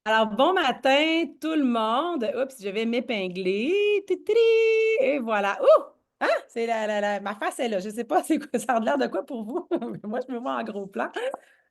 Alors, bon matin, tout le monde. Oups, je vais m'épingler. Titri! Et voilà. Ouh! Hein? C'est ma face est là. Je ne sais pas c'est quoi, ça a l'air de quoi pour vous. Moi, je me vois en gros plan.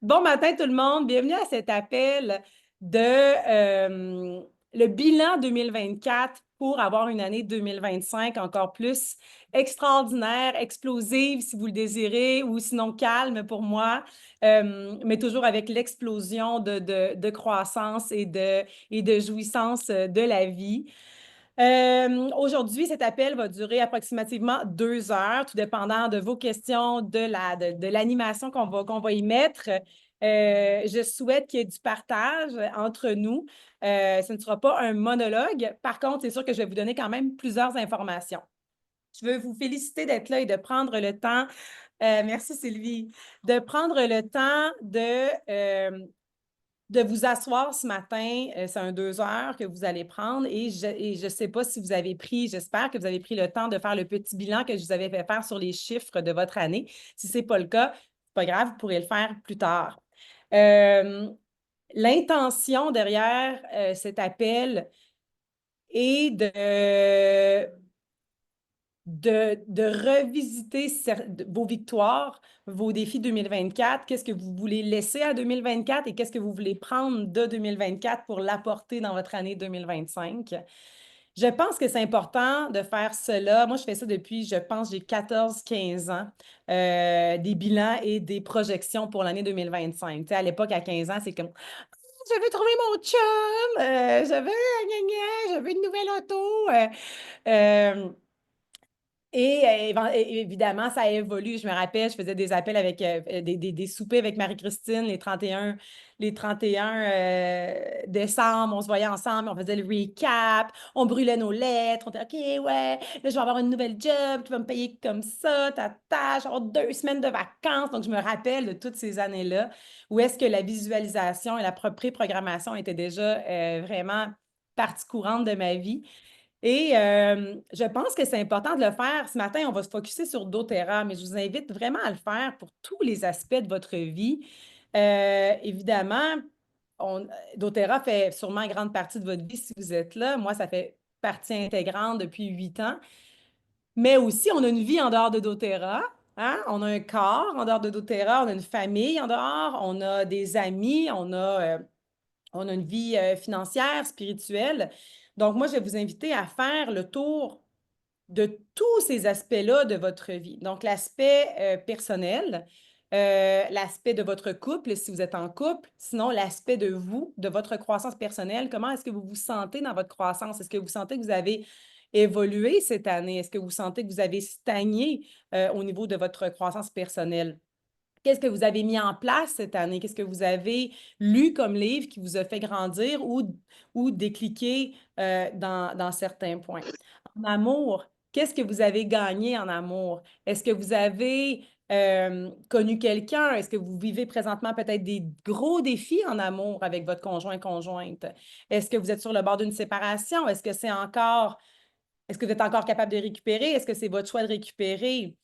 Bon matin, tout le monde. Bienvenue à cet appel de le bilan 2024 pour avoir une année 2025 encore plus extraordinaire, explosive si vous le désirez, ou sinon calme pour moi, mais toujours avec l'explosion de croissance et de jouissance de la vie. Aujourd'hui, cet appel va durer approximativement 2 heures, tout dépendant de vos questions, de l'animation qu'on va y mettre. Je souhaite qu'il y ait du partage entre nous. Ce ne sera pas un monologue. Par contre, c'est sûr que je vais vous donner quand même plusieurs informations. Je veux vous féliciter d'être là et de prendre le temps. Merci Sylvie. De prendre le temps de vous asseoir ce matin. C'est un 2 heures que vous allez prendre et je ne sais pas si vous avez pris, j'espère que vous avez pris le temps de faire le petit bilan que je vous avais fait faire sur les chiffres de votre année. Si ce n'est pas le cas, c'est pas grave, vous pourrez le faire plus tard. Euh, L'intention derrière cet appel est de revisiter vos victoires, vos défis 2024. Qu'est-ce que vous voulez laisser à 2024 et qu'est-ce que vous voulez prendre de 2024 pour l'apporter dans votre année 2025? Je pense que c'est important de faire cela. Moi, je fais ça depuis, je pense, j'ai 14-15 ans, des bilans et des projections pour l'année 2025. Tu sais, à l'époque, à 15 ans, c'est comme, je veux trouver mon chum, je veux une nouvelle auto. Évidemment, ça évolue. Je me rappelle, je faisais des appels avec des soupers avec Marie-Christine les 31 décembre. On se voyait ensemble, on faisait le recap, on brûlait nos lettres. On disait, OK, ouais, là, je vais avoir une nouvelle job, tu vas me payer comme ça, ta tâche, avoir 2 semaines de vacances. Donc, je me rappelle de toutes ces années-là où est-ce que la visualisation et la pré-programmation étaient déjà vraiment partie courante de ma vie. Et je pense que c'est important de le faire. Ce matin, on va se focusser sur doTERRA, mais je vous invite vraiment à le faire pour tous les aspects de votre vie. Évidemment, doTERRA fait sûrement une grande partie de votre vie si vous êtes là. Moi, ça fait partie intégrante depuis 8 ans. Mais aussi, on a une vie en dehors de doTERRA. Hein? On a un corps en dehors de doTERRA, on a une famille en dehors, on a des amis, on a une vie financière, spirituelle. Donc, moi, je vais vous inviter à faire le tour de tous ces aspects-là de votre vie. Donc, l'aspect personnel, l'aspect de votre couple, si vous êtes en couple, sinon l'aspect de vous, de votre croissance personnelle. Comment est-ce que vous vous sentez dans votre croissance? Est-ce que vous sentez que vous avez évolué cette année? Est-ce que vous sentez que vous avez stagné au niveau de votre croissance personnelle? Qu'est-ce que vous avez mis en place cette année? Qu'est-ce que vous avez lu comme livre qui vous a fait grandir ou décliquer dans certains points? En amour, qu'est-ce que vous avez gagné en amour? Est-ce que vous avez connu quelqu'un? Est-ce que vous vivez présentement peut-être des gros défis en amour avec votre conjointe? Est-ce que vous êtes sur le bord d'une séparation? Est-ce que vous êtes encore capable de récupérer? Est-ce que c'est votre choix de récupérer?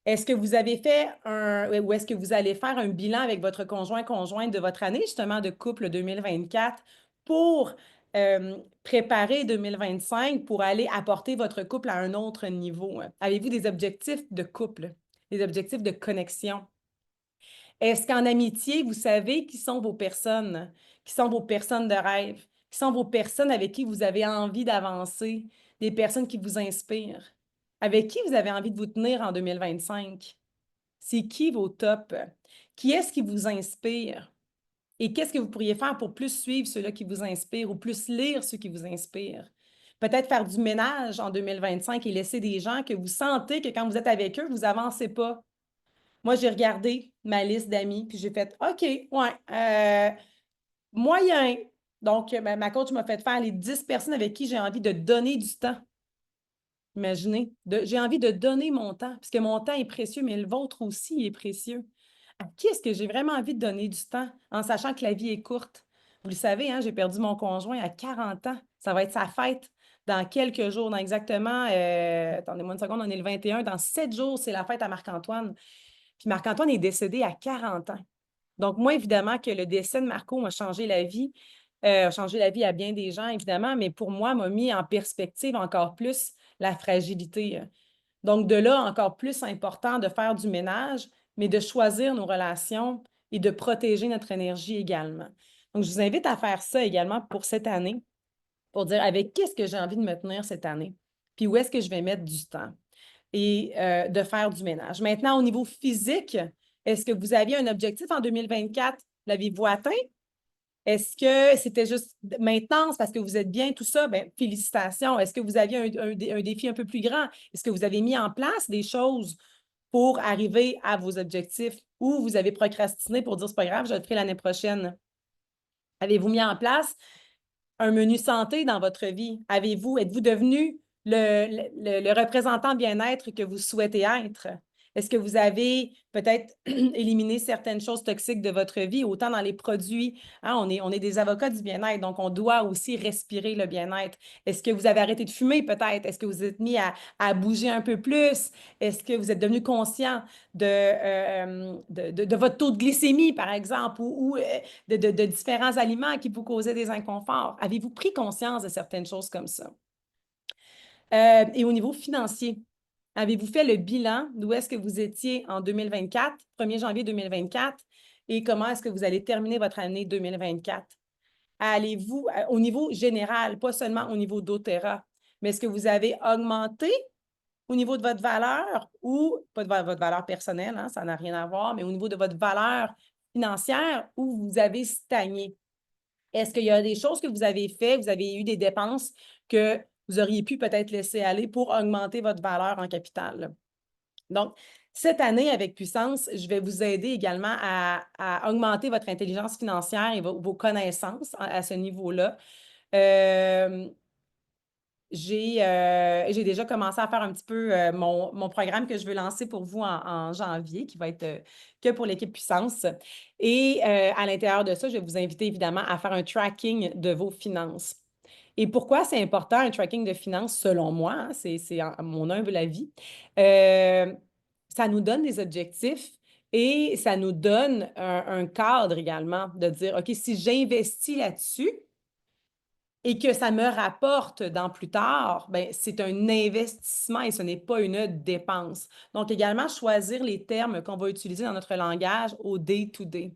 Est-ce que vous avez fait ou est-ce que vous allez faire un bilan avec votre conjointe de votre année, justement, de couple 2024 pour préparer 2025 pour aller apporter votre couple à un autre niveau? Avez-vous des objectifs de couple, des objectifs de connexion? Est-ce qu'en amitié, vous savez qui sont vos personnes de rêve, qui sont vos personnes avec qui vous avez envie d'avancer, des personnes qui vous inspirent, avec qui vous avez envie de vous tenir en 2025? C'est qui vos tops? Qui est-ce qui vous inspire? Et qu'est-ce que vous pourriez faire pour plus suivre ceux-là qui vous inspirent ou plus lire ceux qui vous inspirent? Peut-être faire du ménage en 2025 et laisser des gens que vous sentez que quand vous êtes avec eux, vous avancez pas. Moi, j'ai regardé ma liste d'amis, puis j'ai fait OK, ouais, moyen. Donc, ma coach m'a fait faire les 10 personnes avec qui j'ai envie de donner du temps. Imaginez, j'ai envie de donner mon temps, puisque mon temps est précieux, mais le vôtre aussi est précieux. À qui est-ce que j'ai vraiment envie de donner du temps en sachant que la vie est courte? Vous le savez, hein, j'ai perdu mon conjoint à 40 ans. Ça va être sa fête dans quelques jours, dans exactement, attendez-moi une seconde, on est le 21, dans 7 jours, c'est la fête à Marc-Antoine. Puis Marc-Antoine est décédé à 40 ans. Donc, moi, évidemment, que le décès de Marco m'a changé la vie. a changé la vie à bien des gens, évidemment, mais pour moi, m'a mis en perspective encore plus la fragilité. Donc, de là, encore plus important de faire du ménage, mais de choisir nos relations et de protéger notre énergie également. Donc, je vous invite à faire ça également pour cette année, pour dire avec qu'est-ce que j'ai envie de me tenir cette année, puis où est-ce que je vais mettre du temps et de faire du ménage. Maintenant, au niveau physique, est-ce que vous aviez un objectif en 2024? L'avez-vous atteint? Est-ce que c'était juste maintenance parce que vous êtes bien, tout ça? Bien, félicitations. Est-ce que vous aviez un défi un peu plus grand? Est-ce que vous avez mis en place des choses pour arriver à vos objectifs ou vous avez procrastiné pour dire c'est pas grave, je le ferai l'année prochaine? Avez-vous mis en place un menu santé dans votre vie? Êtes-vous devenu le représentant bien-être que vous souhaitez être? Est-ce que vous avez peut-être éliminé certaines choses toxiques de votre vie, autant dans les produits? Hein, on est des avocats du bien-être, donc on doit aussi respirer le bien-être. Est-ce que vous avez arrêté de fumer peut-être? Est-ce que vous êtes mis à bouger un peu plus? Est-ce que vous êtes devenu conscient de votre taux de glycémie, par exemple, ou de différents aliments qui vous causaient des inconforts? Avez-vous pris conscience de certaines choses comme ça? Et au niveau financier, avez-vous fait le bilan d'où est-ce que vous étiez en 2024, 1er janvier 2024, et comment est-ce que vous allez terminer votre année 2024? Allez-vous, au niveau général, pas seulement au niveau d'Otera, mais est-ce que vous avez augmenté au niveau de votre valeur ou, pas de votre valeur personnelle, hein, ça n'a rien à voir, mais au niveau de votre valeur financière ou vous avez stagné? Est-ce qu'il y a des choses que vous avez faites, vous avez eu des dépenses que vous auriez pu peut-être laisser aller pour augmenter votre valeur en capital? Donc, cette année, avec Puissance, je vais vous aider également à augmenter votre intelligence financière et vos connaissances à ce niveau-là. Euh, j'ai déjà commencé à faire un petit peu mon programme que je veux lancer pour vous en janvier, qui va être que pour l'équipe Puissance. Et à l'intérieur de ça, je vais vous inviter évidemment à faire un tracking de vos finances. Et pourquoi c'est important, un tracking de finances, selon moi, hein, c'est mon humble avis. Euh, Ça nous donne des objectifs et ça nous donne un cadre également de dire, OK, si j'investis là-dessus, et que ça me rapporte dans plus tard, ben, c'est un investissement et ce n'est pas une dépense. Donc, également, choisir les termes qu'on va utiliser dans notre langage au day-to-day.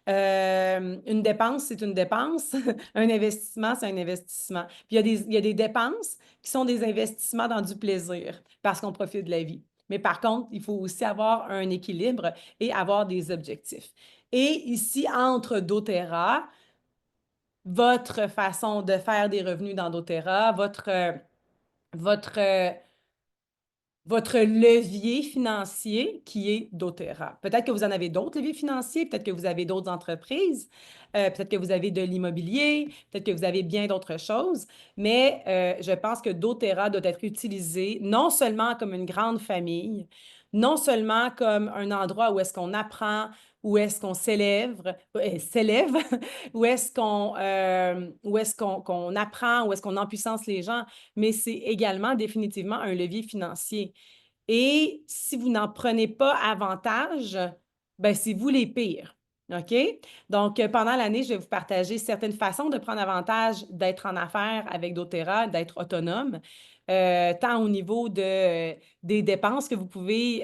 Une dépense, c'est une dépense. Un investissement, c'est un investissement. Puis il y a des dépenses qui sont des investissements dans du plaisir parce qu'on profite de la vie. Mais par contre, il faut aussi avoir un équilibre et avoir des objectifs. Et ici, entre doTERRA, votre façon de faire des revenus dans doTERRA, votre, votre levier financier qui est doTERRA. Peut-être que vous en avez d'autres leviers financiers, peut-être que vous avez d'autres entreprises, peut-être que vous avez de l'immobilier, peut-être que vous avez bien d'autres choses, mais je pense que doTERRA doit être utilisé non seulement comme une grande famille, non seulement comme un endroit où est-ce qu'on apprend, où est-ce qu'on s'élève, où est-ce qu'on apprend, où est-ce qu'on empuissance les gens, mais c'est également définitivement un levier financier. Et si vous n'en prenez pas avantage, ben c'est vous les pires. OK? Donc, pendant l'année, je vais vous partager certaines façons de prendre avantage d'être en affaires avec doTERRA, d'être autonome, tant au niveau des dépenses que vous pouvez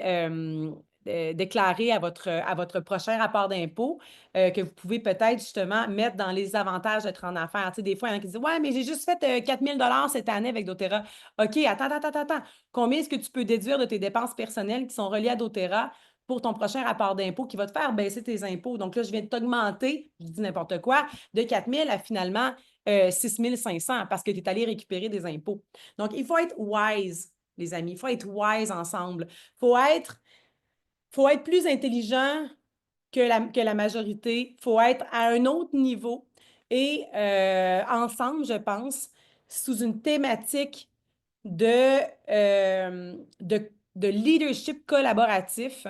déclarer à votre prochain rapport d'impôt, que vous pouvez peut-être justement mettre dans les avantages d'être en affaires. Tu sais, des fois, il y en a qui disent ouais, mais j'ai juste fait 4 000 cette année avec doTERRA. OK, attends. Combien est-ce que tu peux déduire de tes dépenses personnelles qui sont reliées à doTERRA pour ton prochain rapport d'impôt qui va te faire baisser tes impôts? Donc là, je viens de t'augmenter, je dis n'importe quoi, de 4 000 à finalement 6 500 parce que tu es allé récupérer des impôts. Donc, il faut être wise, les amis. Il faut être wise ensemble. Il faut être plus intelligent que la majorité. Il faut être à un autre niveau. Et ensemble, je pense, sous une thématique de, de leadership collaboratif,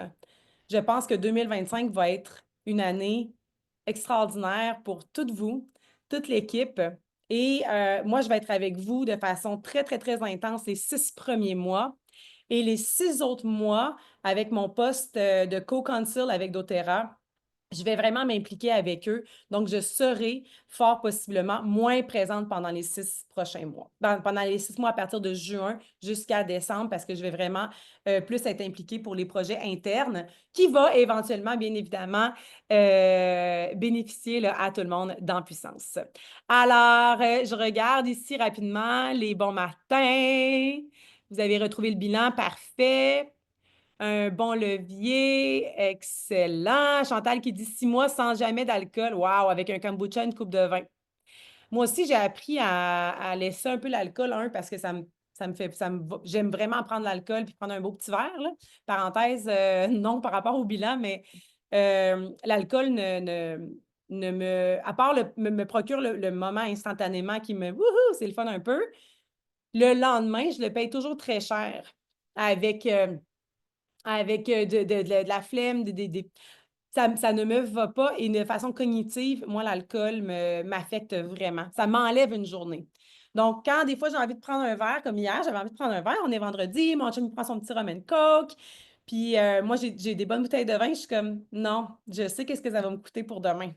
je pense que 2025 va être une année extraordinaire pour toutes vous, toute l'équipe. Et moi, je vais être avec vous de façon très intense les 6 premiers mois. Et les 6 autres mois, avec mon poste de co-counsel avec doTERRA, je vais vraiment m'impliquer avec eux. Donc, je serai fort possiblement moins présente pendant les 6 prochains mois. Pendant les 6 mois à partir de juin jusqu'à décembre, parce que je vais vraiment plus être impliquée pour les projets internes, qui va éventuellement, bien évidemment, bénéficier là, à tout le monde dans Puissance. Alors, je regarde ici rapidement les bons matins. Vous avez retrouvé le bilan, parfait. Un bon levier, excellent. Chantal qui dit 6 mois sans jamais d'alcool. Wow, avec un kombucha, une coupe de vin. Moi aussi, j'ai appris à laisser un peu l'alcool, parce que j'aime vraiment prendre l'alcool puis prendre un beau petit verre, là. Parenthèse, non par rapport au bilan, mais l'alcool à part me procure le moment instantanément qui me, wouhou, c'est le fun un peu. Le lendemain, je le paye toujours très cher avec, de la flemme, ça ne me va pas et de façon cognitive, moi, l'alcool m'affecte vraiment. Ça m'enlève une journée. Donc, quand des fois j'ai envie de prendre un verre, comme hier, j'avais envie de prendre un verre, on est vendredi, mon chum il prend son petit rum and coke, puis moi, j'ai des bonnes bouteilles de vin, je suis comme, non, je sais qu'est-ce que ça va me coûter pour demain.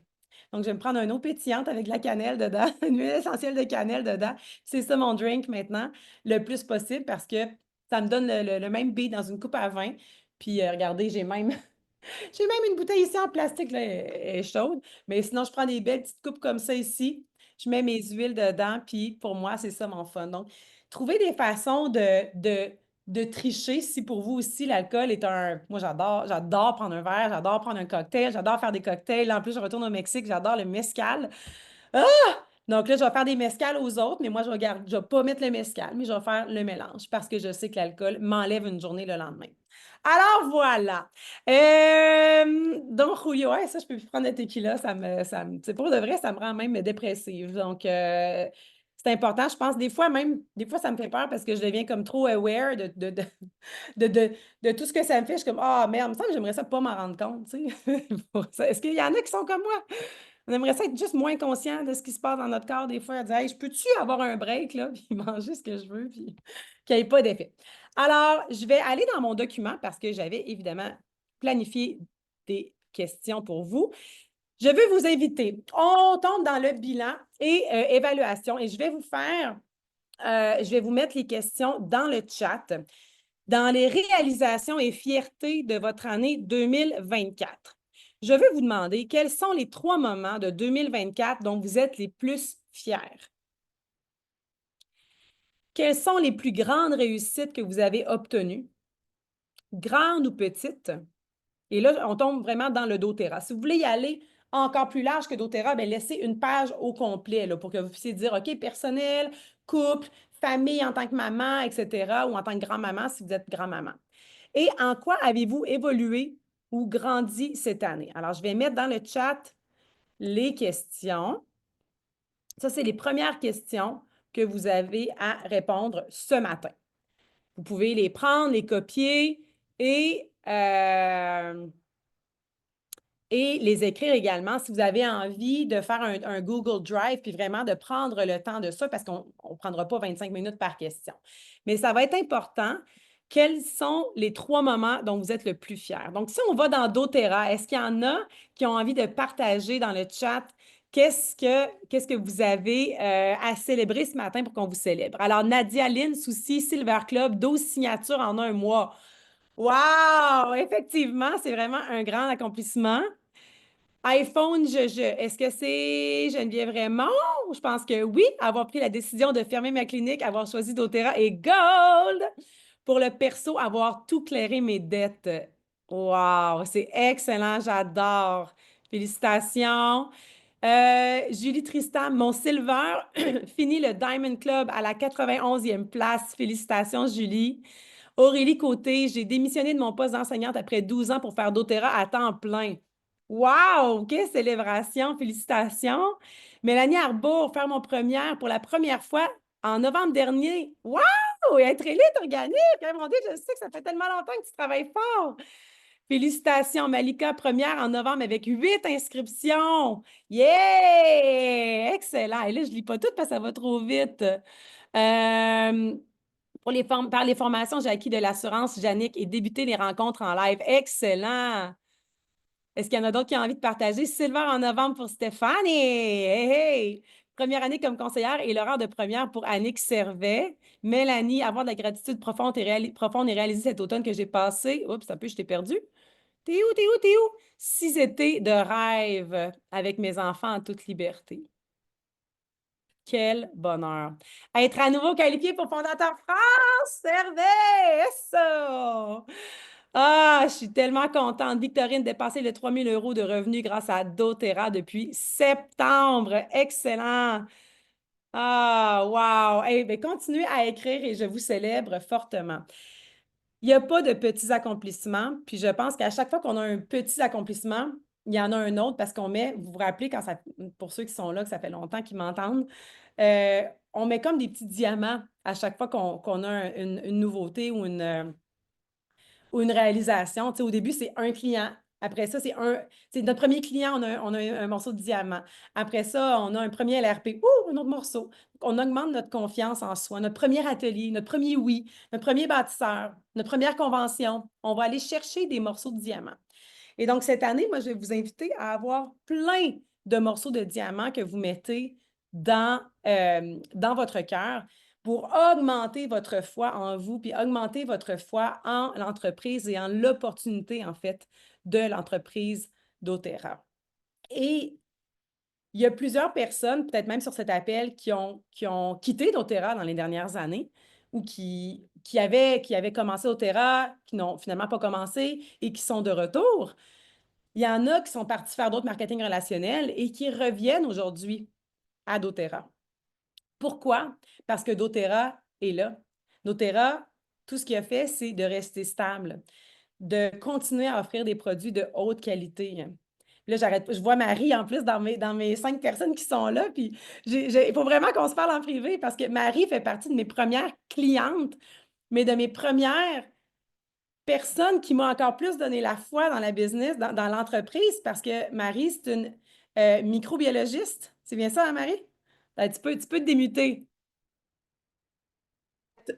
Donc, je vais me prendre une eau pétillante avec de la cannelle dedans, une huile essentielle de cannelle dedans. C'est ça mon drink maintenant, le plus possible parce que ça me donne le même beat dans une coupe à vin. Puis, regardez, j'ai même une bouteille ici en plastique, là, elle est chaude. Mais sinon, je prends des belles petites coupes comme ça ici. Je mets mes huiles dedans, puis pour moi, c'est ça mon fun. Donc, trouver des façons de tricher si pour vous aussi l'alcool est un. Moi, j'adore prendre un verre, j'adore prendre un cocktail, j'adore faire des cocktails. En plus, je retourne au Mexique, j'adore le mezcal. Ah! Donc là, je vais faire des mescales aux autres, mais moi, je vais pas mettre le mezcal, mais je vais faire le mélange parce que je sais que l'alcool m'enlève une journée le lendemain. Alors voilà. Donc, Julio, ouais, ça, je peux plus prendre de tequila. C'est pour de vrai, ça me rend même dépressive. Donc, c'est important. Je pense, des fois, ça me fait peur parce que je deviens comme trop aware de, de, de tout ce que ça me fait. Je suis comme, ah, merde, il me semble que j'aimerais ça pas m'en rendre compte, tu sais. Est-ce qu'il y en a qui sont comme moi? On aimerait ça être juste moins conscient de ce qui se passe dans notre corps des fois, à dire, hey, je peux-tu avoir un break, là, puis manger ce que je veux, puis qu'il n'y ait pas d'effet. Alors, je vais aller dans mon document parce que j'avais évidemment planifié des questions pour vous. Je veux vous inviter. On tombe dans le bilan et évaluation et je vais vous mettre les questions dans le chat. Dans les réalisations et fiertés de votre année 2024, je veux vous demander quels sont les 3 moments de 2024 dont vous êtes les plus fiers. Quelles sont les plus grandes réussites que vous avez obtenues, grandes ou petites? Et là, on tombe vraiment dans le doTERRA. Si vous voulez y aller encore plus large que doTERRA, bien, laissez une page au complet là, pour que vous puissiez dire, OK, personnel, couple, famille en tant que maman, etc., ou en tant que grand-maman si vous êtes grand-maman. Et en quoi avez-vous évolué ou grandi cette année? Alors, je vais mettre dans le chat les questions. Ça, c'est les premières questions que vous avez à répondre ce matin. Vous pouvez les prendre, les copier et les écrire également si vous avez envie de faire un Google Drive puis vraiment de prendre le temps de ça parce qu'on ne prendra pas 25 minutes par question. Mais ça va être important. Quels sont les 3 moments dont vous êtes le plus fier? Donc, si on va dans doTERRA, est-ce qu'il y en a qui ont envie de partager dans le chat qu'est-ce que vous avez à célébrer ce matin pour qu'on vous célèbre? Alors, Nadia Lynn, Souci, Silver Club, 12 signatures en un mois. Wow! Effectivement, c'est vraiment un grand accomplissement. iPhone, est-ce que c'est Geneviève Raymond? Je pense que oui. Avoir pris la décision de fermer ma clinique, avoir choisi doTERRA et Gold. Pour le perso, avoir tout clairé mes dettes. Wow! C'est excellent, j'adore. Félicitations. Julie Tristan, mon silver finit le Diamond Club à la 91e place. Félicitations, Julie. Aurélie Côté, j'ai démissionné de mon poste d'enseignante après 12 ans pour faire doTERRA à temps plein. Wow! Quelle célébration! Félicitations! Mélanie Arbour, faire mon première pour la première fois en novembre dernier. Wow! Et être élite organique! Hein, mon Dieu, je sais que ça fait tellement longtemps que tu travailles fort. Félicitations, Malika, première en novembre avec 8 inscriptions. Yeah! Excellent. Et là, je ne lis pas tout parce que ça va trop vite. Par les formations, j'ai acquis de l'assurance, Jannick, et débuté les rencontres en live. Excellent! Est-ce qu'il y en a d'autres qui ont envie de partager? Silver en novembre pour Stéphanie. Hey, hey! Première année comme conseillère et l'horaire de première pour Annick Servet. Mélanie, avoir de la gratitude profonde et réaliser cet automne que j'ai passé. Oups, un peu, je t'ai perdu. T'es où, t'es où, t'es où? 6 étés de rêve avec mes enfants en toute liberté. Quel bonheur. Être à nouveau qualifié pour Fondateur France, Servet! Ça! Ah, je suis tellement contente. Victorine dépassé le 3 000 € de revenus grâce à doTERRA depuis septembre. Excellent. Ah, wow. Eh bien, continuez à écrire et je vous célèbre fortement. Il n'y a pas de petits accomplissements. Puis je pense qu'à chaque fois qu'on a un petit accomplissement, il y en a un autre parce qu'on met, vous vous rappelez, quand ça, pour ceux qui sont là, que ça fait longtemps qu'ils m'entendent, euh, on met comme des petits diamants à chaque fois qu'on a une nouveauté ou une réalisation. Tu sais, au début, c'est un client. Après ça, c'est notre premier client, on a un morceau de diamant. Après ça, on a un premier LRP. Ouh, un autre morceau. On augmente notre confiance en soi, notre premier atelier, notre premier oui, notre premier bâtisseur, notre première convention. On va aller chercher des morceaux de diamant. Et donc, cette année, moi, je vais vous inviter à avoir plein de morceaux de diamant que vous mettez dans votre cœur pour augmenter votre foi en vous, puis augmenter votre foi en l'entreprise et en l'opportunité, en fait, de l'entreprise doTERRA. Et il y a plusieurs personnes, peut-être même sur cet appel, qui ont quitté doTERRA dans les dernières années ou qui avaient commencé doTERRA, qui n'ont finalement pas commencé et qui sont de retour. Il y en a qui sont partis faire d'autres marketing relationnels et qui reviennent aujourd'hui à doTERRA. Pourquoi? Parce que doTERRA est là. doTERRA, tout ce qu'il a fait, c'est de rester stable, de continuer à offrir des produits de haute qualité. Là, je vois Marie en plus dans mes 5 personnes qui sont là. Puis il faut vraiment qu'on se parle en privé parce que Marie fait partie de mes premières clientes, mais de mes premières personne qui m'a encore plus donné la foi dans la business, dans l'entreprise, parce que Marie, c'est une microbiologiste. C'est bien ça, hein, Marie? Tu peux te démuter.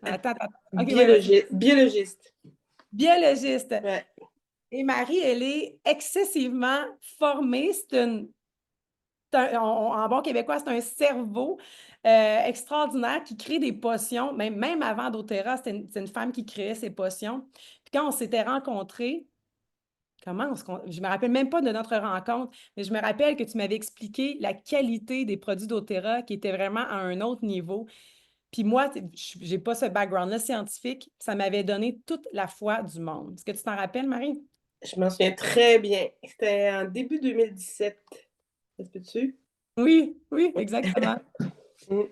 Attends, attends. OK, ouais, vas-y. Biologiste. Biologiste. Biologiste. Ouais. Et Marie, elle est excessivement formée. En bon québécois, c'est un cerveau extraordinaire qui crée des potions. Même avant doTERRA, c'est une femme qui créait ses potions. Puis quand on s'était rencontrés, je me rappelle même pas de notre rencontre, mais je me rappelle que tu m'avais expliqué la qualité des produits doTERRA qui était vraiment à un autre niveau. Puis moi, je n'ai pas ce background-là scientifique. Ça m'avait donné toute la foi du monde. Est-ce que tu t'en rappelles, Marie? Je m'en souviens très bien. C'était en début 2017. Ça se peut-tu? Oui, oui, exactement. Mm.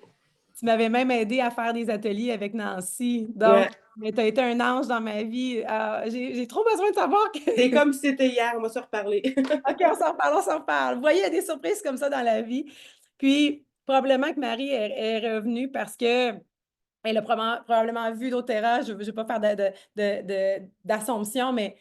Tu m'avais même aidé à faire des ateliers avec Nancy. Ouais. Donc, tu as été un ange dans ma vie. J'ai trop besoin de savoir que... C'est comme si c'était hier, on va se reparler. OK, on s'en reparle, on s'en reparle. Vous voyez, il y a des surprises comme ça dans la vie. Puis, probablement que Marie est revenue parce que elle a probablement vu doTERRA. Je ne vais pas faire d'assomption, mais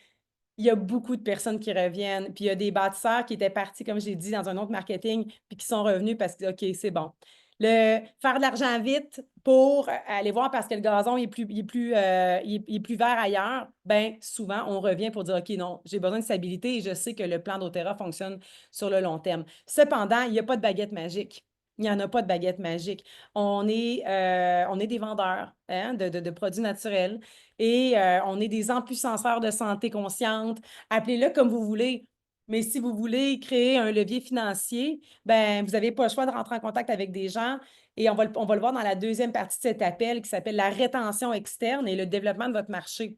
il y a beaucoup de personnes qui reviennent. Puis il y a des bâtisseurs qui étaient partis, comme j'ai dit, dans un autre marketing, puis qui sont revenus parce que, OK, c'est bon. Faire de l'argent vite pour aller voir parce que le gazon il est plus vert ailleurs, bien, souvent, on revient pour dire, OK, non, j'ai besoin de stabilité et je sais que le plan doTERRA fonctionne sur le long terme. Cependant, il n'y a pas de baguette magique. Il n'y en a pas de baguette magique. On est des vendeurs hein, de produits naturels et on est des empuissanceurs de santé consciente. Appelez-le comme vous voulez. Mais si vous voulez créer un levier financier, ben, vous n'avez pas le choix de rentrer en contact avec des gens. Et on va le voir dans la deuxième partie de cet appel qui s'appelle la rétention externe et le développement de votre marché.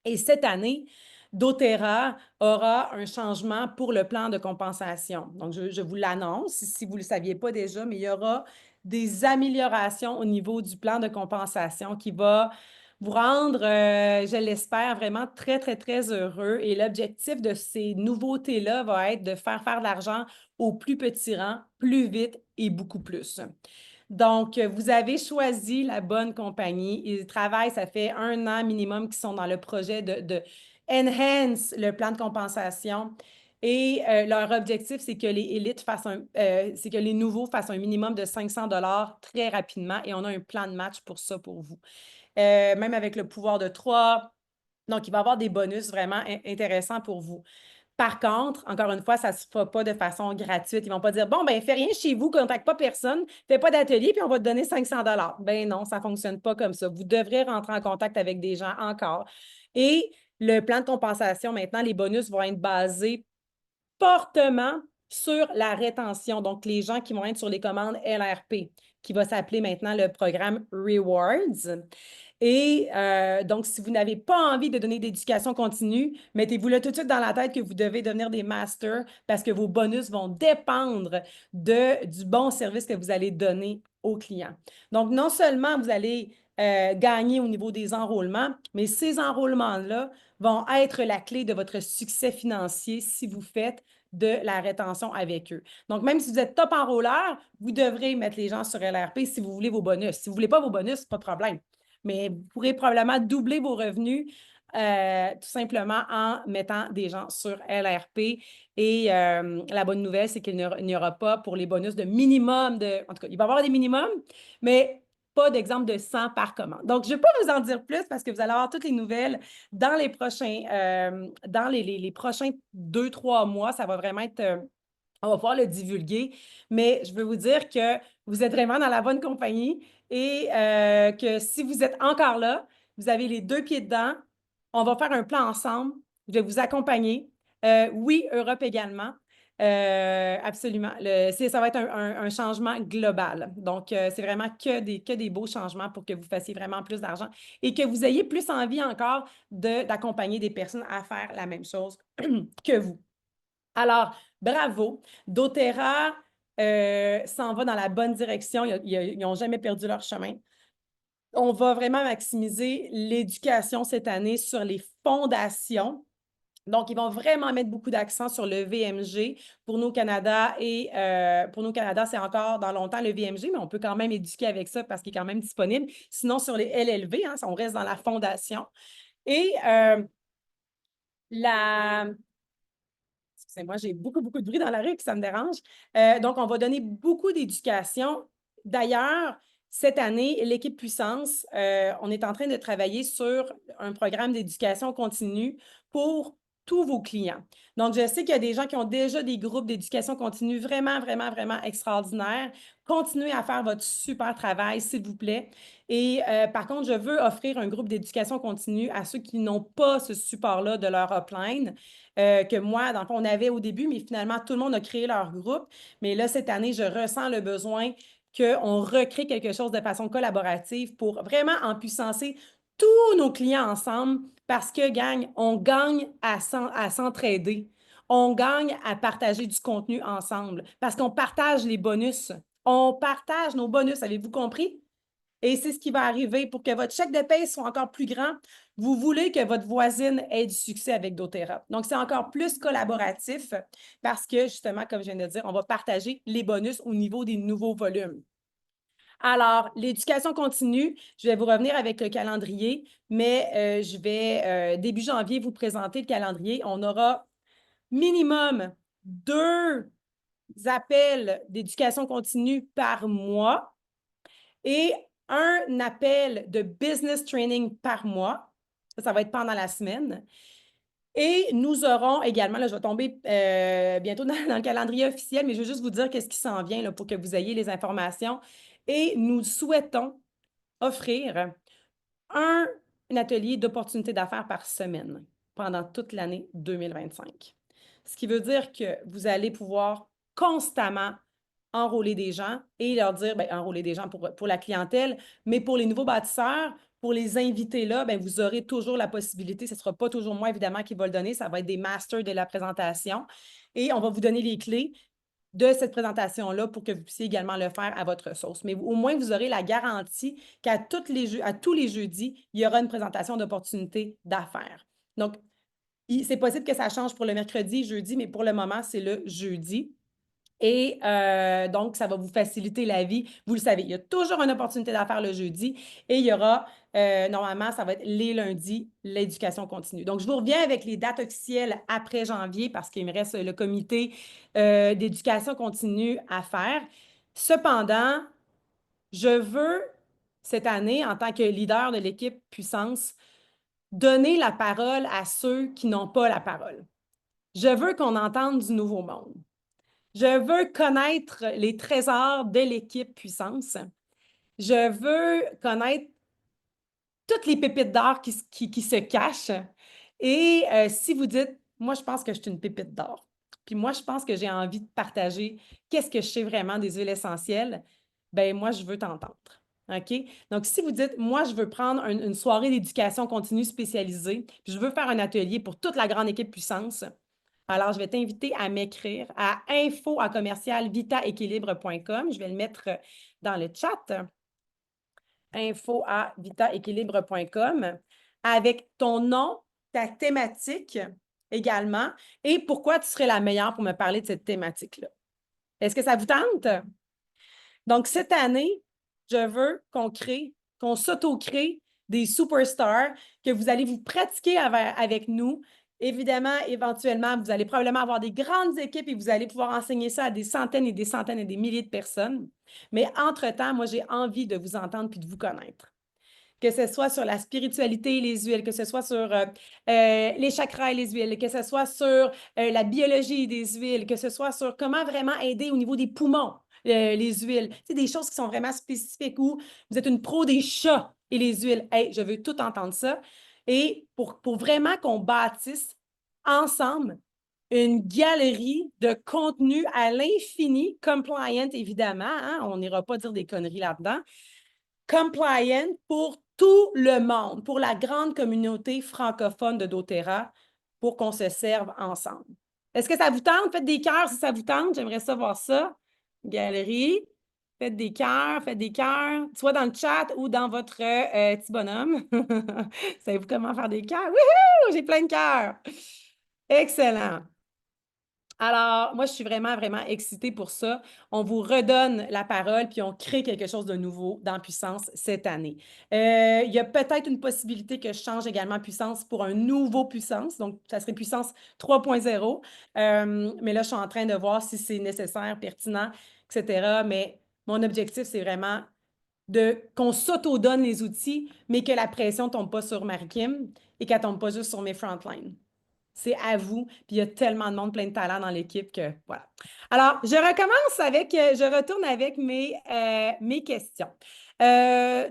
Et cette année, doTERRA aura un changement pour le plan de compensation. Donc, je vous l'annonce, si vous ne le saviez pas déjà, mais il y aura des améliorations au niveau du plan de compensation qui va vous rendre, je l'espère, vraiment très, très, très heureux. Et l'objectif de ces nouveautés-là va être de faire de l'argent au plus petit rang, plus vite et beaucoup plus. Donc, vous avez choisi la bonne compagnie. Ils travaillent, ça fait 1 an minimum qu'ils sont dans le projet de enhance le plan de compensation. Et leur objectif, c'est que les élites c'est que les nouveaux fassent un minimum de 500 très rapidement. Et on a un plan de match pour ça pour vous. Même avec le pouvoir de 3. Donc, il va y avoir des bonus vraiment intéressants pour vous. Par contre, encore une fois, ça ne se fera pas de façon gratuite. Ils ne vont pas dire, bon, ben, fais rien chez vous, contacte pas personne, fais pas d'atelier, puis on va te donner 500 $. Ben non, ça ne fonctionne pas comme ça. Vous devrez rentrer en contact avec des gens encore. Et le plan de compensation, maintenant, les bonus vont être basés fortement sur la rétention. Donc, les gens qui vont être sur les commandes LRP, qui va s'appeler maintenant le programme Rewards. Et donc, si vous n'avez pas envie de donner d'éducation continue, mettez-vous-le tout de suite dans la tête que vous devez devenir des masters parce que vos bonus vont dépendre du bon service que vous allez donner aux clients. Donc, non seulement vous allez gagner au niveau des enrôlements, mais ces enrôlements-là vont être la clé de votre succès financier si vous faites de la rétention avec eux. Donc, même si vous êtes top enrôleur, vous devrez mettre les gens sur LRP si vous voulez vos bonus. Si vous ne voulez pas vos bonus, pas de problème. Mais vous pourrez probablement doubler vos revenus tout simplement en mettant des gens sur LRP. Et la bonne nouvelle, c'est qu'il n'y aura pas pour les bonus de minimum de... En tout cas, il va y avoir des minimums, mais pas d'exemple de 100 par commande. Donc, je ne vais pas vous en dire plus parce que vous allez avoir toutes les nouvelles dans les prochains, les prochains 2-3 mois. Ça va vraiment être... on va pouvoir le divulguer, mais je veux vous dire que vous êtes vraiment dans la bonne compagnie et que si vous êtes encore là, vous avez les deux pieds dedans, on va faire un plan ensemble, je vais vous accompagner. Oui, Europe également. Absolument. Ça va être un changement global. Donc, c'est vraiment que des beaux changements pour que vous fassiez vraiment plus d'argent et que vous ayez plus envie encore d'accompagner des personnes à faire la même chose que vous. Alors, bravo. doTERRA s'en va dans la bonne direction. Ils n'ont jamais perdu leur chemin. On va vraiment maximiser l'éducation cette année sur les fondations. Donc, ils vont vraiment mettre beaucoup d'accent sur le VMG pour nous au Canada et pour nous au Canada, c'est encore dans longtemps le VMG, mais on peut quand même éduquer avec ça parce qu'il est quand même disponible. Sinon, sur les LLV, hein, on reste dans la fondation. Et la, excusez-moi, j'ai beaucoup, beaucoup de bruit dans la rue, que ça me dérange. Donc, on va donner beaucoup d'éducation. D'ailleurs, cette année, l'équipe Puissance, on est en train de travailler sur un programme d'éducation continue pour tous vos clients. Donc, je sais qu'il y a des gens qui ont déjà des groupes d'éducation continue vraiment, vraiment, vraiment extraordinaires. Continuez à faire votre super travail, s'il vous plaît. Et par contre, je veux offrir un groupe d'éducation continue à ceux qui n'ont pas ce support-là de leur upline que moi, dans le fond, on avait au début, mais finalement, tout le monde a créé leur groupe. Mais là, cette année, je ressens le besoin qu'on recrée quelque chose de façon collaborative pour vraiment empuissancer tous nos clients ensemble parce que, gang, on gagne à s'entraider. On gagne à partager du contenu ensemble parce qu'on partage les bonus. On partage nos bonus, avez-vous compris? Et c'est ce qui va arriver pour que votre chèque de paie soit encore plus grand. Vous voulez que votre voisine ait du succès avec doTERRA. Donc, c'est encore plus collaboratif parce que, justement, comme je viens de dire, on va partager les bonus au niveau des nouveaux volumes. Alors, l'éducation continue, je vais vous revenir avec le calendrier, mais je vais, début janvier, vous présenter le calendrier. On aura minimum 2 appels d'éducation continue par mois et un appel de business training par mois. Ça va être pendant la semaine. Et nous aurons également, là, je vais tomber bientôt dans le calendrier officiel, mais je veux juste vous dire qu'est-ce qui s'en vient là, pour que vous ayez les informations. Et nous souhaitons offrir un atelier d'opportunités d'affaires par semaine pendant toute l'année 2025. Ce qui veut dire que vous allez pouvoir constamment enrôler des gens et leur dire, bien, enrôler des gens pour la clientèle, mais pour les nouveaux bâtisseurs, pour les invités là, bien, vous aurez toujours la possibilité, ce ne sera pas toujours moi évidemment qui va le donner, ça va être des masters de la présentation et on va vous donner les clés de cette présentation-là pour que vous puissiez également le faire à votre sauce. Mais au moins, vous aurez la garantie qu'à tous les jeudis, il y aura une présentation d'opportunités d'affaires. Donc, c'est possible que ça change pour le mercredi, jeudi, mais pour le moment, c'est le jeudi. Et donc, ça va vous faciliter la vie. Vous le savez, il y a toujours une opportunité d'affaires le jeudi et il y aura, normalement, ça va être les lundis, l'éducation continue. Donc, je vous reviens avec les dates officielles après janvier parce qu'il me reste le comité d'éducation continue à faire. Cependant, je veux, cette année, en tant que leader de l'équipe Puissance, donner la parole à ceux qui n'ont pas la parole. Je veux qu'on entende du nouveau monde. Je veux connaître les trésors de l'équipe Puissance. Je veux connaître toutes les pépites d'or qui se cachent. Et si vous dites, moi, je pense que je suis une pépite d'or, puis moi, je pense que j'ai envie de partager qu'est-ce que je sais vraiment des huiles essentielles, ben moi, je veux t'entendre. OK? Donc, si vous dites, moi, je veux prendre une soirée d'éducation continue spécialisée, puis je veux faire un atelier pour toute la grande équipe Puissance, alors je vais t'inviter à m'écrire à info@vitaequilibre.com. Je vais le mettre dans le chat info@vitaequilibre.com avec ton nom, ta thématique également et pourquoi tu serais la meilleure pour me parler de cette thématique-là. Est-ce que ça vous tente? Donc, cette année, je veux qu'on s'auto-crée des superstars, que vous allez vous pratiquer avec nous. Évidemment, éventuellement, vous allez probablement avoir des grandes équipes et vous allez pouvoir enseigner ça à des centaines et des centaines et des milliers de personnes. Mais entre-temps, moi, j'ai envie de vous entendre puis de vous connaître, que ce soit sur la spiritualité et les huiles, que ce soit sur les chakras et les huiles, que ce soit sur la biologie des huiles, que ce soit sur comment vraiment aider au niveau des poumons, les huiles. C'est des choses qui sont vraiment spécifiques où vous êtes une pro des chats et les huiles. Hey, je veux tout entendre ça. Et pour vraiment qu'on bâtisse ensemble une galerie de contenu à l'infini, compliant évidemment, hein? On n'ira pas dire des conneries là-dedans, compliant pour tout le monde, pour la grande communauté francophone de doTERRA, pour qu'on se serve ensemble. Est-ce que ça vous tente? Faites des cœurs si ça vous tente. J'aimerais savoir ça. Galerie, faites des cœurs, soit dans le chat ou dans votre petit bonhomme. Savez-vous comment faire des cœurs? Wouhou! J'ai plein de cœurs. Excellent. Alors, moi, je suis vraiment, vraiment excitée pour ça. On vous redonne la parole, puis on crée quelque chose de nouveau dans Puissance cette année. Il y a peut-être une possibilité que je change également Puissance pour un nouveau Puissance. Donc, ça serait Puissance 3.0. Mais là, je suis en train de voir si c'est nécessaire, pertinent, etc. Mais mon objectif, c'est vraiment qu'on s'auto-donne les outils, mais que la pression ne tombe pas sur Marie-Kim et qu'elle ne tombe pas juste sur mes frontlines. C'est à vous. Puis il y a tellement de monde, plein de talent dans l'équipe que voilà. Alors, je retourne avec mes questions.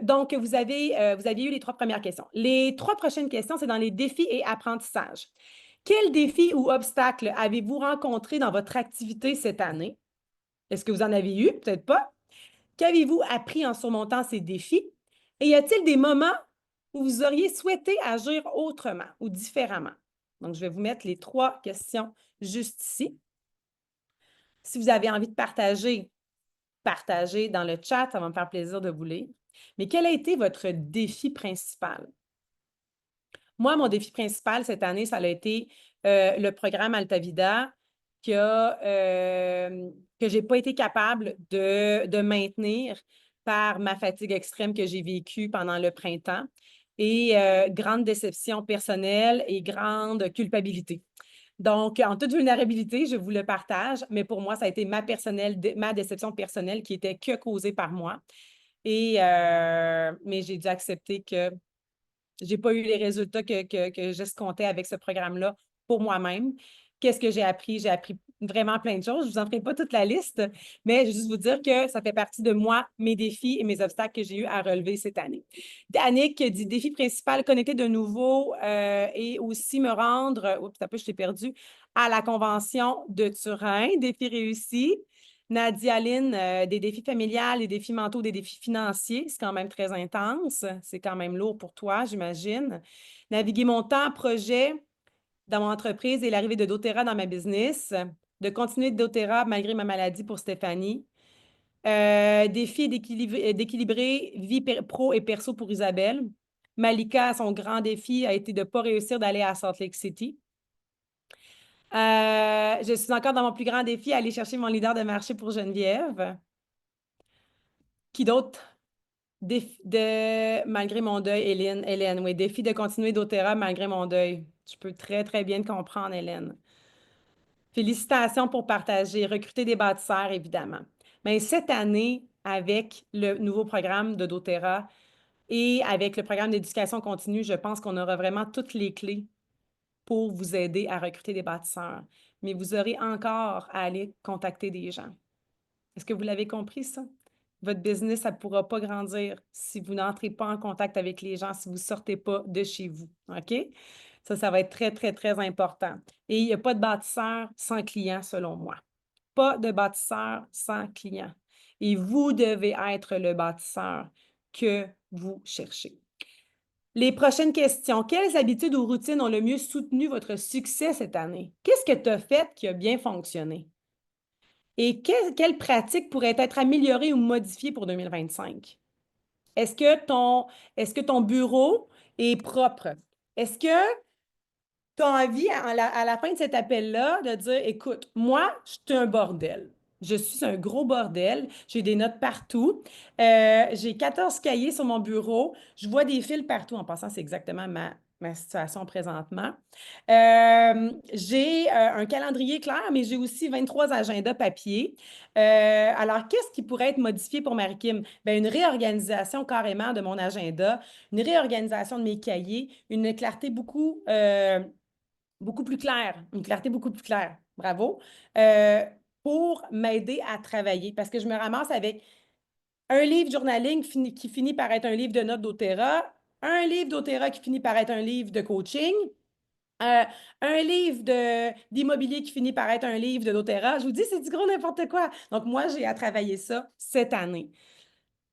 Donc, vous aviez eu les 3 premières questions. Les 3 prochaines questions, c'est dans les défis et apprentissages. Quels défis ou obstacles avez-vous rencontrés dans votre activité cette année? Est-ce que vous en avez eu? Peut-être pas. Qu'avez-vous appris en surmontant ces défis? Et y a-t-il des moments où vous auriez souhaité agir autrement ou différemment? Donc, je vais vous mettre les 3 questions juste ici. Si vous avez envie de partager, partagez dans le chat, ça va me faire plaisir de vous lire. Mais quel a été votre défi principal? Moi, mon défi principal cette année, ça a été le programme AltaVida que je n'ai pas été capable de maintenir par ma fatigue extrême que j'ai vécue pendant le printemps et grande déception personnelle et grande culpabilité. Donc, en toute vulnérabilité, je vous le partage, mais pour moi, ça a été ma déception personnelle qui était que causée par moi. Mais j'ai dû accepter que je n'ai pas eu les résultats que j'escomptais avec ce programme-là pour moi-même. Qu'est-ce que j'ai appris? J'ai appris vraiment plein de choses. Je ne vous en ferai pas toute la liste, mais je vais juste vous dire que ça fait partie de moi, mes défis et mes obstacles que j'ai eu à relever cette année. Annick dit défi principal, connecter de nouveau et aussi me rendre, oups, un peu, je t'ai perdu, à la convention de Turin. Défi réussi. Nadia Lynn, des défis familiales, des défis mentaux, des défis financiers, c'est quand même très intense. C'est quand même lourd pour toi, j'imagine. Naviguer mon temps, projet dans mon entreprise et l'arrivée de doTERRA dans ma business. De continuer de doTERRA malgré ma maladie pour Stéphanie. Défi d'équilibrer vie pro et perso pour Isabelle. Malika, son grand défi a été de ne pas réussir d'aller à Salt Lake City. Je suis encore dans mon plus grand défi, aller chercher mon leader de marché pour Geneviève. Qui d'autre? Malgré mon deuil, Hélène, oui. Défi de continuer doTERRA malgré mon deuil. Je peux très, très bien te comprendre, Hélène. Félicitations pour partager. Recruter des bâtisseurs, évidemment. Mais cette année, avec le nouveau programme de doTERRA et avec le programme d'éducation continue, je pense qu'on aura vraiment toutes les clés pour vous aider à recruter des bâtisseurs. Mais vous aurez encore à aller contacter des gens. Est-ce que vous l'avez compris, ça? Votre business, ça ne pourra pas grandir si vous n'entrez pas en contact avec les gens, si vous ne sortez pas de chez vous. OK? Ça va être très, très, très important. Et il n'y a pas de bâtisseur sans client, selon moi. Pas de bâtisseur sans client. Et vous devez être le bâtisseur que vous cherchez. Les prochaines questions. Quelles habitudes ou routines ont le mieux soutenu votre succès cette année? Qu'est-ce que tu as fait qui a bien fonctionné? Et quelles pratiques pourraient être améliorées ou modifiées pour 2025? Est-ce que ton bureau est propre? Est-ce que tu as envie, à la fin de cet appel-là, de dire, écoute, moi, je suis un bordel. Je suis un gros bordel. J'ai des notes partout. J'ai 14 cahiers sur mon bureau. Je vois des fils partout. En passant, c'est exactement ma situation présentement. J'ai un calendrier clair, mais j'ai aussi 23 agendas papier. Alors, qu'est-ce qui pourrait être modifié pour Marie-Kim? Bien, une réorganisation carrément de mon agenda, une réorganisation de mes cahiers, une clarté beaucoup plus claire, une clarté beaucoup plus claire. Bravo. Pour m'aider à travailler parce que je me ramasse avec un livre journaling qui finit par être un livre de notes d'Otera, un livre d'Otera qui finit par être un livre de coaching, euh, un livre d'immobilier qui finit par être un livre de doTERRA. Je vous dis, c'est du gros n'importe quoi. Donc, moi, j'ai à travailler ça cette année.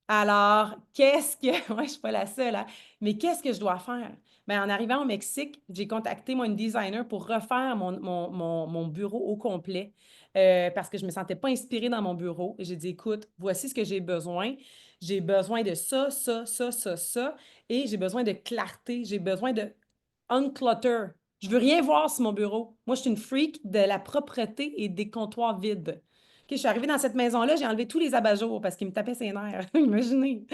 Alors, qu'est-ce que... Moi, je ne suis pas la seule, hein? Mais qu'est-ce que je dois faire? Bien, en arrivant au Mexique, j'ai contacté moi, une designer pour refaire mon bureau au complet parce que je ne me sentais pas inspirée dans mon bureau. Et j'ai dit, écoute, voici ce que j'ai besoin. J'ai besoin de ça, ça, ça, ça, ça. Et j'ai besoin de clarté. J'ai besoin de unclutter. Je veux rien voir sur mon bureau. Moi, je suis une freak de la propreté et des comptoirs vides. OK, je suis arrivée dans cette maison-là, j'ai enlevé tous les abat-jours parce qu'ils me tapaient ses nerfs. Imaginez.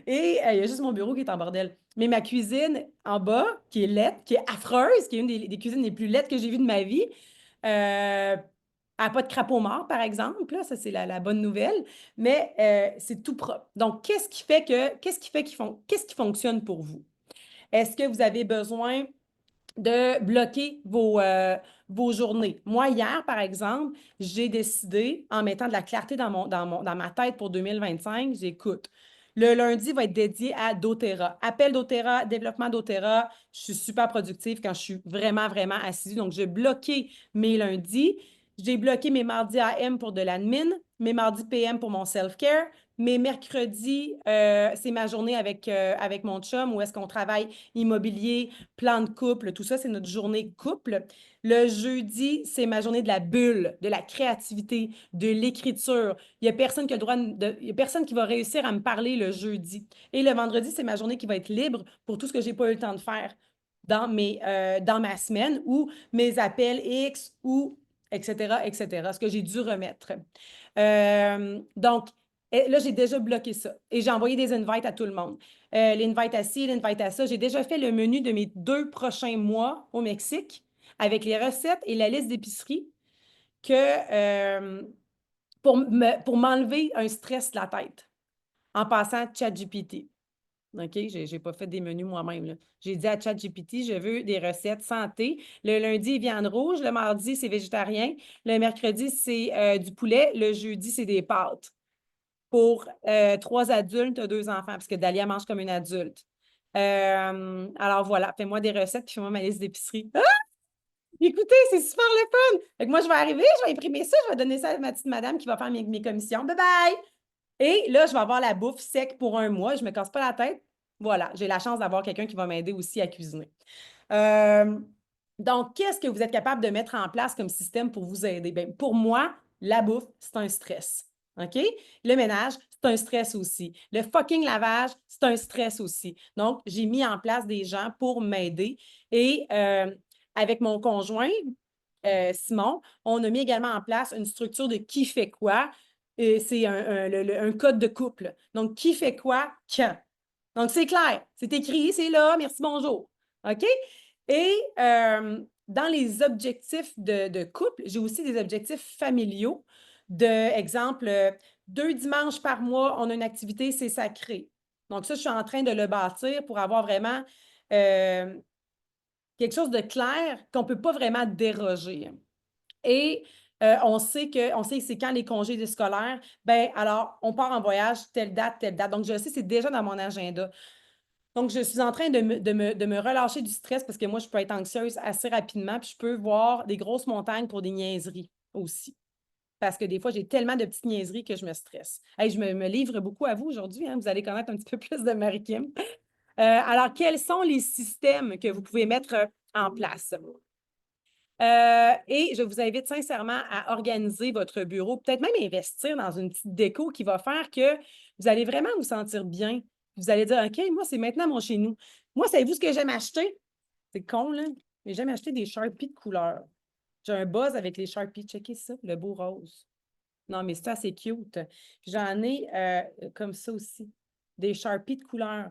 Et il y a juste mon bureau qui est en bordel. Mais ma cuisine en bas, qui est laide, qui est affreuse, qui est une des cuisines les plus laides que j'ai vues de ma vie, elle n'a pas de crapaud mort, par exemple. Là, ça, c'est la bonne nouvelle. Mais c'est tout propre. Donc, qu'est-ce qui fonctionne pour vous? Est-ce que vous avez besoin de bloquer vos journées? Moi, hier, par exemple, j'ai décidé, en mettant de la clarté dans ma tête pour 2025, j'écoute. Le lundi va être dédié à doTERRA. Appel doTERRA, développement doTERRA. Je suis super productive quand je suis vraiment, vraiment assise. Donc, j'ai bloqué mes lundis. J'ai bloqué mes mardis AM pour de l'admin, mes mardis PM pour mon self-care. Mes mercredis, c'est ma journée avec mon chum où est-ce qu'on travaille immobilier, plan de couple, tout ça, c'est notre journée couple. Le jeudi, c'est ma journée de la bulle, de la créativité, de l'écriture. Il n'y a personne qui a le droit il y a personne qui va réussir à me parler le jeudi. Et le vendredi, c'est ma journée qui va être libre pour tout ce que je n'ai pas eu le temps de faire dans ma semaine ou mes appels X ou etc., etc., ce que j'ai dû remettre. Donc, là, j'ai déjà bloqué ça et j'ai envoyé des invites à tout le monde. L'invite à ci, l'invite à ça. J'ai déjà fait le menu de mes 2 prochains mois au Mexique avec les recettes et la liste d'épicerie pour m'enlever un stress de la tête en passant ChatGPT. OK? Je n'ai pas fait des menus moi-même. J'ai dit à ChatGPT, je veux des recettes santé. Le lundi, viande rouge. Le mardi, c'est végétarien. Le mercredi, c'est du poulet. Le jeudi, c'est des pâtes pour 3 adultes, 2 enfants, parce que Dalia mange comme une adulte. Alors voilà, fais-moi des recettes, puis fais-moi ma liste d'épicerie. Ah! Écoutez, c'est super le fun! Fait que moi, je vais arriver, je vais imprimer ça, je vais donner ça à ma petite madame qui va faire mes commissions. Bye bye! Et là, je vais avoir la bouffe sec pour un mois, je ne me casse pas la tête. Voilà, j'ai la chance d'avoir quelqu'un qui va m'aider aussi à cuisiner. Donc, qu'est-ce que vous êtes capable de mettre en place comme système pour vous aider? Bien, pour moi, la bouffe, c'est un stress. OK? Le ménage, c'est un stress aussi. Le fucking lavage, c'est un stress aussi. Donc, j'ai mis en place des gens pour m'aider. Et avec mon conjoint, Simon, on a mis également en place une structure de qui fait quoi. C'est un code de couple. Donc, qui fait quoi quand? Donc, c'est clair. C'est écrit, c'est là, merci, bonjour. OK? Et dans les objectifs de couple, j'ai aussi des objectifs familiaux. Exemple, 2 dimanches par mois, on a une activité, c'est sacré. Donc, ça, je suis en train de le bâtir pour avoir vraiment quelque chose de clair qu'on ne peut pas vraiment déroger. Et on sait que c'est quand les congés scolaires, ben alors on part en voyage telle date, telle date. Donc, je sais, c'est déjà dans mon agenda. Donc, je suis en train de me relâcher du stress parce que moi, je peux être anxieuse assez rapidement, puis je peux voir des grosses montagnes pour des niaiseries aussi. Parce que des fois, j'ai tellement de petites niaiseries que je me stresse. Hey, je me livre beaucoup à vous aujourd'hui, hein, vous allez connaître un petit peu plus de Marie-Kim. Alors, quels sont les systèmes que vous pouvez mettre en place? Et je vous invite sincèrement à organiser votre bureau, peut-être même investir dans une petite déco qui va faire que vous allez vraiment vous sentir bien. Vous allez dire, OK, moi, c'est maintenant mon chez nous. Moi, savez-vous ce que j'aime acheter? C'est con, là. Mais j'aime acheter des Sharpies de couleur. J'ai un buzz avec les Sharpies. Checkez ça, le beau rose. Non, mais ça, c'est cute. J'en ai comme ça aussi, des Sharpies de couleur.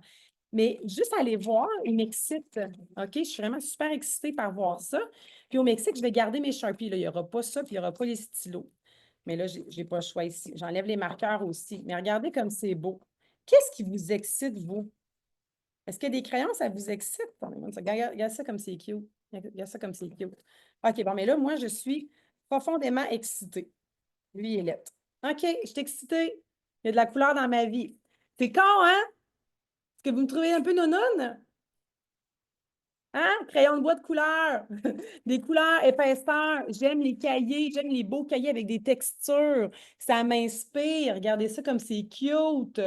Mais juste aller voir, il m'excite. OK, je suis vraiment super excitée par voir ça. Puis au Mexique, je vais garder mes Sharpies. Là. Il n'y aura pas ça, puis il n'y aura pas les stylos. Mais là, je n'ai pas le choix ici. J'enlève les marqueurs aussi. Mais regardez comme c'est beau. Qu'est-ce qui vous excite, vous? Est-ce que des crayons, ça vous excite? Regarde ça comme c'est cute. Regarde ça comme c'est cute. OK, bon, mais là, moi, je suis profondément excitée. Lui, il est lettre. OK, je suis excitée. Il y a de la couleur dans ma vie. C'est con, hein? Est-ce que vous me trouvez un peu nounoune? Hein? Crayon de bois de couleur. Des couleurs épaisseurs. J'aime les cahiers. J'aime les beaux cahiers avec des textures. Ça m'inspire. Regardez ça comme c'est cute.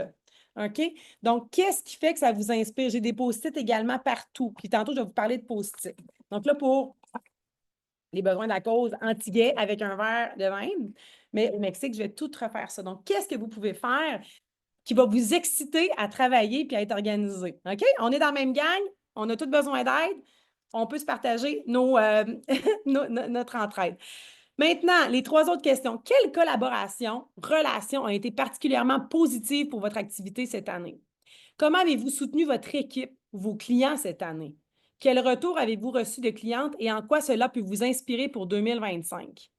OK? Donc, qu'est-ce qui fait que ça vous inspire? J'ai des post-it également partout. Puis tantôt, je vais vous parler de post-it. Donc là, pour les besoins de la cause antillais avec un verre de même. Mais au Mexique, je vais tout refaire ça. Donc, qu'est-ce que vous pouvez faire qui va vous exciter à travailler puis à être organisé? OK? On est dans la même gang, on a tous besoin d'aide, on peut se partager notre entraide. Maintenant, les trois autres questions. Quelle collaboration, relation a été particulièrement positive pour votre activité cette année? Comment avez-vous soutenu votre équipe, vos clients cette année? Quel retour avez-vous reçu de clientes et en quoi cela peut vous inspirer pour 2025?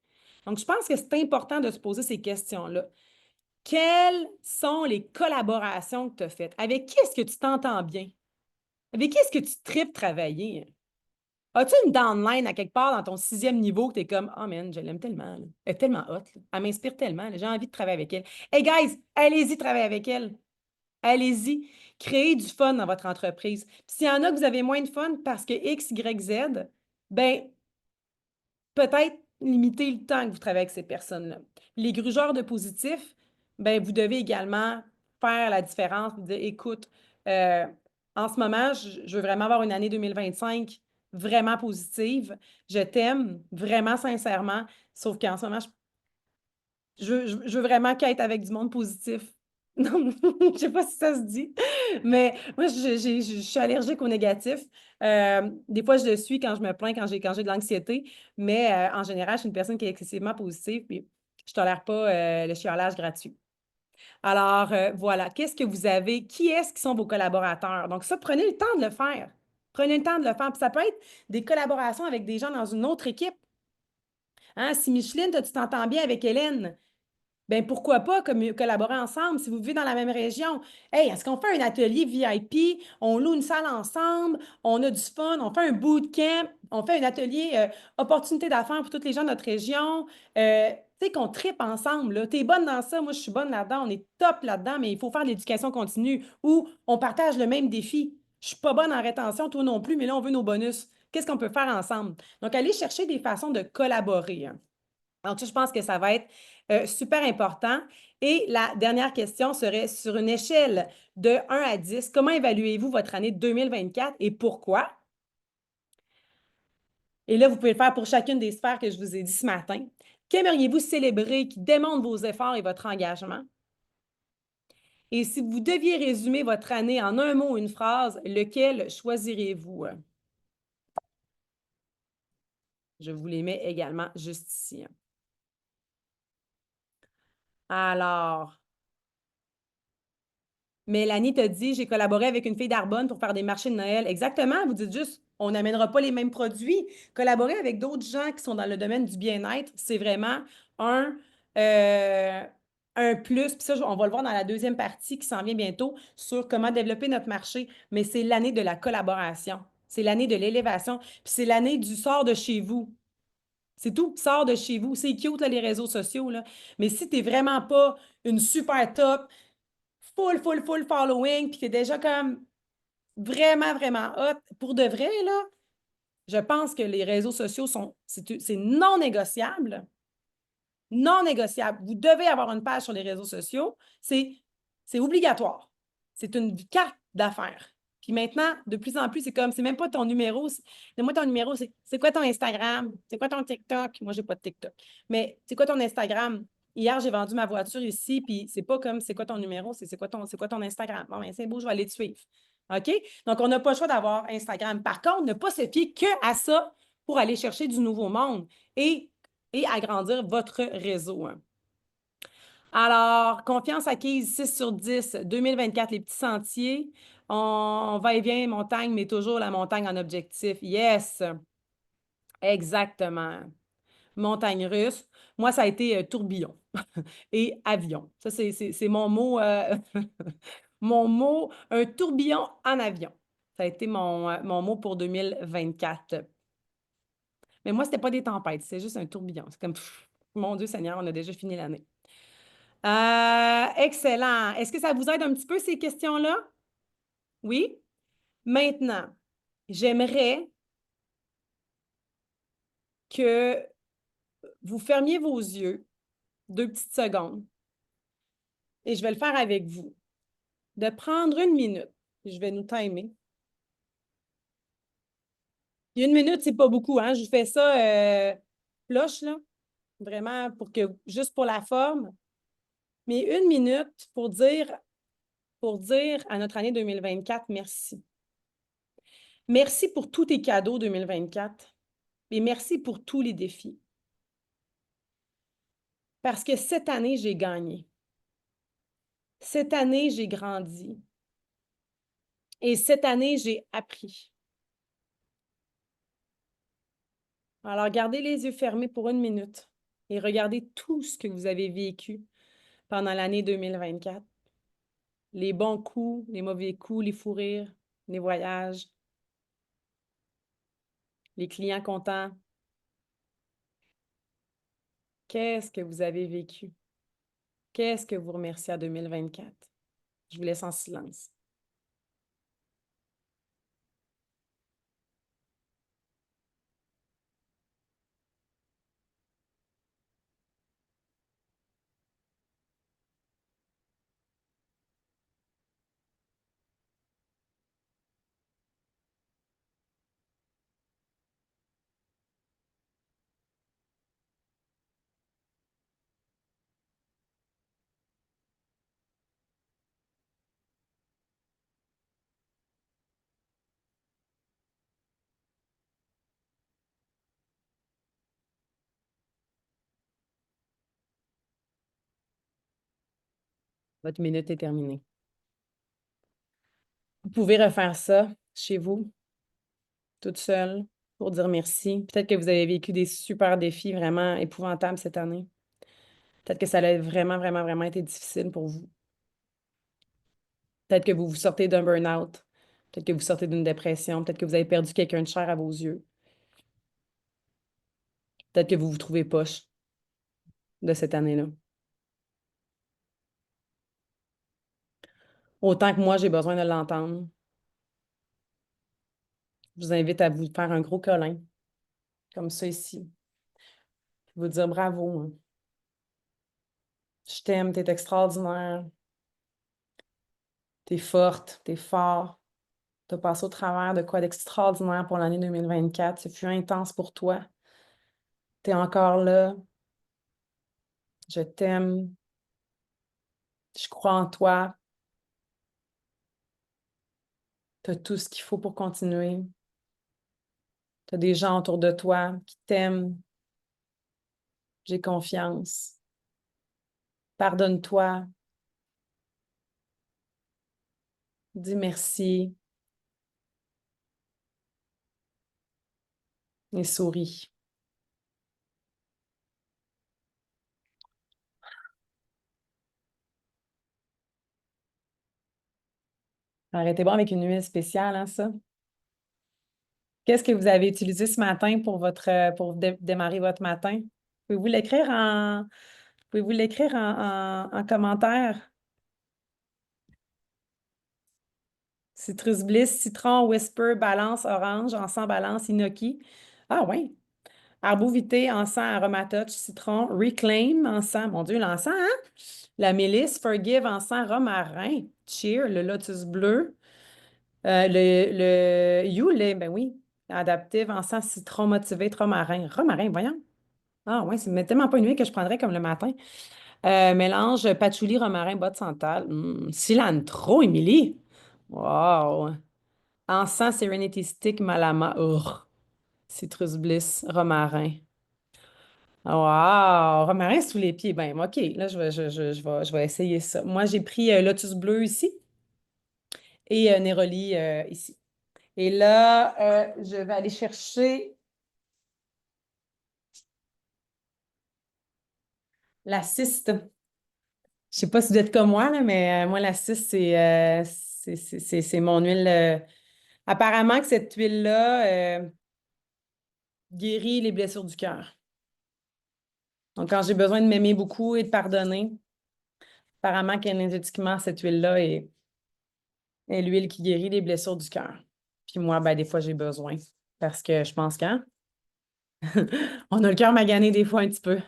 Donc, je pense que c'est important de se poser ces questions-là. Quelles sont les collaborations que tu as faites? Avec qui est-ce que tu t'entends bien? Avec qui est-ce que tu tripes travailler? As-tu une downline à quelque part dans ton sixième niveau que tu es comme, oh man, je l'aime tellement. Là. Elle est tellement hot. Là. Elle m'inspire tellement. J'ai envie de travailler avec elle. Hey guys, allez-y travailler avec elle. Allez-y. Créez du fun dans votre entreprise. S'il y en a que vous avez moins de fun parce que X, Y, Z, ben peut-être limiter le temps que vous travaillez avec ces personnes-là. Les grugeurs de positif, ben, vous devez également faire la différence, vous dire, écoute, euh, en ce moment, je veux vraiment avoir une année 2025 vraiment positive. Je t'aime vraiment sincèrement, sauf qu'en ce moment, je veux vraiment qu'être avec du monde positif. Non, je ne sais pas si ça se dit, mais moi, je suis allergique au négatif. Des fois, je le suis quand je me plains, quand j'ai de l'anxiété, mais en général, je suis une personne qui est excessivement positive, puis je ne tolère pas le chiolage gratuit. Alors, voilà, qu'est-ce que vous avez? Qui est-ce qui sont vos collaborateurs? Donc, ça, prenez le temps de le faire. Prenez le temps de le faire. Puis ça peut être des collaborations avec des gens dans une autre équipe. Hein? Si Micheline, tu t'entends bien avec Hélène, ben pourquoi pas collaborer ensemble si vous vivez dans la même région? Hey, est-ce qu'on fait un atelier VIP? On loue une salle ensemble, on a du fun, on fait un bootcamp, on fait un atelier opportunité d'affaires pour toutes les gens de notre région. Tu sais, qu'on tripe ensemble. Tu es bonne dans ça, moi je suis bonne là-dedans, on est top là-dedans, mais il faut faire de l'éducation continue où on partage le même défi. Je suis pas bonne en rétention, toi non plus, mais là, on veut nos bonus. Qu'est-ce qu'on peut faire ensemble? Donc, allez chercher des façons de collaborer. Hein. Donc, ça, je pense que ça va être super important. Et la dernière question serait sur une échelle de 1 à 10, comment évaluez-vous votre année 2024 et pourquoi? Et là, vous pouvez le faire pour chacune des sphères que je vous ai dit ce matin. Qu'aimeriez-vous célébrer qui démontre vos efforts et votre engagement? Et si vous deviez résumer votre année en un mot ou une phrase, lequel choisirez-vous? Je vous les mets également juste ici. Alors, Mélanie t'a dit, j'ai collaboré avec une fille d'Arbonne pour faire des marchés de Noël. Exactement, vous dites juste, on n'amènera pas les mêmes produits. Collaborer avec d'autres gens qui sont dans le domaine du bien-être, c'est vraiment un, euh, un plus. Puis ça, on va le voir dans la deuxième partie qui s'en vient bientôt sur comment développer notre marché. Mais c'est l'année de la collaboration. C'est l'année de l'élévation. Puis c'est l'année du sort de chez vous. C'est tout, sort de chez vous. C'est cute, là, les réseaux sociaux, là. Mais si tu n'es vraiment pas une super top, full following, puis tu es déjà comme vraiment, vraiment hot, pour de vrai, là, je pense que les réseaux sociaux c'est non négociable. Non négociable. Vous devez avoir une page sur les réseaux sociaux. C'est obligatoire. C'est une carte d'affaires. Puis maintenant, de plus en plus, c'est même pas ton numéro. Donne-moi ton numéro, c'est quoi ton Instagram? C'est quoi ton TikTok? Moi, j'ai pas de TikTok. Mais c'est quoi ton Instagram? Hier, j'ai vendu ma voiture ici, puis c'est pas comme c'est quoi ton numéro, c'est quoi ton Instagram. Bon, ben, c'est beau, je vais aller te suivre. OK? Donc, on n'a pas le choix d'avoir Instagram. Par contre, ne pas se fier que à ça pour aller chercher du nouveau monde et, et agrandir votre réseau, hein. Alors, confiance acquise 6 sur 10, 2024, les petits sentiers. On va et vient, montagne, mais toujours la montagne en objectif. Yes, exactement. Montagne russe. Moi, ça a été tourbillon et avion. Ça, c'est mon mot, mon mot, un tourbillon en avion. Ça a été mon mot pour 2024. Mais moi, c'était pas des tempêtes, c'est juste un tourbillon. C'est comme, mon Dieu Seigneur, on a déjà fini l'année. Excellent. Est-ce que ça vous aide un petit peu, ces questions-là? Oui? Maintenant, j'aimerais que vous fermiez vos yeux 2 petites secondes et je vais le faire avec vous. De prendre 1 minute. Je vais nous timer. 1 minute, c'est pas beaucoup, hein? Je vous fais ça flush, là. Vraiment, juste pour la forme. Mais 1 minute pour dire à notre année 2024 merci. Merci pour tous tes cadeaux 2024 et merci pour tous les défis. Parce que cette année, j'ai gagné. Cette année, j'ai grandi. Et cette année, j'ai appris. Alors, gardez les yeux fermés pour 1 minute et regardez tout ce que vous avez vécu pendant l'année 2024. Les bons coups, les mauvais coups, les fous rires, les voyages, les clients contents. Qu'est-ce que vous avez vécu? Qu'est-ce que vous remerciez à 2024? Je vous laisse en silence. Votre minute est terminée. Vous pouvez refaire ça chez vous, toute seule, pour dire merci. Peut-être que vous avez vécu des super défis vraiment épouvantables cette année. Peut-être que ça a vraiment, vraiment, vraiment été difficile pour vous. Peut-être que vous vous sortez d'un burn-out. Peut-être que vous sortez d'une dépression. Peut-être que vous avez perdu quelqu'un de cher à vos yeux. Peut-être que vous vous trouvez poche de cette année-là. Autant que moi, j'ai besoin de l'entendre. Je vous invite à vous faire un gros câlin, comme ça ici. Vous dire bravo, hein. Je t'aime, t'es extraordinaire. T'es forte, t'es fort. T'as passé au travers de quoi d'extraordinaire pour l'année 2024. Ce fut intense pour toi. T'es encore là. Je t'aime. Je crois en toi. T'as tout ce qu'il faut pour continuer. T'as des gens autour de toi qui t'aiment. J'ai confiance. Pardonne-toi. Dis merci et souris. Arrêtez bon avec une huile spéciale, hein, ça? Qu'est-ce que vous avez utilisé ce matin pour démarrer votre matin? Pouvez-vous l'écrire en, pouvez-vous l'écrire en commentaire? Citrus Bliss, citron, whisper, balance, orange, encens, balance, inoki. Ah oui. Arbovité, encens, aromatouch, citron, reclaim, encens. Mon Dieu, l'encens, hein? La mélisse, forgive, encens, romarin, cheer, le lotus bleu, le yule, ben oui. Adaptive, encens, citron, motivé, romarin. Romarin, voyons. Ah oui, c'est tellement pas une huile que je prendrais comme le matin. Mélange patchouli, romarin, botte santal. Cilantro, Émilie. Wow. Encens, Serenity Stick, Malama. Urgh. Citrus Bliss, romarin. Wow! Romarin sous les pieds. Ben, OK, là, je vais essayer ça. Moi, j'ai pris Lotus Bleu ici et Néroli ici. Et là, je vais aller chercher la cyste. Je sais pas si vous êtes comme moi, là, mais moi, la cyste, c'est mon huile. Apparemment que cette huile-là guérit les blessures du cœur. Donc, quand j'ai besoin de m'aimer beaucoup et de pardonner, apparemment qu'énergétiquement, cette huile-là est l'huile qui guérit les blessures du cœur. Puis moi, ben, des fois, j'ai besoin. Parce que je pense qu'on on a le cœur magané des fois un petit peu.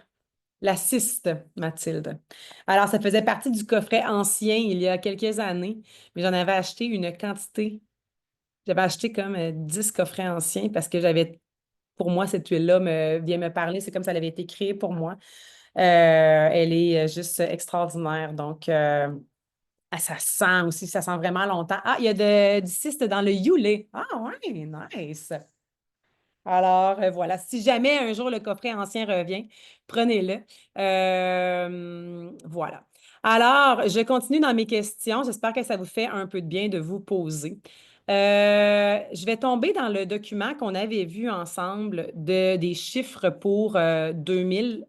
La cyste, Mathilde. Alors, ça faisait partie du coffret ancien il y a quelques années, mais j'en avais acheté une quantité. J'avais acheté comme 10 coffrets anciens parce que j'avais, pour moi, cette huile-là vient me parler. C'est comme ça elle avait été créée pour moi. Elle est juste extraordinaire. Donc, ça sent aussi, ça sent vraiment longtemps. Ah, il y a du cyste dans le Yulé. Ah, ouais, nice. Alors, voilà. Si jamais un jour le coffret ancien revient, prenez-le. Voilà. Alors, je continue dans mes questions. J'espère que ça vous fait un peu de bien de vous poser. Je vais tomber dans le document qu'on avait vu ensemble des chiffres pour 2020.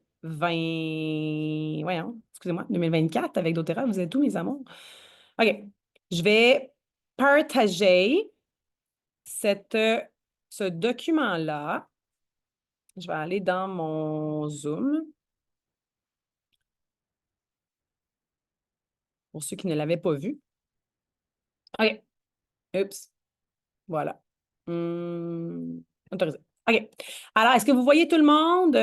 Voyons, excusez-moi, 2024 avec doTERRA. Vous êtes où, mes amours? OK. Je vais partager cette, ce document-là. Je vais aller dans mon Zoom pour ceux qui ne l'avaient pas vu. OK. Oups. Voilà. Autorisé. OK. Alors, est-ce que vous voyez tout le monde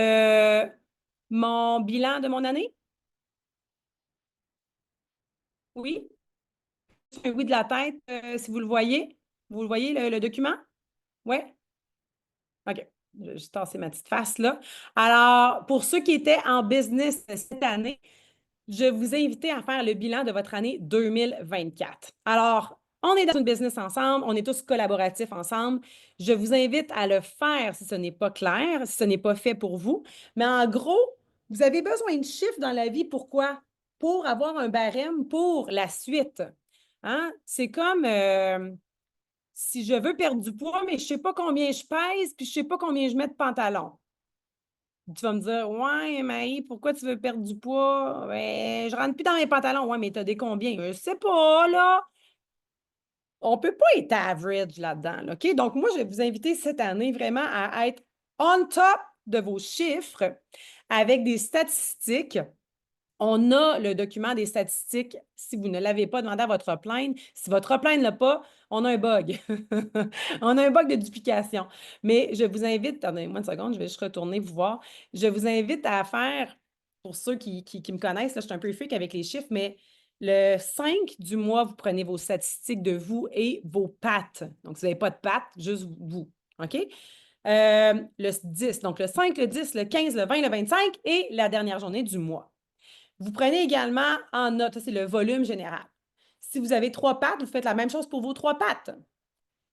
mon bilan de mon année? Oui? Un oui de la tête, si vous le voyez. Vous le voyez, le document? Oui? OK. Je vais juste tasser ma petite face là. Alors, pour ceux qui étaient en business cette année, je vous ai invité à faire le bilan de votre année 2024. Alors, on est dans une business ensemble, on est tous collaboratifs ensemble. Je vous invite à le faire si ce n'est pas clair, si ce n'est pas fait pour vous. Mais en gros, vous avez besoin de chiffres dans la vie. Pourquoi? Pour avoir un barème pour la suite. Hein? C'est comme si je veux perdre du poids, mais je ne sais pas combien je pèse, puis je ne sais pas combien je mets de pantalon. Tu vas me dire, ouais, Maï, pourquoi tu veux perdre du poids? Ouais, je rentre plus dans mes pantalons. Ouais, mais t'as des combien? Je sais pas, là. On peut pas être average là-dedans, là, OK? Donc, moi, je vais vous inviter cette année vraiment à être on top de vos chiffres avec des statistiques. On a le document des statistiques. Si vous ne l'avez pas, demandé à votre upline. Si votre upline ne l'a pas, on a un bug. On a un bug de duplication. Mais je vous invite, attendez-moi une seconde, je vais juste retourner vous voir. Je vous invite à faire, pour ceux qui me connaissent, là, je suis un peu freak avec les chiffres, mais le 5 du mois, vous prenez vos statistiques de vous et vos pattes. Donc, si vous n'avez pas de pattes, juste vous. OK? Le 10, donc le 5, le 10, le 15, le 20, le 25 et la dernière journée du mois. Vous prenez également en note, ça c'est le volume général. Si vous avez 3 pattes, vous faites la même chose pour vos 3 pattes.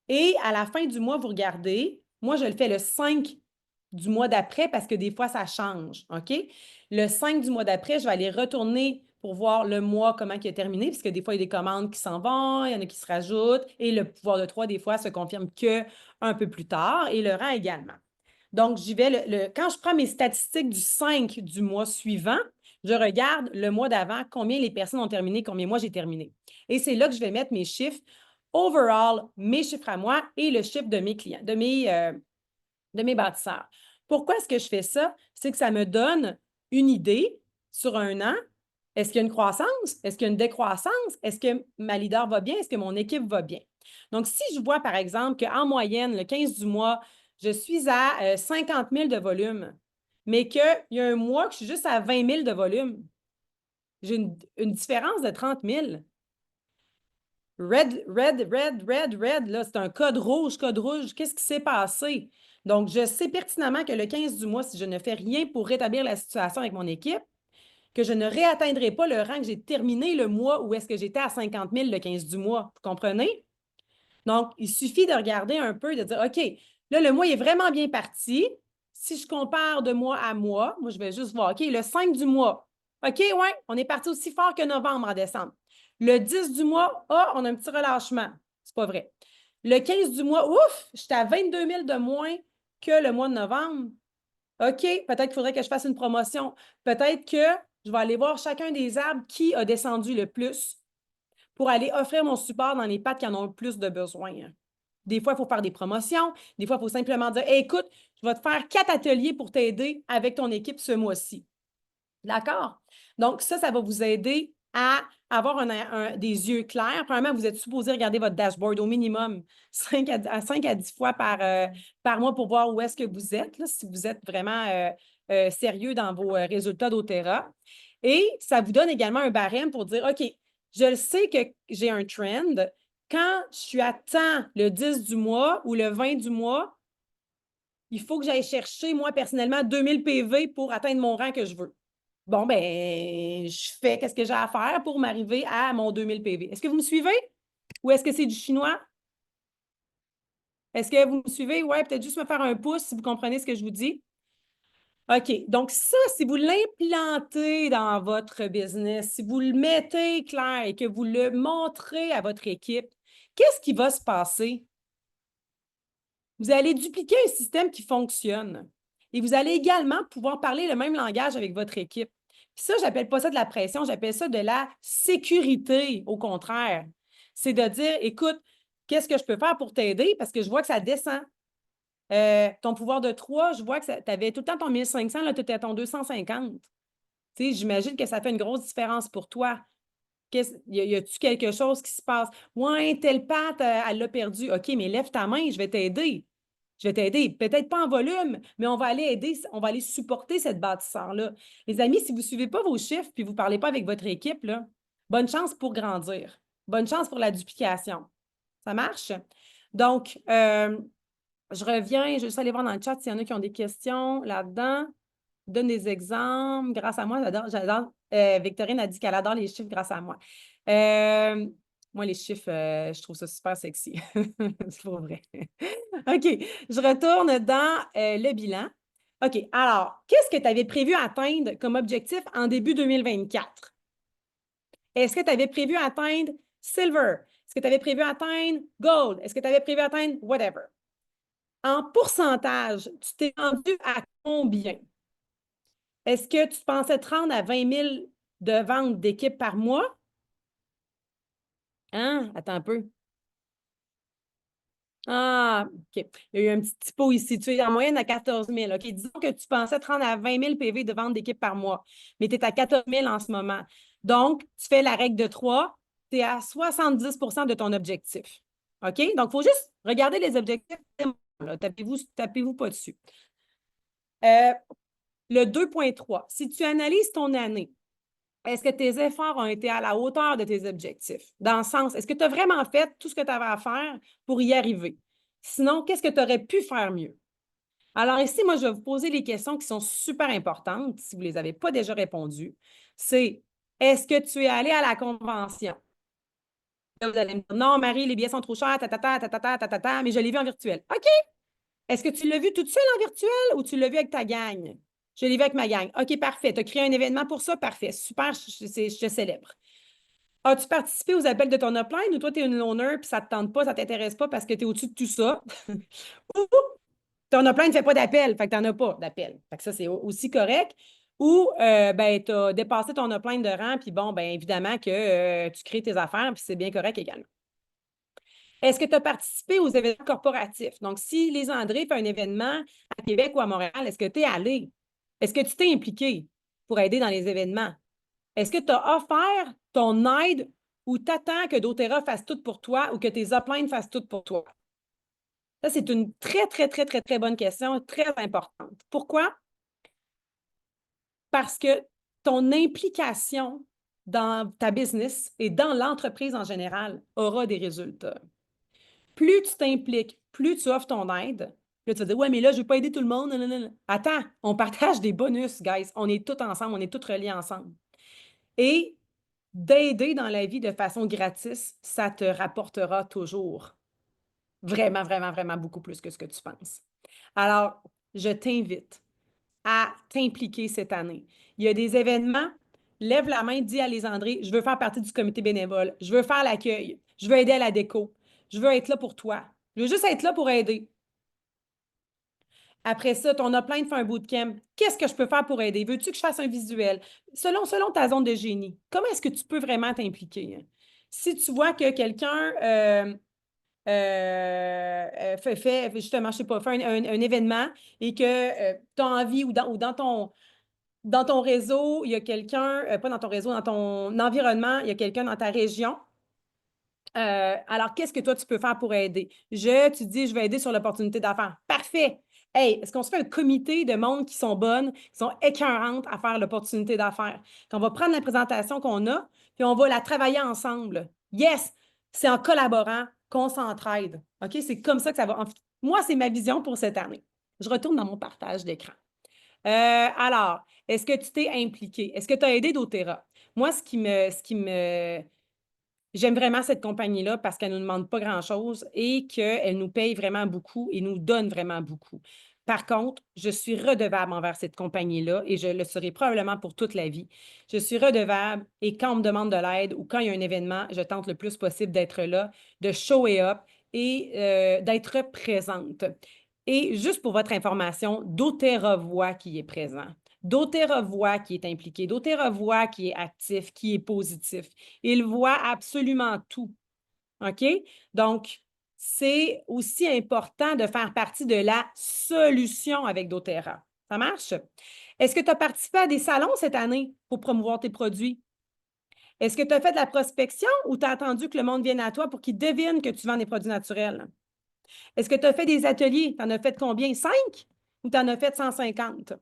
Et à la fin du mois, vous regardez, moi je le fais le 5 du mois d'après parce que des fois ça change, OK? Le 5 du mois d'après, je vais aller retourner pour voir le mois, comment il a terminé, puisque des fois, il y a des commandes qui s'en vont, il y en a qui se rajoutent, et le pouvoir de 3, des fois, se confirme qu'un peu plus tard, et le rang également. Donc, j'y vais, quand je prends mes statistiques du 5 du mois suivant, je regarde le mois d'avant, combien les personnes ont terminé, combien moi j'ai terminé. Et c'est là que je vais mettre mes chiffres overall, mes chiffres à moi et le chiffre de mes clients, de mes bâtisseurs. Pourquoi est-ce que je fais ça? C'est que ça me donne une idée sur un an. Est-ce qu'il y a une croissance? Est-ce qu'il y a une décroissance? Est-ce que ma leader va bien? Est-ce que mon équipe va bien? Donc, si je vois, par exemple, qu'en moyenne, le 15 du mois, je suis à 50 000 de volume, mais qu'il y a un mois que je suis juste à 20 000 de volume, j'ai une différence de 30 000. Red, red, red, red, red, là, c'est un code rouge, code rouge. Qu'est-ce qui s'est passé? Donc, je sais pertinemment que le 15 du mois, si je ne fais rien pour rétablir la situation avec mon équipe, que je ne réatteindrai pas le rang que j'ai terminé le mois où est-ce que j'étais à 50 000 le 15 du mois. Vous comprenez? Donc, il suffit de regarder un peu, de dire, OK, là, le mois est vraiment bien parti. Si je compare de mois à mois, moi, je vais juste voir, OK, le 5 du mois. OK, ouais, on est parti aussi fort que novembre en décembre. Le 10 du mois, on a un petit relâchement. C'est pas vrai. Le 15 du mois, ouf, j'étais à 22 000 de moins que le mois de novembre. OK, peut-être qu'il faudrait que je fasse une promotion. Peut-être que je vais aller voir chacun des arbres qui a descendu le plus pour aller offrir mon support dans les pattes qui en ont le plus de besoin. Des fois, il faut faire des promotions. Des fois, il faut simplement dire hey, écoute, je vais te faire 4 ateliers pour t'aider avec ton équipe ce mois-ci. D'accord? Donc, ça va vous aider à avoir des yeux clairs. Premièrement, vous êtes supposé regarder votre dashboard au minimum 5 à 10 fois par mois pour voir où est-ce que vous êtes, là, si vous êtes vraiment sérieux dans vos résultats d'Otera. Et ça vous donne également un barème pour dire, OK, je le sais que j'ai un trend. Quand je suis à temps le 10 du mois ou le 20 du mois, il faut que j'aille chercher, moi, personnellement, 2000 PV pour atteindre mon rang que je veux. Bon, ben, je fais qu'est-ce que j'ai à faire pour m'arriver à mon 2000 PV. Est-ce que vous me suivez? Ou est-ce que c'est du chinois? Est-ce que vous me suivez? Ouais, peut-être juste me faire un pouce si vous comprenez ce que je vous dis. OK. Donc, ça, si vous l'implantez dans votre business, si vous le mettez clair et que vous le montrez à votre équipe, qu'est-ce qui va se passer? Vous allez dupliquer un système qui fonctionne. Et vous allez également pouvoir parler le même langage avec votre équipe. Puis ça, je n'appelle pas ça de la pression, j'appelle ça de la sécurité, au contraire. C'est de dire, écoute, qu'est-ce que je peux faire pour t'aider? Parce que je vois que ça descend. Ton pouvoir de 3, je vois que tu avais tout le temps ton 1500, là, tu étais à ton 250. Tu sais, j'imagine que ça fait une grosse différence pour toi. Y a-tu quelque chose qui se passe? Ouais, telle patte, elle l'a perdu. OK, mais lève ta main, je vais t'aider. Je vais t'aider. Peut-être pas en volume, mais on va aller aider, on va aller supporter cette bâtisseur-là. Les amis, si vous ne suivez pas vos chiffres puis vous ne parlez pas avec votre équipe, là, bonne chance pour grandir. Bonne chance pour la duplication. Ça marche? Donc, je reviens, je vais juste aller voir dans le chat s'il y en a qui ont des questions là-dedans. Donne des exemples. Grâce à moi, j'adore. Victorine a dit qu'elle adore les chiffres grâce à moi. Moi, les chiffres, je trouve ça super sexy. C'est pour vrai. OK, je retourne dans le bilan. OK, alors, qu'est-ce que tu avais prévu atteindre comme objectif en début 2024? Est-ce que tu avais prévu atteindre silver? Est-ce que tu avais prévu atteindre gold? Est-ce que tu avais prévu atteindre whatever? En pourcentage, tu t'es rendu à combien? Est-ce que tu pensais te rendre à 20 000 de ventes d'équipe par mois? Hein? Attends un peu. Ah, OK. Il y a eu un petit typo ici. Tu es en moyenne à 14 000. OK. Disons que tu pensais te rendre à 20 000 PV de vente d'équipe par mois, mais tu es à 14 000 en ce moment. Donc, tu fais la règle de 3, tu es à 70 de ton objectif. OK? Donc, il faut juste regarder les objectifs. Tapez-vous pas dessus. Le 2.3, si tu analyses ton année, est-ce que tes efforts ont été à la hauteur de tes objectifs? Dans le sens, est-ce que tu as vraiment fait tout ce que tu avais à faire pour y arriver? Sinon, qu'est-ce que tu aurais pu faire mieux? Alors ici, moi, je vais vous poser les questions qui sont super importantes, si vous ne les avez pas déjà répondues. C'est, est-ce que tu es allé à la convention? Là, vous allez me dire, non, Marie, les billets sont trop chers, mais je l'ai vu en virtuel. OK. Est-ce que tu l'as vu toute seule en virtuel ou tu l'as vu avec ta gang? Je l'ai vu avec ma gang. OK, parfait. Tu as créé un événement pour ça? Parfait. Super, je te célèbre. As-tu participé aux appels de ton upline ou toi, tu es une loner puis ça ne te tente pas, ça ne t'intéresse pas parce que tu es au-dessus de tout ça? Ou ton upline ne fait pas d'appel, fait que tu n'en as pas d'appel. Fait que ça, c'est aussi correct. Ou ben, tu as dépassé ton upline de rang, puis bon, ben évidemment que tu crées tes affaires, puis c'est bien correct également. Est-ce que tu as participé aux événements corporatifs? Donc, si les André fait un événement à Québec ou à Montréal, est-ce que tu es allé? Est-ce que tu t'es impliqué pour aider dans les événements? Est-ce que tu as offert ton aide ou t'attends que doTERRA fasse tout pour toi ou que tes uplines fassent tout pour toi? Ça, c'est une très, très, très, très, très bonne question, très importante. Pourquoi? Parce que ton implication dans ta business et dans l'entreprise en général aura des résultats. Plus tu t'impliques, plus tu offres ton aide. Là, tu vas dire, ouais, mais là, je ne vais pas aider tout le monde. Non, non, non. Attends, on partage des bonus, guys. On est tous ensemble, on est tous reliés ensemble. Et d'aider dans la vie de façon gratis, ça te rapportera toujours vraiment, vraiment, vraiment beaucoup plus que ce que tu penses. Alors, je t'invite à t'impliquer cette année. Il y a des événements, lève la main, dis à les André, je veux faire partie du comité bénévole, je veux faire l'accueil, je veux aider à la déco, je veux être là pour toi, je veux juste être là pour aider. Après ça, ton upline fait un bootcamp. Qu'est-ce que je peux faire pour aider? Veux-tu que je fasse un visuel? Selon ta zone de génie, comment est-ce que tu peux vraiment t'impliquer? Si tu vois que quelqu'un fait, justement, je sais pas, fait un événement et que tu as envie ou dans ton réseau, il y a quelqu'un, pas dans ton réseau, dans ton environnement, il y a quelqu'un dans ta région. Alors, qu'est-ce que toi, tu peux faire pour aider? Tu dis, je vais aider sur l'opportunité d'affaires. Parfait! Hey, est-ce qu'on se fait un comité de monde qui sont bonnes, qui sont écœurantes à faire l'opportunité d'affaires? Qu'on va prendre la présentation qu'on a, puis on va la travailler ensemble. Yes! C'est en collaborant qu'on s'entraide. OK? C'est comme ça que ça va. Moi, c'est ma vision pour cette année. Je retourne dans mon partage d'écran. Alors, est-ce que tu t'es impliqué? Est-ce que tu as aidé doTERRA? Moi, j'aime vraiment cette compagnie-là parce qu'elle ne nous demande pas grand-chose et qu'elle nous paye vraiment beaucoup et nous donne vraiment beaucoup. Par contre, je suis redevable envers cette compagnie-là et je le serai probablement pour toute la vie. Je suis redevable et quand on me demande de l'aide ou quand il y a un événement, je tente le plus possible d'être là, de show up et d'être présente. Et juste pour votre information, doTERRA voit qui est présent. doTERRA voit qui est impliqué. doTERRA voit qui est actif, qui est positif. Il voit absolument tout. OK? Donc, c'est aussi important de faire partie de la solution avec doTERRA. Ça marche? Est-ce que tu as participé à des salons cette année pour promouvoir tes produits? Est-ce que tu as fait de la prospection ou tu as attendu que le monde vienne à toi pour qu'il devine que tu vends des produits naturels? Est-ce que tu as fait des ateliers? Tu en as fait combien? 5 ou tu en as fait 150?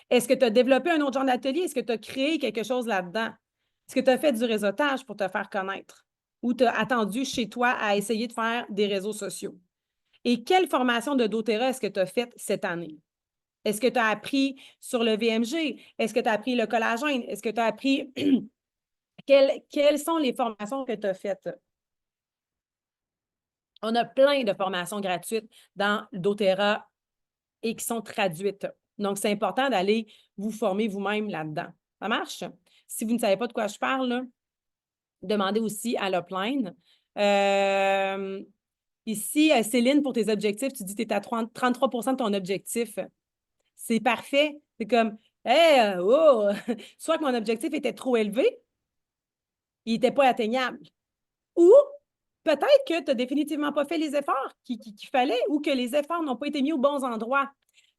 Est-ce que tu as développé un autre genre d'atelier? Est-ce que tu as créé quelque chose là-dedans? Est-ce que tu as fait du réseautage pour te faire connaître? Ou tu as attendu chez toi à essayer de faire des réseaux sociaux? Et quelle formation de doTERRA est-ce que tu as faite cette année? Est-ce que tu as appris sur le VMG? Est-ce que tu as appris le collagène? Est-ce que tu as appris quelles sont les formations que tu as faites? On a plein de formations gratuites dans doTERRA et qui sont traduites. Donc, c'est important d'aller vous former vous-même là-dedans. Ça marche? Si vous ne savez pas de quoi je parle, là, demandez aussi à l'upline. Ici, Céline, pour tes objectifs, tu dis que tu es à 33 de ton objectif. C'est parfait. C'est comme, hey, oh, soit que mon objectif était trop élevé, il n'était pas atteignable. Ou peut-être que tu n'as définitivement pas fait les efforts qu'il fallait ou que les efforts n'ont pas été mis aux bons endroits.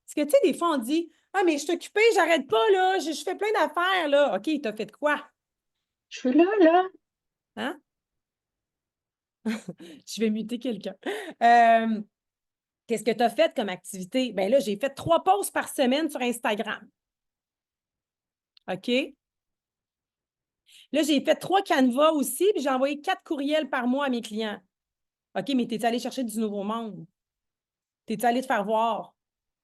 Parce que, tu sais, des fois, on dit, ah, mais je suis occupée, j'arrête pas, là, je fais plein d'affaires, là. OK, tu as fait quoi? Je suis là, là. Hein? Je vais muter quelqu'un. Qu'est-ce que tu as fait comme activité? Bien là, j'ai fait 3 posts par semaine sur Instagram. OK? Là, j'ai fait 3 canevas aussi, puis j'ai envoyé 4 courriels par mois à mes clients. OK, mais t'es allé chercher du nouveau monde? T'es allé te faire voir?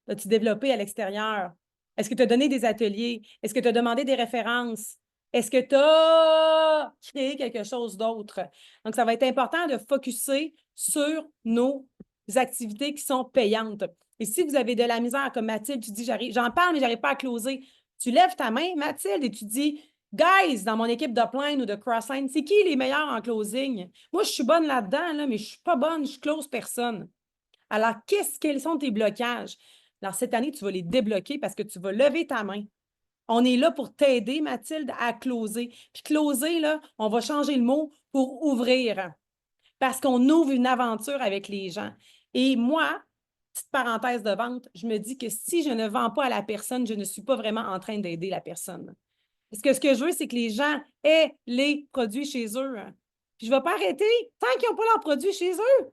As-tu développé à l'extérieur? Est-ce que tu as donné des ateliers? Est-ce que tu as demandé des références? Est-ce que tu as créé quelque chose d'autre? Donc, ça va être important de focusser sur nos activités qui sont payantes. Et si vous avez de la misère, comme Mathilde, tu dis, j'en parle, mais je n'arrive pas à closer. Tu lèves ta main, Mathilde, et tu dis, guys, dans mon équipe d'upline ou de cross-line, c'est qui les meilleurs en closing? Moi, je suis bonne là-dedans, là, mais je ne suis pas bonne, je ne close personne. Alors, quels sont tes blocages? Alors, cette année, tu vas les débloquer parce que tu vas lever ta main. On est là pour t'aider, Mathilde, à closer. Puis closer, là, on va changer le mot pour ouvrir. parce qu'on ouvre une aventure avec les gens. Et moi, petite parenthèse de vente, je me dis que si je ne vends pas à la personne, je ne suis pas vraiment en train d'aider la personne. Parce que ce que je veux, c'est que les gens aient les produits chez eux. Puis je ne vais pas arrêter tant qu'ils n'ont pas leurs produits chez eux.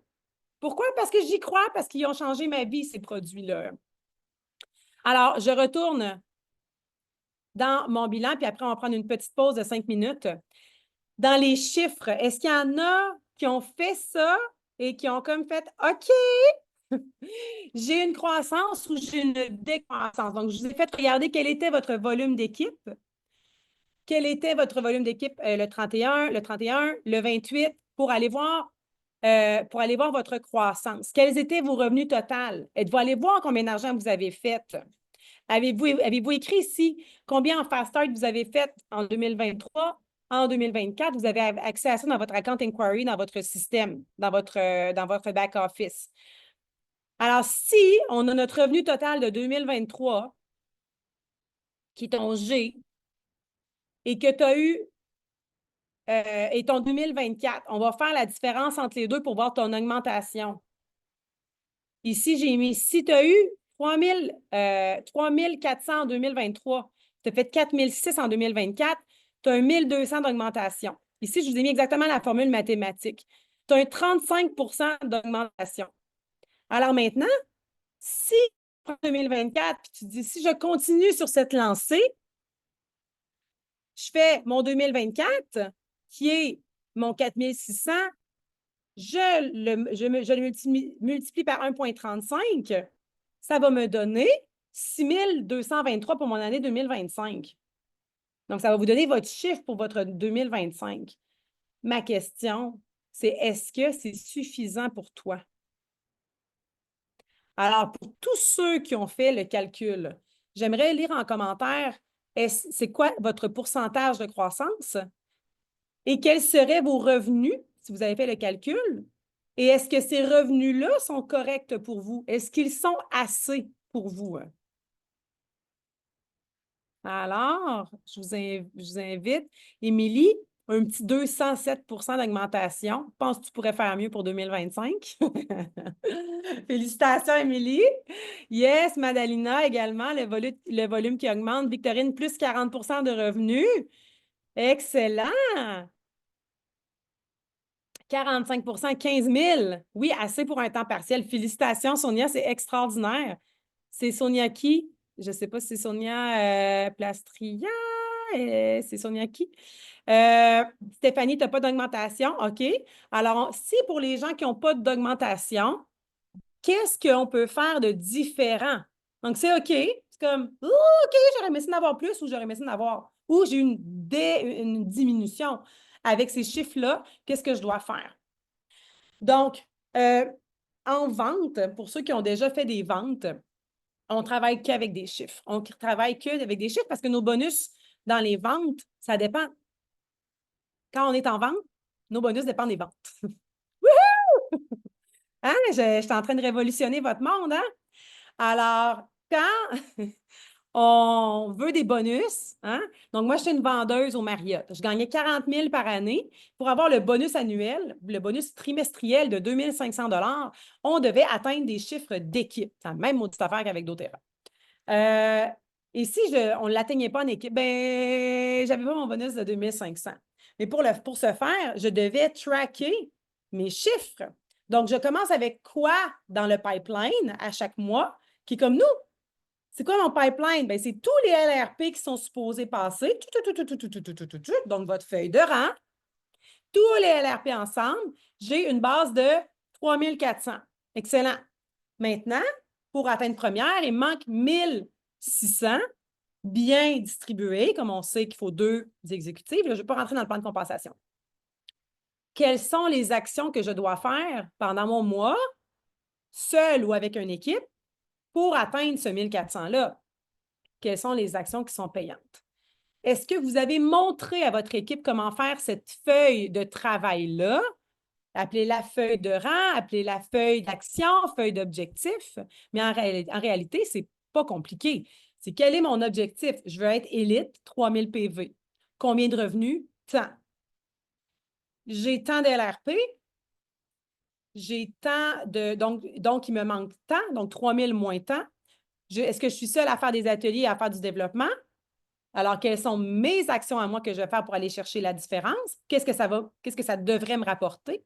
Pourquoi? Parce que j'y crois, parce qu'ils ont changé ma vie, ces produits-là. Alors, je retourne dans mon bilan, puis après, on va prendre une petite pause de 5 minutes. Dans les chiffres, est-ce qu'il y en a qui ont fait ça et qui ont comme fait OK, j'ai une croissance ou j'ai une décroissance? Donc, je vous ai fait regarder quel était votre volume d'équipe. Quel était votre volume d'équipe le 31, le 28, pour aller voir votre croissance? Quels étaient vos revenus totaux? Êtes-vous allé voir combien d'argent vous avez fait? Avez-vous écrit ici combien en Fast Start vous avez fait en 2023? En 2024, vous avez accès à ça dans votre account inquiry, dans votre système, dans votre back-office. Alors, si on a notre revenu total de 2023, qui est ton G, et que tu as eu et ton 2024, on va faire la différence entre les deux pour voir ton augmentation. Ici, j'ai mis, si tu as eu 3 400 en 2023, tu as fait 4 600 en 2024, tu as un 1 200 d'augmentation. Ici, je vous ai mis exactement la formule mathématique. Tu as un 35 d'augmentation. Alors maintenant, si tu prends 2024 et tu dis, si je continue sur cette lancée, je fais mon 2024, qui est mon 4 600, je le multiplie par 1,35, ça va me donner 6 223 pour mon année 2025. Donc, ça va vous donner votre chiffre pour votre 2025. Ma question, c'est est-ce que c'est suffisant pour toi? Alors, pour tous ceux qui ont fait le calcul, j'aimerais lire en commentaire, c'est quoi votre pourcentage de croissance et quels seraient vos revenus si vous avez fait le calcul? Et est-ce que ces revenus-là sont corrects pour vous? Est-ce qu'ils sont assez pour vous? Alors, je vous invite. Émilie, un petit 207 d'augmentation. Je pense que tu pourrais faire mieux pour 2025. Félicitations, Émilie. Yes, Madalina également, le volume qui augmente. Victorine, plus 40 de revenus. Excellent. 45 15 000. Oui, assez pour un temps partiel. Félicitations, Sonia, c'est extraordinaire. C'est Sonia qui? Je ne sais pas si c'est Sonia Plastria. C'est Sonia qui? Stéphanie, tu n'as pas d'augmentation. OK. Alors, si pour les gens qui n'ont pas d'augmentation, qu'est-ce qu'on peut faire de différent? Donc, c'est OK. C'est comme, OK, j'aurais aimé ça d'en avoir plus ou j'aurais aimé ça d'en avoir. Ou j'ai une diminution. Avec ces chiffres-là, qu'est-ce que je dois faire? Donc, en vente, pour ceux qui ont déjà fait des ventes, on travaille qu'avec des chiffres. On travaille qu'avec des chiffres parce que nos bonus dans les ventes, ça dépend. Quand on est en vente, nos bonus dépendent des ventes. Hein? Je suis en train de révolutionner votre monde, hein? Alors, quand on veut des bonus, hein? Donc, moi, je suis une vendeuse au Marriott. Je gagnais 40 000 par année. Pour avoir le bonus annuel, le bonus trimestriel de 2 500 on devait atteindre des chiffres d'équipe. C'est la même maudite affaire qu'avec doTERRA. Et si on ne l'atteignait pas en équipe, ben, j'avais pas mon bonus de 2 500. Mais pour ce faire, je devais tracker mes chiffres. Donc, je commence avec quoi dans le pipeline à chaque mois, qui est comme nous. C'est quoi mon pipeline? Ben, c'est tous les LRP qui sont supposés passer. Donc, votre feuille de rang, tous les LRP ensemble, j'ai une base de 3 400. Excellent. Maintenant, pour atteindre première, il manque 1600 bien distribués, comme on sait qu'il faut 2 exécutifs. Là, je ne vais pas rentrer dans le plan de compensation. Quelles sont les actions que je dois faire pendant mon mois, seul ou avec une équipe, pour atteindre ce 1400-là? Quelles sont les actions qui sont payantes? Est-ce que vous avez montré à votre équipe comment faire cette feuille de travail-là? Appelez-la feuille de rang, appelez-la feuille d'action, feuille d'objectif. Mais en réalité, ce n'est pas compliqué. C'est quel est mon objectif? Je veux être élite, 3000 PV. Combien de revenus? Tant. J'ai tant d'LRP. j'ai tant de... Donc, il me manque tant, donc 3000 moins tant. Est-ce que je suis seule à faire des ateliers, à faire du développement? Alors, quelles sont mes actions à moi que je vais faire pour aller chercher la différence? Qu'est-ce que ça devrait me rapporter?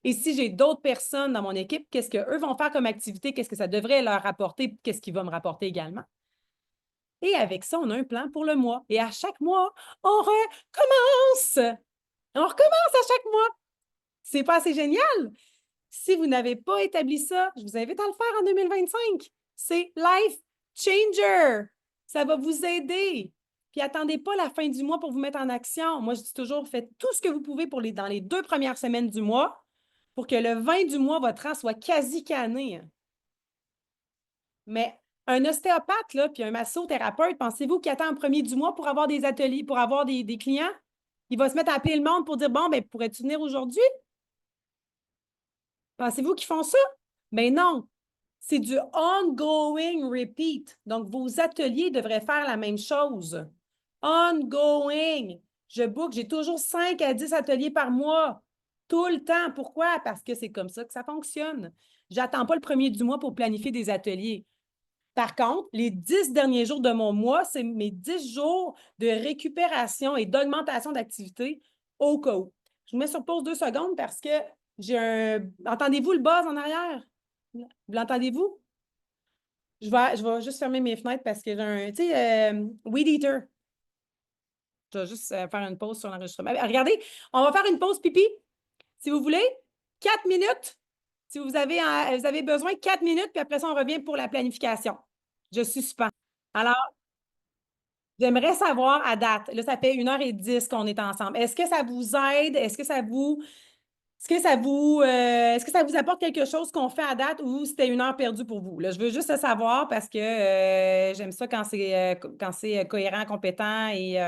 Et si j'ai d'autres personnes dans mon équipe, qu'est-ce qu'eux vont faire comme activité? Qu'est-ce que ça devrait leur rapporter? Qu'est-ce qui va me rapporter également? Et avec ça, on a un plan pour le mois. Et à chaque mois, on recommence. On recommence à chaque mois. C'est pas assez génial? Si vous n'avez pas établi ça, je vous invite à le faire en 2025. C'est life changer. Ça va vous aider. Puis attendez pas la fin du mois pour vous mettre en action. Moi, je dis toujours, faites tout ce que vous pouvez dans les 2 premières semaines du mois pour que le 20 du mois, votre rang soit quasi canné. Mais un ostéopathe, là, puis un massothérapeute, pensez-vous qu'il attend en premier du mois pour avoir des ateliers, pour avoir des clients? Il va se mettre à appeler le monde pour dire, bon, ben, pourrais-tu venir aujourd'hui? Pensez-vous qu'ils font ça? Ben non. C'est du ongoing repeat. Donc, vos ateliers devraient faire la même chose. Ongoing. J'ai toujours 5 à 10 ateliers par mois. Tout le temps. Pourquoi? Parce que c'est comme ça que ça fonctionne. Je n'attends pas le premier du mois pour planifier des ateliers. Par contre, les 10 derniers jours de mon mois, c'est mes 10 jours de récupération et d'augmentation d'activité au cas où. Je vous mets sur pause 2 secondes parce que j'ai un... Entendez-vous le buzz en arrière? Vous l'entendez-vous? Je vais juste fermer mes fenêtres parce que j'ai un, tu sais, Weed Eater. Je vais juste faire une pause sur l'enregistrement. Regardez, on va faire une pause pipi. Si vous voulez, 4 minutes. Si vous avez besoin, 4 minutes, puis après ça, on revient pour la planification. Je suspends. Alors, j'aimerais savoir à date, là, ça fait 1h10 qu'on est ensemble. Est-ce que ça vous aide? Est-ce que ça vous apporte quelque chose qu'on fait à date ou c'était 1 heure perdue pour vous? Là, je veux juste le savoir parce que j'aime ça quand c'est cohérent, compétent et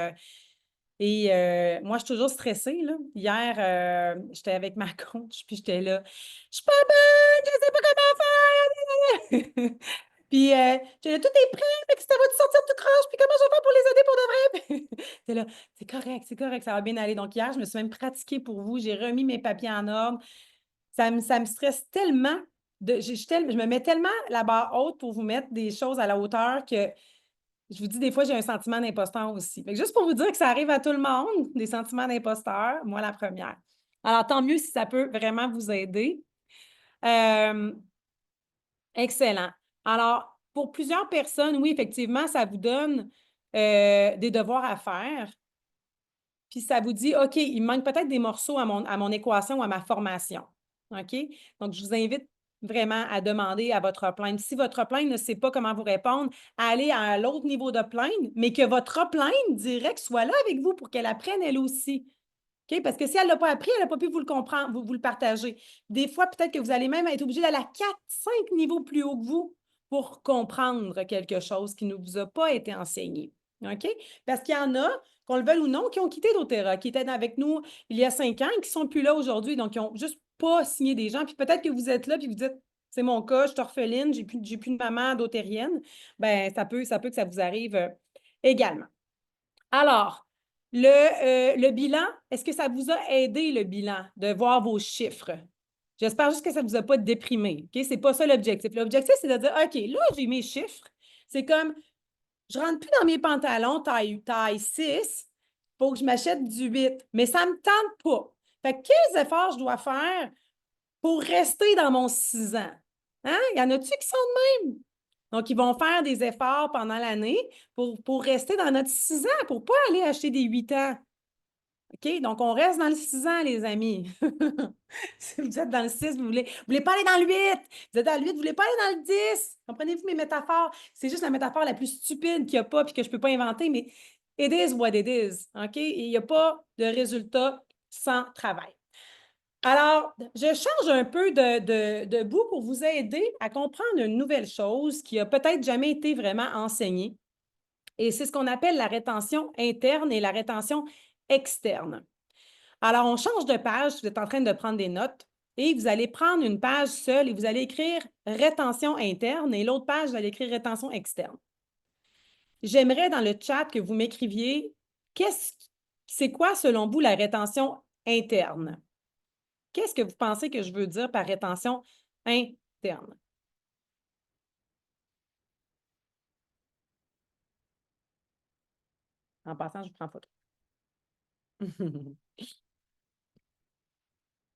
moi, je suis toujours stressée, là. Hier, j'étais avec ma coach, puis j'étais là. Je suis pas bonne, je sais pas comment faire. Puis, j'étais là, tout est prêt, mais que ça va te sortir tout croche, puis comment je vais faire pour les aider pour de vrai? J'étais là, c'est correct, ça va bien aller. Donc, hier, je me suis même pratiquée pour vous, j'ai remis mes papiers en ordre. Ça me stresse tellement. Je me mets tellement la barre haute pour vous mettre des choses à la hauteur que je vous dis, des fois, j'ai un sentiment d'imposteur aussi. Fait que juste pour vous dire que ça arrive à tout le monde, des sentiments d'imposteur, moi la première. Alors, tant mieux si ça peut vraiment vous aider. Excellent. Alors, pour plusieurs personnes, oui, effectivement, ça vous donne des devoirs à faire. Puis ça vous dit, OK, il me manque peut-être des morceaux à mon équation ou à ma formation. OK? Donc, je vous invite vraiment à demander à votre plainte. Si votre plainte ne sait pas comment vous répondre, allez à l'autre niveau de plainte, mais que votre plainte direct soit là avec vous pour qu'elle apprenne elle aussi. OK? Parce que si elle ne l'a pas appris, elle n'a pas pu vous le comprendre, vous le partager. Des fois, peut-être que vous allez même être obligé d'aller à 4, 5 niveaux plus haut que vous pour comprendre quelque chose qui ne vous a pas été enseigné. OK? Parce qu'il y en a, qu'on le veuille ou non, qui ont quitté doTERRA, qui étaient avec nous il y a 5 ans et qui ne sont plus là aujourd'hui. Donc, ils n'ont juste pas signé des gens. Puis peut-être que vous êtes là puis vous dites, c'est mon cas, je suis orpheline, j'ai plus de maman dothérienne. Bien, ça peut que ça vous arrive également. Alors, le bilan, est-ce que ça vous a aidé, le bilan, de voir vos chiffres? J'espère juste que ça ne vous a pas déprimé. OK? Ce n'est pas ça l'objectif. L'objectif, c'est de dire, OK, là, j'ai mes chiffres. C'est comme, je ne rentre plus dans mes pantalons taille 6 pour que je m'achète du 8. Mais ça ne me tente pas. Fait que quels efforts je dois faire pour rester dans mon 6 ans? Hein? Il y en a-tu qui sont de même? Donc, ils vont faire des efforts pendant l'année pour rester dans notre 6 ans, pour ne pas aller acheter des 8 ans. OK? Donc, on reste dans le 6 ans, les amis. Si vous êtes dans le 6, vous voulez pas aller dans le 8. Vous êtes dans le 8, vous voulez pas aller dans le 10. Comprenez-vous mes métaphores? C'est juste la métaphore la plus stupide qu'il n'y a pas puis que je ne peux pas inventer, mais it is what it is. OK? Et il n'y a pas de résultat sans travail. Alors, je change un peu de bout pour vous aider à comprendre une nouvelle chose qui a peut-être jamais été vraiment enseignée. Et c'est ce qu'on appelle la rétention interne et la rétention externe. Alors, on change de page, vous êtes en train de prendre des notes, et vous allez prendre une page seule et vous allez écrire rétention interne et l'autre page, vous allez écrire rétention externe. J'aimerais dans le chat que vous m'écriviez c'est quoi, selon vous, la rétention interne? qu'est-ce que vous pensez que je veux dire par rétention interne? En passant, je vous prends photo.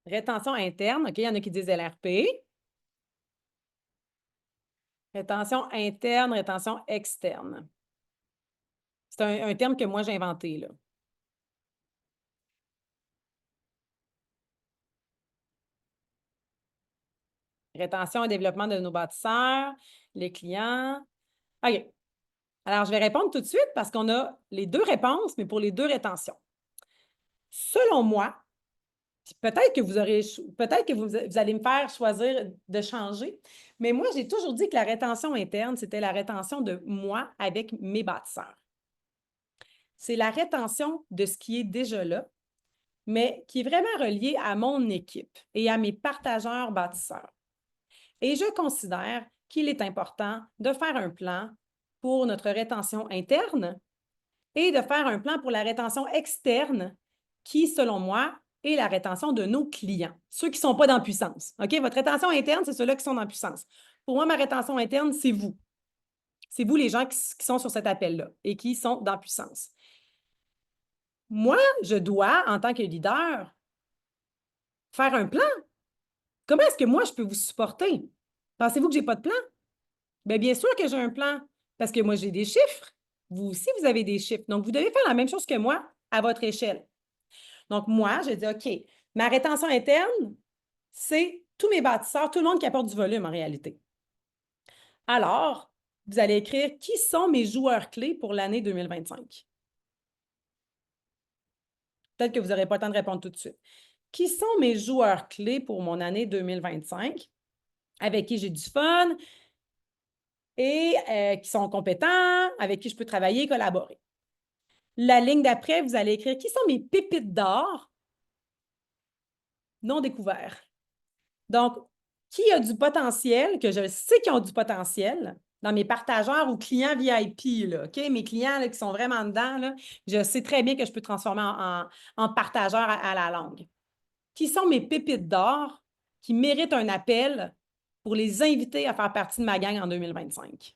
Rétention interne, OK, il y en a qui disent LRP. Rétention interne, rétention externe. C'est un terme que moi j'ai inventé, là. Rétention et développement de nos bâtisseurs, les clients. OK. Alors, je vais répondre tout de suite parce qu'on a les deux réponses, mais pour les deux rétentions. Selon moi, peut-être que vous allez me faire choisir de changer, mais moi, j'ai toujours dit que la rétention interne, c'était la rétention de moi avec mes bâtisseurs. C'est la rétention de ce qui est déjà là, mais qui est vraiment relié à mon équipe et à mes partageurs bâtisseurs. Et je considère qu'il est important de faire un plan pour notre rétention interne et de faire un plan pour la rétention externe qui, selon moi, est la rétention de nos clients, ceux qui ne sont pas dans puissance. OK? Votre rétention interne, c'est ceux-là qui sont dans puissance. Pour moi, ma rétention interne, c'est vous. C'est vous les gens qui sont sur cet appel-là et qui sont dans puissance. Moi, je dois, en tant que leader, faire un plan. Comment est-ce que moi, je peux vous supporter? Pensez-vous que je n'ai pas de plan? Bien sûr que j'ai un plan, parce que moi, j'ai des chiffres. Vous aussi, vous avez des chiffres. Donc, vous devez faire la même chose que moi à votre échelle. Donc, moi, je dis, OK, ma rétention interne, c'est tous mes bâtisseurs, tout le monde qui apporte du volume en réalité. Alors, vous allez écrire qui sont mes joueurs clés pour l'année 2025. Peut-être que vous n'aurez pas le temps de répondre tout de suite. Qui sont mes joueurs clés pour mon année 2025, avec qui j'ai du fun et qui sont compétents, avec qui je peux travailler et collaborer. La ligne d'après, vous allez écrire qui sont mes pépites d'or non découverts. Donc, qui a du potentiel, que je sais qu'ils ont du potentiel dans mes partageurs ou clients VIP, là, OK? Mes clients là, qui sont vraiment dedans, là, je sais très bien que je peux transformer en partageur à la longue. Qui sont mes pépites d'or qui méritent un appel pour les inviter à faire partie de ma gang en 2025?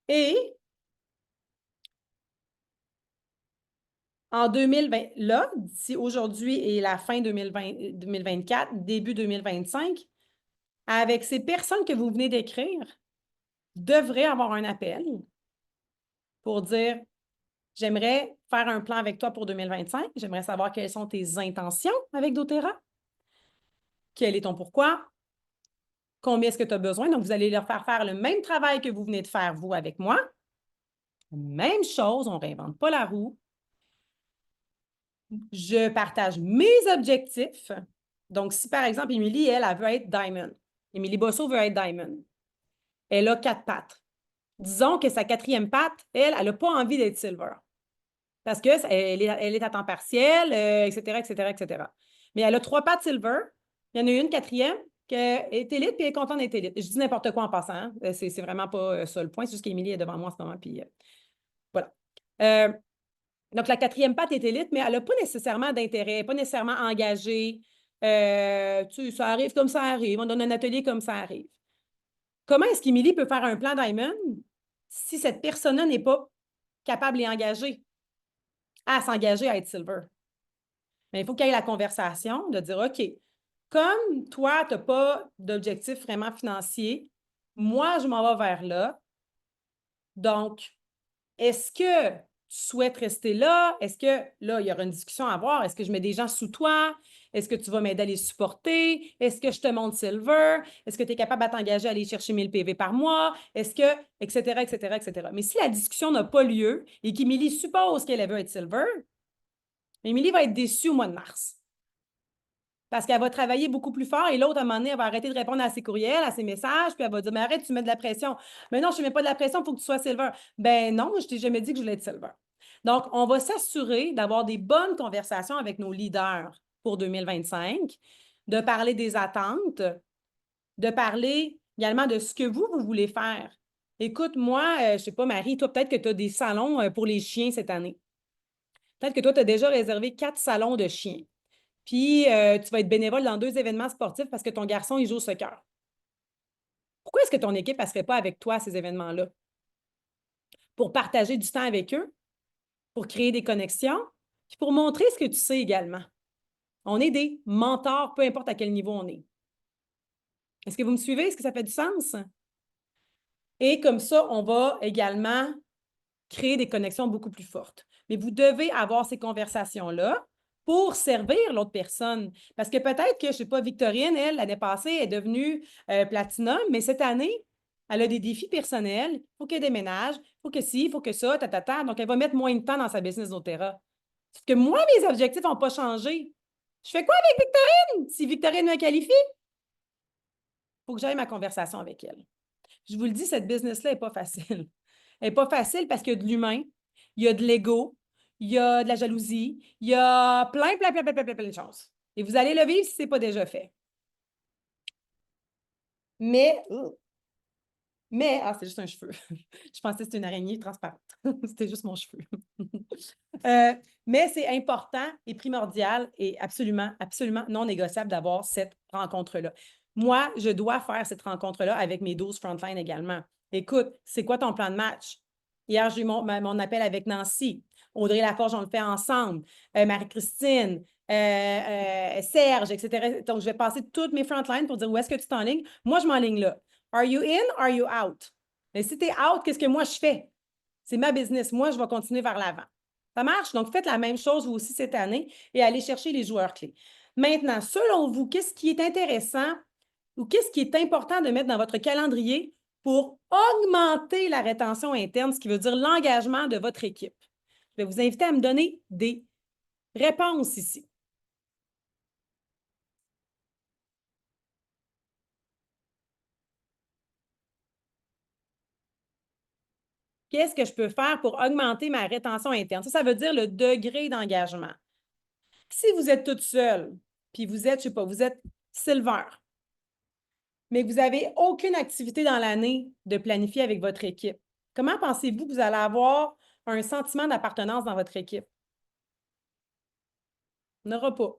Et en 2020, là, d'ici aujourd'hui et la fin 2024, début 2025, avec ces personnes que vous venez d'écrire, devraient avoir un appel pour dire j'aimerais faire un plan avec toi pour 2025, j'aimerais savoir quelles sont tes intentions avec doTERRA, quel est ton pourquoi, combien est-ce que tu as besoin. Donc, vous allez leur faire le même travail que vous venez de faire, vous, avec moi. Même chose, on ne réinvente pas la roue. Je partage mes objectifs. Donc, si par exemple, Émilie, elle veut être Diamond. Émilie Bosso veut être Diamond. Elle a 4 pattes. Disons que sa 4e patte, elle n'a pas envie d'être Silver. Parce qu'elle est à temps partiel, etc., etc., etc. Mais elle a 3 pattes Silver. Il y en a une 4e qui est élite, puis elle est contente d'être élite. Je dis n'importe quoi en passant. Hein. C'est vraiment pas ça le point. C'est juste qu'Émilie est devant moi en ce moment, puis voilà. Donc, la 4e patte est élite, mais elle n'a pas nécessairement d'intérêt, pas nécessairement engagée. Ça arrive comme ça arrive. On donne un atelier comme ça arrive. Comment est-ce qu'Émilie peut faire un plan Diamond si cette personne-là n'est pas capable et engagée à s'engager à être Silver? Mais il faut qu'il y ait la conversation de dire, OK, comme toi, tu n'as pas d'objectif vraiment financier, moi, je m'en vais vers là. Donc, est-ce que tu souhaites rester là? Est-ce que là, il y aura une discussion à avoir? Est-ce que je mets des gens sous toi? Est-ce que tu vas m'aider à les supporter? Est-ce que je te montre Silver? Est-ce que tu es capable de t'engager à aller chercher 1000 PV par mois? Est-ce que, etc., etc., etc. Mais si la discussion n'a pas lieu et qu'Émilie suppose qu'elle veut être Silver, Émilie va être déçue au mois de mars. Parce qu'elle va travailler beaucoup plus fort et l'autre, à un moment donné, elle va arrêter de répondre à ses courriels, à ses messages, puis elle va dire, mais arrête, tu mets de la pression. Mais non, je ne mets pas de la pression, il faut que tu sois Silver. Ben non, je ne t'ai jamais dit que je voulais être Silver. Donc, on va s'assurer d'avoir des bonnes conversations avec nos leaders pour 2025, de parler des attentes, de parler également de ce que vous voulez faire. Écoute, moi, je ne sais pas, Marie, toi, peut-être que tu as des salons pour les chiens cette année. Peut-être que toi, tu as déjà réservé 4 salons de chiens. Puis, tu vas être bénévole dans 2 événements sportifs parce que ton garçon, il joue au soccer. Pourquoi est-ce que ton équipe ne serait pas avec toi à ces événements-là? Pour partager du temps avec eux, pour créer des connexions, puis pour montrer ce que tu sais également. On est des mentors, peu importe à quel niveau on est. Est-ce que vous me suivez? Est-ce que ça fait du sens? Et comme ça, on va également créer des connexions beaucoup plus fortes. Mais vous devez avoir ces conversations-là pour servir l'autre personne. Parce que peut-être que, je ne sais pas, Victorine, elle, l'année passée, est devenue platinum, mais cette année, elle a des défis personnels. Il faut qu'elle déménage, il faut que ci, il faut que ça, ta. Donc, elle va mettre moins de temps dans sa business doTERRA. Sauf que moi, mes objectifs n'ont pas changé. Je fais quoi avec Victorine? Si Victorine me qualifie, il faut que j'aille ma conversation avec elle. Je vous le dis, cette business-là n'est pas facile. Elle n'est pas facile parce qu'il y a de l'humain, il y a de l'ego, il y a de la jalousie, il y a plein de choses. Et vous allez le vivre si ce n'est pas déjà fait. Mais, c'est juste un cheveu. Je pensais que c'était une araignée transparente. C'était juste mon cheveu. Mais c'est important et primordial et absolument, absolument non négociable d'avoir cette rencontre-là. Moi, je dois faire cette rencontre-là avec mes 12 frontline également. Écoute, c'est quoi ton plan de match? Hier, j'ai eu mon appel avec Nancy. Audrey Laforge, on le fait ensemble. Marie-Christine, Serge, etc. Donc, je vais passer toutes mes frontlines pour dire où est-ce que tu t'enlignes. Moi, je m'enligne là. Are you in? Are you out? Mais si tu es out, qu'est-ce que moi je fais? C'est ma business. Moi, je vais continuer vers l'avant. Ça marche? Donc, faites la même chose vous aussi cette année et allez chercher les joueurs clés. Maintenant, selon vous, qu'est-ce qui est intéressant ou qu'est-ce qui est important de mettre dans votre calendrier pour augmenter la rétention interne, ce qui veut dire l'engagement de votre équipe? Je vais vous inviter à me donner des réponses ici. Qu'est-ce que je peux faire pour augmenter ma rétention interne? Ça veut dire le degré d'engagement. Si vous êtes toute seule, puis vous êtes, je ne sais pas, vous êtes silver, mais que vous n'avez aucune activité dans l'année de planifier avec votre équipe, comment pensez-vous que vous allez avoir un sentiment d'appartenance dans votre équipe? Il n'y en aura pas.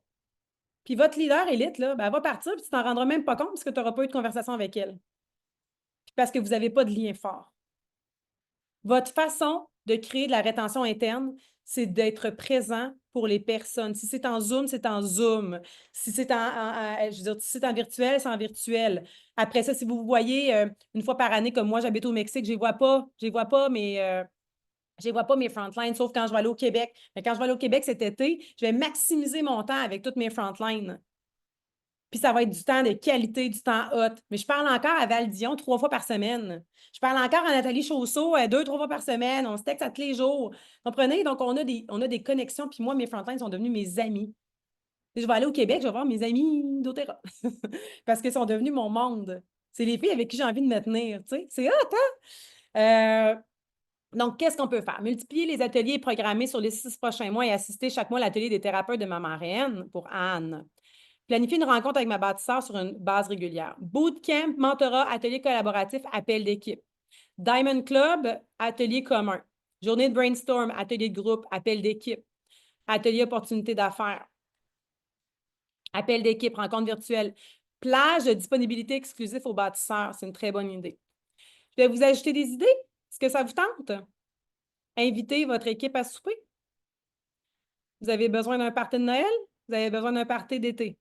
Puis votre leader élite, là, ben, elle va partir, puis tu t'en rendras même pas compte parce que tu n'auras pas eu de conversation avec elle. Puis parce que vous n'avez pas de lien fort. Votre façon de créer de la rétention interne, c'est d'être présent pour les personnes. Si c'est en Zoom, c'est en Zoom. Si c'est je veux dire, si c'est en virtuel, c'est en virtuel. Après ça, si vous vous voyez une fois par année, comme moi, j'habite au Mexique, je ne les vois pas, mais je ne vois pas mes frontlines, sauf quand je vais aller au Québec. Mais quand je vais aller au Québec cet été, je vais maximiser mon temps avec toutes mes frontlines. Puis ça va être du temps de qualité, du temps hot. Mais je parle encore à Val-Dion 3 fois par semaine. Je parle encore à Nathalie Chausseau 2, 3 fois par semaine. On se texte à tous les jours. Comprenez? Donc, on a des connexions. Puis moi, mes frontlines sont devenus mes amis. Et je vais aller au Québec, je vais voir mes amis doTERRA. Parce qu'ils sont devenus mon monde. C'est les filles avec qui j'ai envie de me tenir. Tu sais? C'est hot, hein? Donc, qu'est-ce qu'on peut faire? Multiplier les ateliers programmés sur les 6 prochains mois et assister chaque mois à l'atelier des thérapeutes de ma marraine pour Anne. Planifier une rencontre avec ma bâtisseur sur une base régulière. Bootcamp, mentorat, atelier collaboratif, appel d'équipe. Diamond Club, atelier commun. Journée de brainstorm, atelier de groupe, appel d'équipe. Atelier opportunité d'affaires. Appel d'équipe, rencontre virtuelle. Plage de disponibilité exclusive aux bâtisseurs. C'est une très bonne idée. Je vais vous ajouter des idées. Est-ce que ça vous tente? Invitez votre équipe à souper. Vous avez besoin d'un party de Noël? Vous avez besoin d'un party d'été.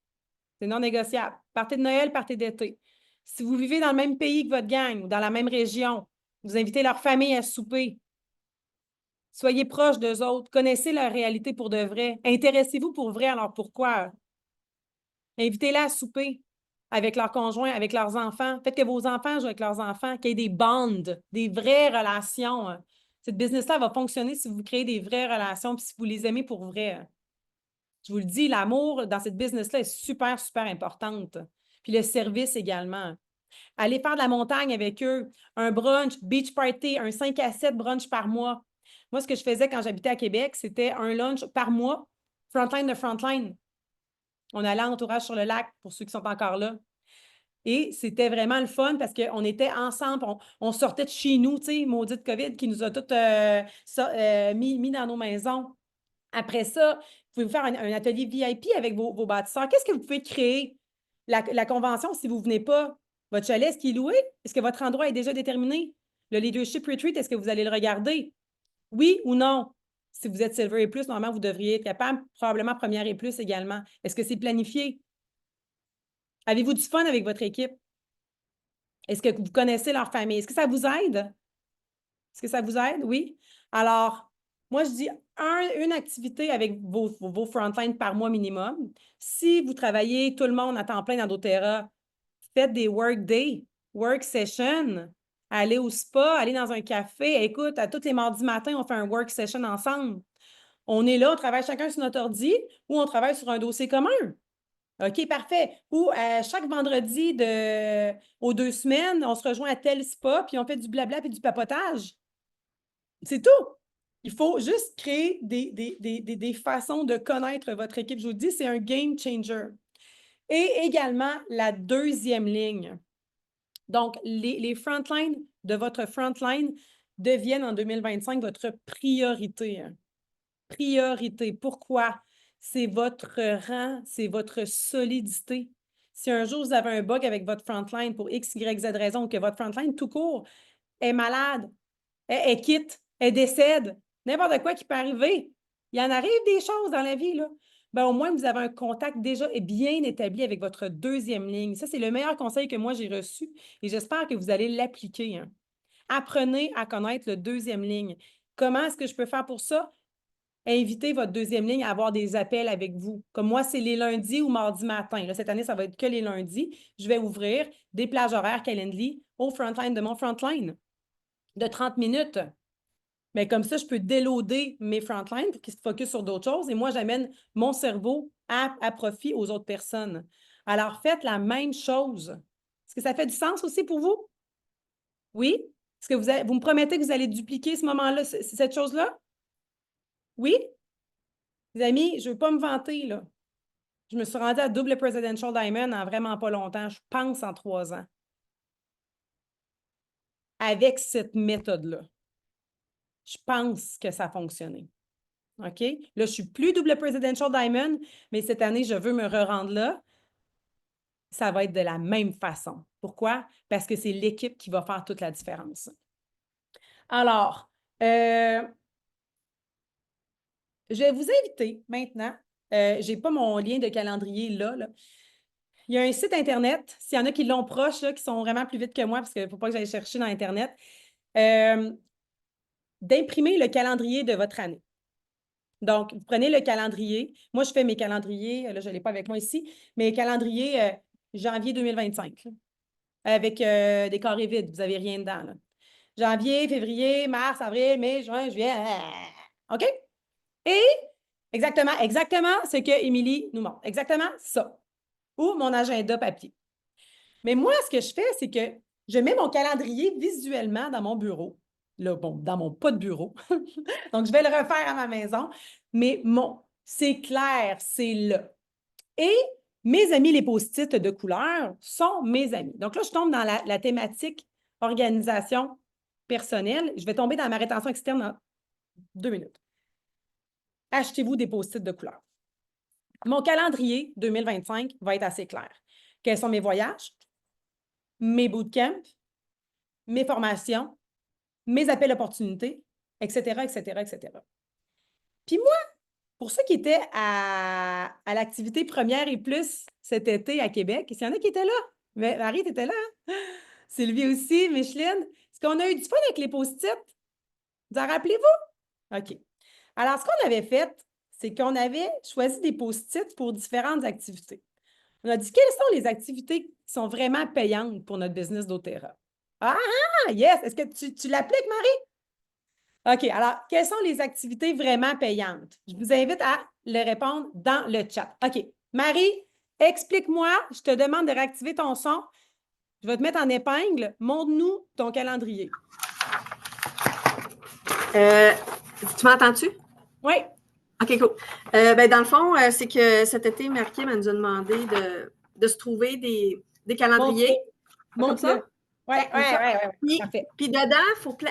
C'est non négociable. Party de Noël, party d'été. Si vous vivez dans le même pays que votre gang ou dans la même région, vous invitez leur famille à souper. Soyez proches d'eux autres. Connaissez leur réalité pour de vrai. Intéressez-vous pour vrai. Alors pourquoi? Invitez-les à souper avec leurs conjoints, avec leurs enfants. Faites que vos enfants jouent avec leurs enfants, qu'il y ait des bonds, des vraies relations. Cette business-là va fonctionner si vous créez des vraies relations puis si vous les aimez pour vrai. Je vous le dis, l'amour dans cette business-là est super, super importante. Puis le service également. Aller faire de la montagne avec eux, un brunch, beach party, un 5 à 7 brunch par mois. Moi, ce que je faisais quand j'habitais à Québec, c'était un lunch par mois, frontline de frontline. On allait en entourage sur le lac, pour ceux qui sont encore là. Et c'était vraiment le fun parce qu'on était ensemble, on sortait de chez nous, tu sais, maudite COVID qui nous a toutes mis dans nos maisons. Après ça, vous pouvez vous faire un atelier VIP avec vos bâtisseurs. Qu'est-ce que vous pouvez créer? La convention, si vous ne venez pas, votre chalet, est-ce qu'il est loué? Est-ce que votre endroit est déjà déterminé? Le leadership retreat, est-ce que vous allez le regarder? Oui ou non? Si vous êtes Silver et plus, normalement, vous devriez être capable, probablement première et plus également. Est-ce que c'est planifié? Avez-vous du fun avec votre équipe? Est-ce que vous connaissez leur famille? Est-ce que ça vous aide? Est-ce que ça vous aide? Oui. Alors, moi, je dis une activité avec vos frontlines par mois minimum. Si vous travaillez tout le monde à temps plein dans doTERRA, faites des work days, work sessions, allez au spa, allez dans un café. Écoute, à tous les mardis matins, on fait un work session ensemble. On est là, on travaille chacun sur notre ordi ou on travaille sur un dossier commun. OK, parfait. Ou chaque vendredi aux 2 semaines, on se rejoint à tel spa, puis on fait du blabla et du papotage. C'est tout. Il faut juste créer des façons de connaître votre équipe. Je vous dis, c'est un game changer. Et également, la deuxième ligne. Donc, les frontlines de votre frontline deviennent en 2025 votre priorité. Priorité. Pourquoi? C'est votre rang, c'est votre solidité. Si un jour vous avez un bug avec votre frontline pour X, Y, Z raison, ou que votre frontline tout court est malade, elle quitte, elle décède, n'importe quoi qui peut arriver. Il y en arrive des choses dans la vie, là. Ben, au moins, vous avez un contact déjà bien établi avec votre deuxième ligne. Ça, c'est le meilleur conseil que moi, j'ai reçu et j'espère que vous allez l'appliquer. Hein. Apprenez à connaître le deuxième ligne. Comment est-ce que je peux faire pour ça? Invitez votre deuxième ligne à avoir des appels avec vous. Comme moi, c'est les lundis ou mardis matin. Là, cette année, ça va être que les lundis. Je vais ouvrir des plages horaires Calendly au frontline de mon frontline de 30 minutes. Mais comme ça, je peux déloader mes frontlines pour qu'ils se focusent sur d'autres choses et moi, j'amène mon cerveau à profit aux autres personnes. Alors, faites la même chose. Est-ce que ça fait du sens aussi pour vous? Oui? Est-ce que vous me promettez que vous allez dupliquer ce moment-là, cette chose-là? Oui? Les amis, je ne veux pas me vanter, là. Je me suis rendue à double Presidential Diamond en vraiment pas longtemps. Je pense en 3 ans. Avec cette méthode-là. Je pense que ça a fonctionné. OK? Là, je ne suis plus double Presidential Diamond, mais cette année, je veux me re-rendre là. Ça va être de la même façon. Pourquoi? Parce que c'est l'équipe qui va faire toute la différence. Alors, je vais vous inviter maintenant. Je n'ai pas mon lien de calendrier là. Il y a un site Internet, s'il y en a qui l'ont proche, là, qui sont vraiment plus vite que moi, parce qu'il ne faut pas que j'aille chercher dans Internet, d'imprimer le calendrier de votre année. Donc, vous prenez le calendrier. Moi, je fais mes calendriers, là, je ne l'ai pas avec moi ici, mes calendriers janvier 2025, là, avec des carrés vides. Vous n'avez rien dedans. Là. Janvier, février, mars, avril, mai, juin, juillet. OK? Et exactement ce que Émilie nous montre. Exactement ça. Ou mon agenda papier. Mais moi, ce que je fais, c'est que je mets mon calendrier visuellement dans mon bureau. Là, bon, dans mon pas de bureau. Donc, je vais le refaire à ma maison. Mais c'est clair, c'est là. Et mes amis, les post-it de couleur, sont mes amis. Donc là, je tombe dans la thématique organisation personnelle. Je vais tomber dans ma rétention externe dans 2 minutes. Achetez-vous des post-it de couleur. Mon calendrier 2025 va être assez clair. Quels sont mes voyages, mes bootcamps, mes formations, mes appels d'opportunités, etc., etc., etc. Puis moi, pour ceux qui étaient à l'activité première et plus cet été à Québec, s'il y en a qui étaient là, mais Marie, tu étais là, hein? Sylvie aussi, Micheline, est-ce qu'on a eu du fun avec les post-it? Vous en rappelez-vous? OK. Alors, ce qu'on avait fait, c'est qu'on avait choisi des post-it pour différentes activités. On a dit quelles sont les activités qui sont vraiment payantes pour notre business doTERRA. Ah, yes! Est-ce que tu l'appliques, Marie? OK. Alors, quelles sont les activités vraiment payantes? Je vous invite à le répondre dans le chat. OK. Marie, explique-moi. Je te demande de réactiver ton son. Je vais te mettre en épingle. Montre-nous ton calendrier. Tu m'entends-tu? Oui. OK, cool. Dans le fond, c'est que cet été, Marie-Kim nous a demandé de se trouver des calendriers. Montre-le. Oui. Parfait. Puis dedans,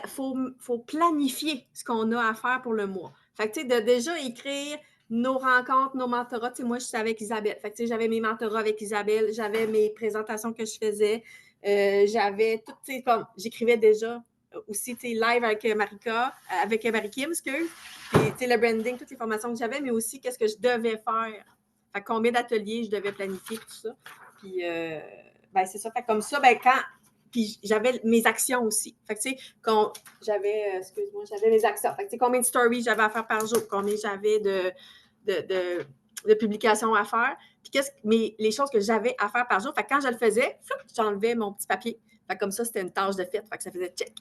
il faut planifier ce qu'on a à faire pour le mois. Fait que, tu sais, de déjà écrire nos rencontres, nos mentorats. Tu sais, moi, je suis avec Isabelle. Fait que, tu sais, j'avais mes mentorats avec Isabelle, j'avais mes présentations que je faisais, j'avais tout, tu sais, comme, j'écrivais déjà aussi, tu sais, live avec Marika, avec Marie-Kim, excuse. Puis, tu sais, le branding, toutes les formations que j'avais, mais aussi qu'est-ce que je devais faire. Fait que combien d'ateliers je devais planifier, tout ça. Puis, ben, c'est ça. Fait que comme ça, ben, quand. Puis j'avais mes actions aussi. Fait que, tu sais, quand j'avais, excuse-moi, j'avais mes actions. Fait que, tu sais, combien de stories j'avais à faire par jour, combien j'avais de publications à faire. Puis mais les choses que j'avais à faire par jour. Fait que quand je le faisais, j'enlevais mon petit papier. Fait que comme ça, c'était une tâche de fait. Fait que ça faisait check.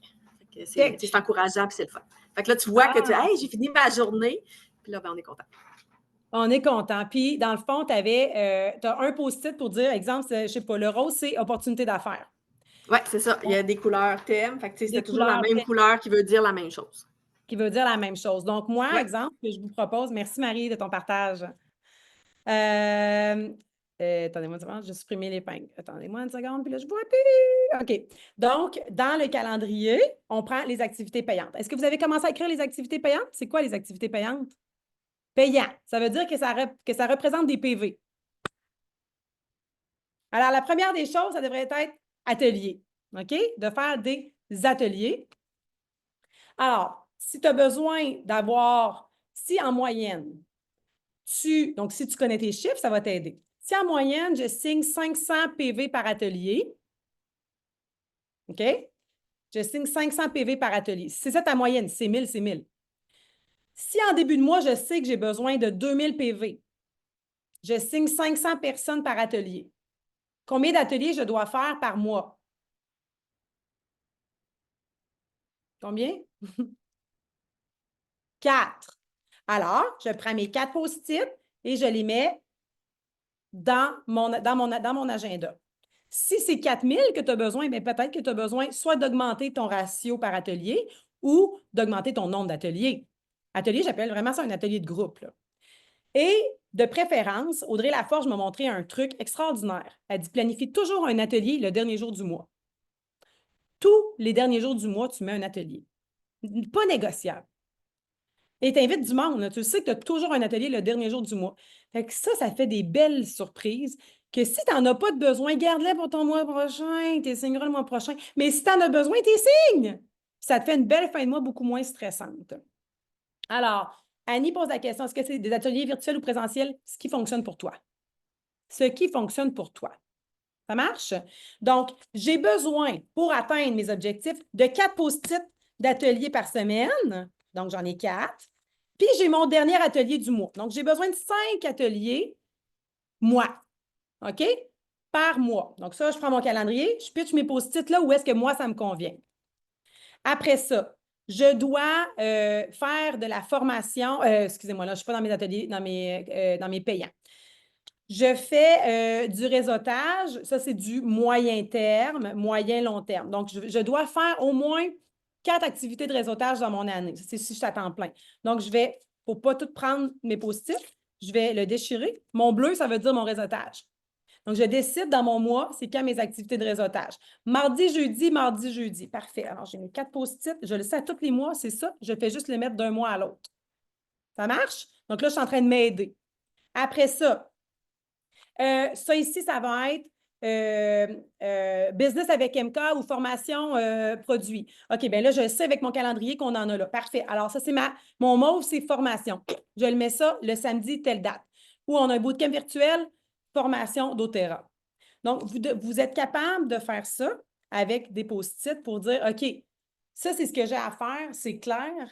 Fait que c'est encourageant, puis c'est le fun. Fait que là, tu vois que hey, j'ai fini ma journée. Puis là, ben, on est content. On est content. Puis, dans le fond, tu as un post-it pour dire, exemple, je ne sais pas, le rose, c'est opportunité d'affaires. Oui, c'est ça. Il y a des couleurs thèmes. Fait que c'était toujours la même thèmes. couleur qui veut dire la même chose. Qui veut dire la même chose. Donc, moi, exemple, que je vous propose, merci Marie de ton partage. Attendez-moi une seconde, j'ai supprimé l'épingle. Attendez-moi une seconde, puis là, je ne vois plus. OK. Donc, dans le calendrier, on prend les activités payantes. Est-ce que vous avez commencé à écrire les activités payantes? C'est quoi les activités payantes? Payant. Ça veut dire que ça représente des PV. Alors, la première des choses, ça devrait être atelier. OK? De faire des ateliers. Alors, si tu as besoin d'avoir, si en moyenne, donc si tu connais tes chiffres, ça va t'aider. Si en moyenne, je signe 500 PV par atelier, OK? Je signe 500 PV par atelier. C'est ça ta moyenne, c'est 1000, c'est 1000. Si en début de mois, je sais que j'ai besoin de 2000 PV, je signe 500 personnes par atelier. Combien d'ateliers je dois faire par mois? Combien? 4. Alors, je prends mes 4 post-it et je les mets dans mon agenda. Si c'est 4000 que tu as besoin, bien, peut-être que tu as besoin soit d'augmenter ton ratio par atelier ou d'augmenter ton nombre d'ateliers. Atelier, j'appelle vraiment ça un atelier de groupe, là. Et de préférence, Audrey Laforge m'a montré un truc extraordinaire. Elle dit planifie toujours un atelier le dernier jour du mois. Tous les derniers jours du mois, tu mets un atelier. Pas négociable. Et tu invites du monde. Là. Tu sais que tu as toujours un atelier le dernier jour du mois. Fait que ça fait des belles surprises que si tu n'en as pas de besoin, garde-les pour ton mois prochain. Tu les signeras le mois prochain. Mais si tu en as besoin, tu les signes. Ça te fait une belle fin de mois beaucoup moins stressante. Alors, Annie pose la question, est-ce que c'est des ateliers virtuels ou présentiels? Ce qui fonctionne pour toi. Ce qui fonctionne pour toi. Ça marche? Donc, j'ai besoin, pour atteindre mes objectifs, de 4 post-it d'ateliers par semaine. Donc, j'en ai 4. Puis, j'ai mon dernier atelier du mois. Donc, j'ai besoin de 5 ateliers mois. OK? Par mois. Donc, ça, je prends mon calendrier, je pitche mes post-it là où est-ce que moi, ça me convient. Après ça, je dois faire de la formation. Excusez-moi, là, je ne suis pas dans mes ateliers, dans mes payants. Je fais du réseautage. Ça, c'est du moyen terme, moyen-long terme. Donc, je dois faire au moins 4 activités de réseautage dans mon année. C'est si je suis à temps plein. Donc, je vais, pour ne pas tout prendre mes post-it, je vais le déchirer. Mon bleu, ça veut dire mon réseautage. Donc, je décide dans mon mois, c'est quand mes activités de réseautage. Mardi, jeudi. Parfait. Alors, j'ai mes 4 post-it. Je le sais à tous les mois, c'est ça. Je fais juste les mettre d'un mois à l'autre. Ça marche? Donc là, je suis en train de m'aider. Après ça, ça ici, ça va être business avec MK ou formation produit. OK, bien là, je sais avec mon calendrier qu'on en a là. Parfait. Alors, ça, c'est mon mauve, c'est formation. Je le mets ça le samedi, telle date. Ou on a un bootcamp virtuel, formation d'Otera. Donc, vous êtes capable de faire ça avec des post-it pour dire, OK, ça, c'est ce que j'ai à faire, c'est clair.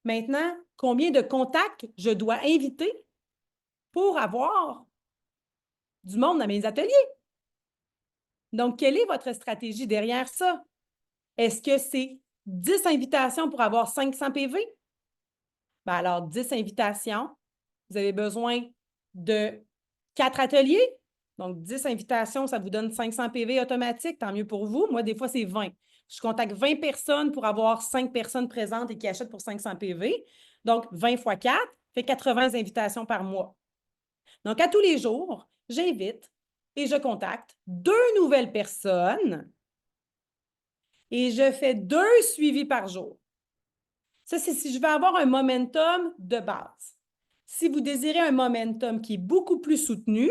Maintenant, combien de contacts je dois inviter pour avoir du monde dans mes ateliers? Donc, quelle est votre stratégie derrière ça? Est-ce que c'est 10 invitations pour avoir 500 PV? Bien, alors, 10 invitations, vous avez besoin de 4 ateliers. Donc, 10 invitations, ça vous donne 500 PV automatiques. Tant mieux pour vous. Moi, des fois, c'est 20. Je contacte 20 personnes pour avoir 5 personnes présentes et qui achètent pour 500 PV. Donc, 20 fois 4 fait 80 invitations par mois. Donc, à tous les jours, j'invite et je contacte 2 nouvelles personnes et je fais 2 suivis par jour. Ça, c'est si je veux avoir un momentum de base. Si vous désirez un momentum qui est beaucoup plus soutenu,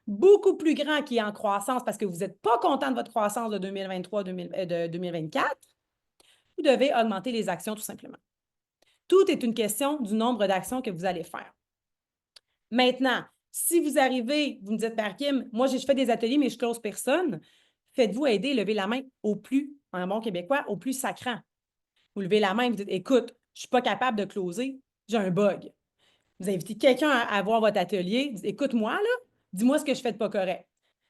beaucoup plus grand, qui est en croissance parce que vous n'êtes pas content de votre croissance de 2023-2024, vous devez augmenter les actions tout simplement. Tout est une question du nombre d'actions que vous allez faire. Maintenant, si vous arrivez, vous me dites, Kim, moi, je fais des ateliers, mais je ne close personne, faites-vous aider, levez la main au plus, en bon québécois, au plus sacrant. Vous levez la main et vous dites, écoute, je ne suis pas capable de closer, j'ai un bug. Vous invitez quelqu'un à voir votre atelier, dites, écoute-moi, là, dis-moi ce que je fais de pas correct.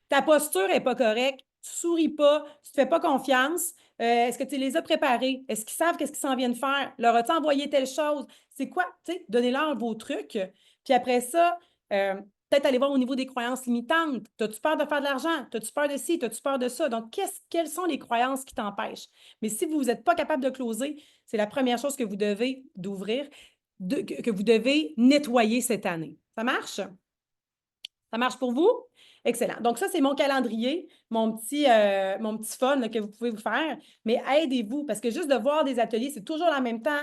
Ta posture n'est pas correcte, tu ne souris pas, tu ne te fais pas confiance. Est-ce que tu les as préparés? Est-ce qu'ils savent qu'est-ce qu'ils s'en viennent faire? Leur as-tu envoyé telle chose? C'est quoi? Donnez-leur vos trucs. Puis après ça, peut-être aller voir au niveau des croyances limitantes. As-tu peur de faire de l'argent? As-tu peur de ci? As-tu peur de ça? Donc, quelles sont les croyances qui t'empêchent? Mais si vous n'êtes pas capable de closer, c'est la première chose que vous devez d'ouvrir, que vous devez nettoyer cette année. Ça marche? Ça marche pour vous? Excellent. Donc, ça, c'est mon calendrier, mon petit fun là, que vous pouvez vous faire. Mais aidez-vous, parce que juste de voir des ateliers, c'est toujours en même temps.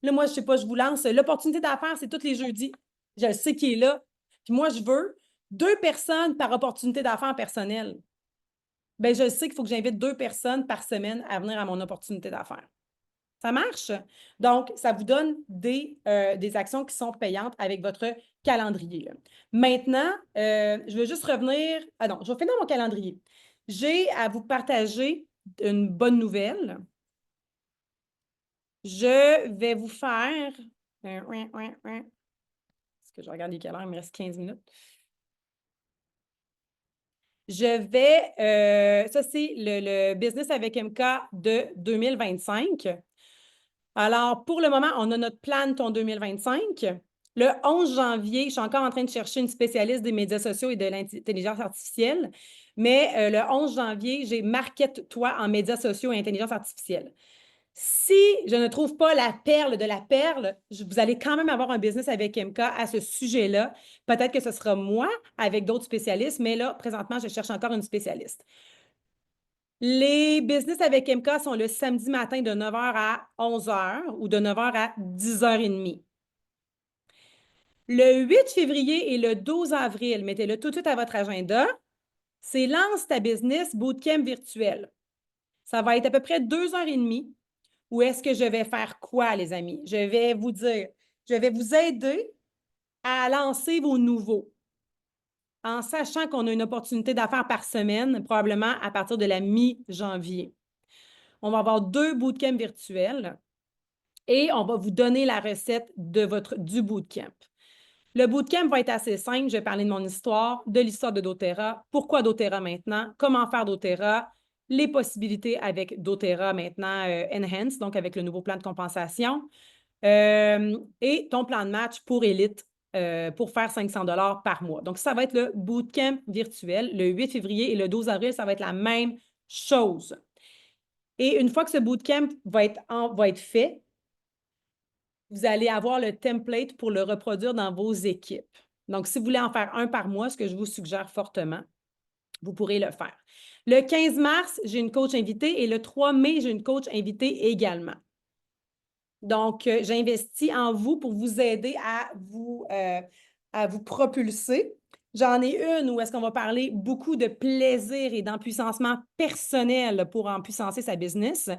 Là, moi, je ne sais pas, je vous lance. L'opportunité d'affaires, c'est tous les jeudis. Je le sais qui est là. Puis moi, je veux 2 personnes par opportunité d'affaires personnelle. Bien, je sais qu'il faut que j'invite 2 personnes par semaine à venir à mon opportunité d'affaires. Ça marche? Donc, ça vous donne des actions qui sont payantes avec votre calendrier. Là. Maintenant, je veux juste revenir. Ah non, je vais finir mon calendrier. J'ai à vous partager une bonne nouvelle. Je vais vous faire. Est-ce que je regarde les calendriers? Il me reste 15 minutes. Je vais. Ça, c'est le Business avec MK de 2025. Alors, pour le moment, on a notre plan ton 2025. Le 11 janvier, je suis encore en train de chercher une spécialiste des médias sociaux et de l'intelligence artificielle, mais le 11 janvier, j'ai Market-toi en médias sociaux et intelligence artificielle. Si je ne trouve pas la perle de la perle, vous allez quand même avoir un business avec MK à ce sujet-là. Peut-être que ce sera moi avec d'autres spécialistes, mais là, présentement, je cherche encore une spécialiste. Les business avec MK sont le samedi matin de 9h à 11h ou de 9h à 10h30. Le 8 février et le 12 avril, mettez-le tout de suite à votre agenda, c'est Lance ta business bootcamp virtuel. Ça va être à peu près 2h30. Où est-ce que je vais faire quoi, les amis? Je vais vous dire, je vais vous aider à lancer vos nouveaux en sachant qu'on a une opportunité d'affaires par semaine, probablement à partir de la mi-janvier. On va avoir 2 bootcamps virtuels et on va vous donner la recette du bootcamp. Le bootcamp va être assez simple. Je vais parler de mon histoire, de l'histoire de doTERRA, pourquoi doTERRA maintenant, comment faire doTERRA, les possibilités avec doTERRA maintenant Enhance, donc avec le nouveau plan de compensation, et ton plan de match pour Élite pour faire 500 $ par mois. Donc, ça va être le bootcamp virtuel le 8 février et le 12 avril, ça va être la même chose. Et une fois que ce bootcamp va être fait, vous allez avoir le template pour le reproduire dans vos équipes. Donc, si vous voulez en faire un par mois, ce que je vous suggère fortement, vous pourrez le faire. Le 15 mars, j'ai une coach invitée et le 3 mai, j'ai une coach invitée également. Donc, j'investis en vous pour vous aider à vous propulser. J'en ai une où est-ce qu'on va parler beaucoup de plaisir et d'empuissancement personnel pour empuissancer sa business.